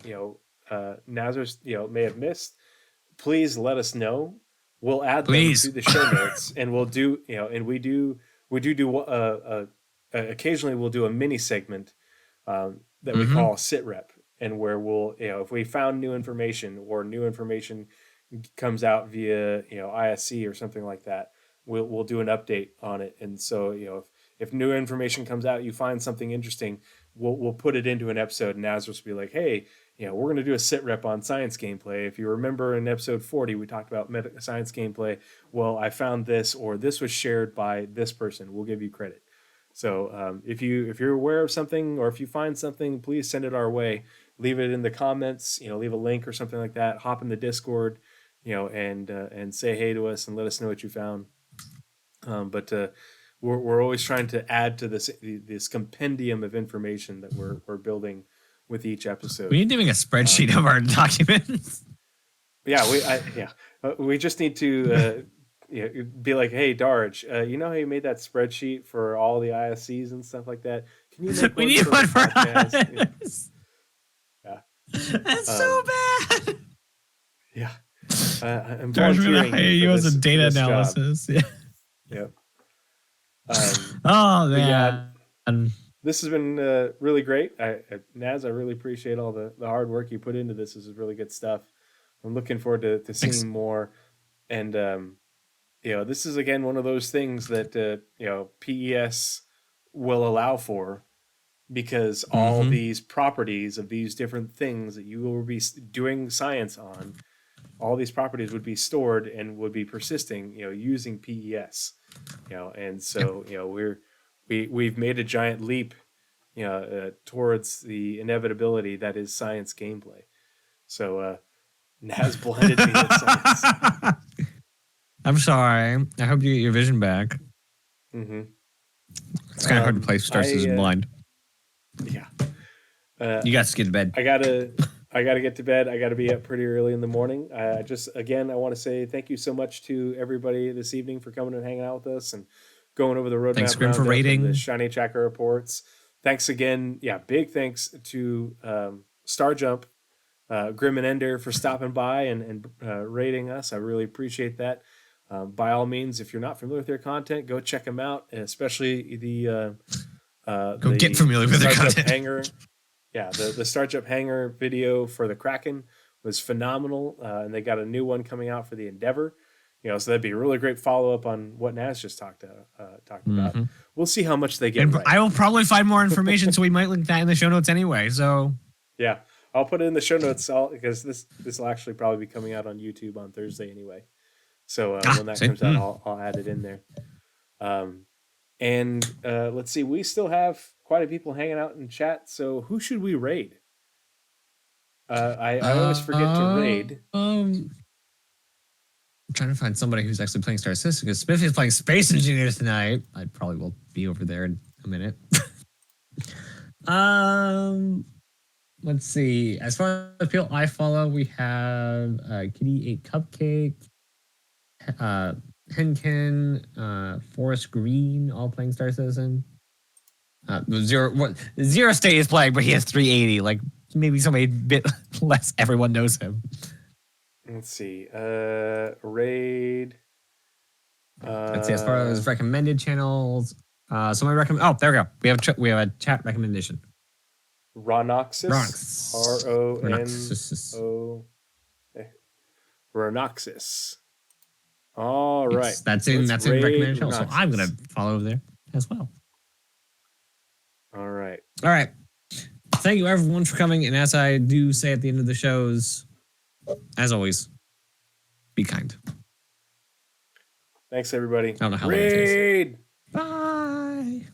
Nazeris may have missed, please let us know. We'll add them to the show notes, and we'll do and we do occasionally we'll do a mini segment that we call sit rep, and where we'll if we found new information or new information comes out via ISC or something like that, we'll do an update on it. And so if new information comes out, you find something interesting, we'll put it into an episode, and Nazeris will be like, hey, we're going to do a sit rep on science gameplay. If you remember in episode 40, we talked about science gameplay. Well, I found this, or this was shared by this person. We'll give you credit. So if you're aware of something, or if you find something, please send it our way. Leave it in the comments. Leave a link or something like that. Hop in the Discord, and say hey to us and let us know what you found. But we're always trying to add to this compendium of information that we're building with each episode. We need to make a spreadsheet of our documents. Yeah, we just need to be like, hey, Darge, how you made that spreadsheet for all the ISCs and stuff like that? Can you make we need one for us? Yeah, that's so bad. Yeah, I'm Darge, we're gonna hire you as a data analysis. Yeah. Yep. Oh man. Yeah, this has been really great. Naz, I really appreciate all the hard work you put into this. This is really good stuff. I'm looking forward to seeing more. And this is again one of those things that PES will allow for, because all these properties of these different things that you will be doing science on, all these properties would be stored and would be persisting, using PES. And so we've made a giant leap, towards the inevitability that is science gameplay. So Naz blinded me with science. I'm sorry. I hope you get your vision back. Mm-hmm. It's kind of hard to play Star Citizen blind. Yeah. You got to get to bed. I gotta get to bed. I gotta be up pretty early in the morning. I want to say thank you so much to everybody this evening for coming and hanging out with us and going over the Roadmap Thanks, Grim, for rating the ShinyTracker reports. Thanks again. Yeah, big thanks to Starjump, Grim and Ender for stopping by and rating us. I really appreciate that. By all means, if you're not familiar with their content, go check them out, especially go get familiar with their content. Hangar. Yeah, the Starjump Hangar video for the Kraken was phenomenal, and they got a new one coming out for the Endeavor. So that'd be a really great follow up on what Naz just talked about. We'll see how much they get. And right. I will probably find more information, so we might link that in the show notes anyway. So yeah, I'll put it in the show notes because this will actually probably be coming out on YouTube on Thursday anyway. So when that comes out, I'll add it in there. And let's see, we still have quite a people hanging out in chat. So who should we raid? I always forget to raid. I'm trying to find somebody who's actually playing Star Citizen, because Smith is playing Space Engineers tonight. I probably will be over there in a minute. Let's see. As far as people I follow, we have Kitty Ate Cupcake, Henkin, Forest Green, all playing Star Citizen. Zero State is playing, but he has 380. Like maybe somebody a bit less. Everyone knows him. Let's see. Raid. Let's see. As far as recommended channels, Somebody recommend. Oh, there we go. We have a chat recommendation. Ronoxis. Ronox. Ronoxo. Ronoxis. All right. Yes, that's in recommendation. So I'm gonna follow over there as well. All right. All right. Thank you everyone for coming. And as I do say at the end of the shows, as always, be kind. Thanks everybody. I don't know how Raid. Bye.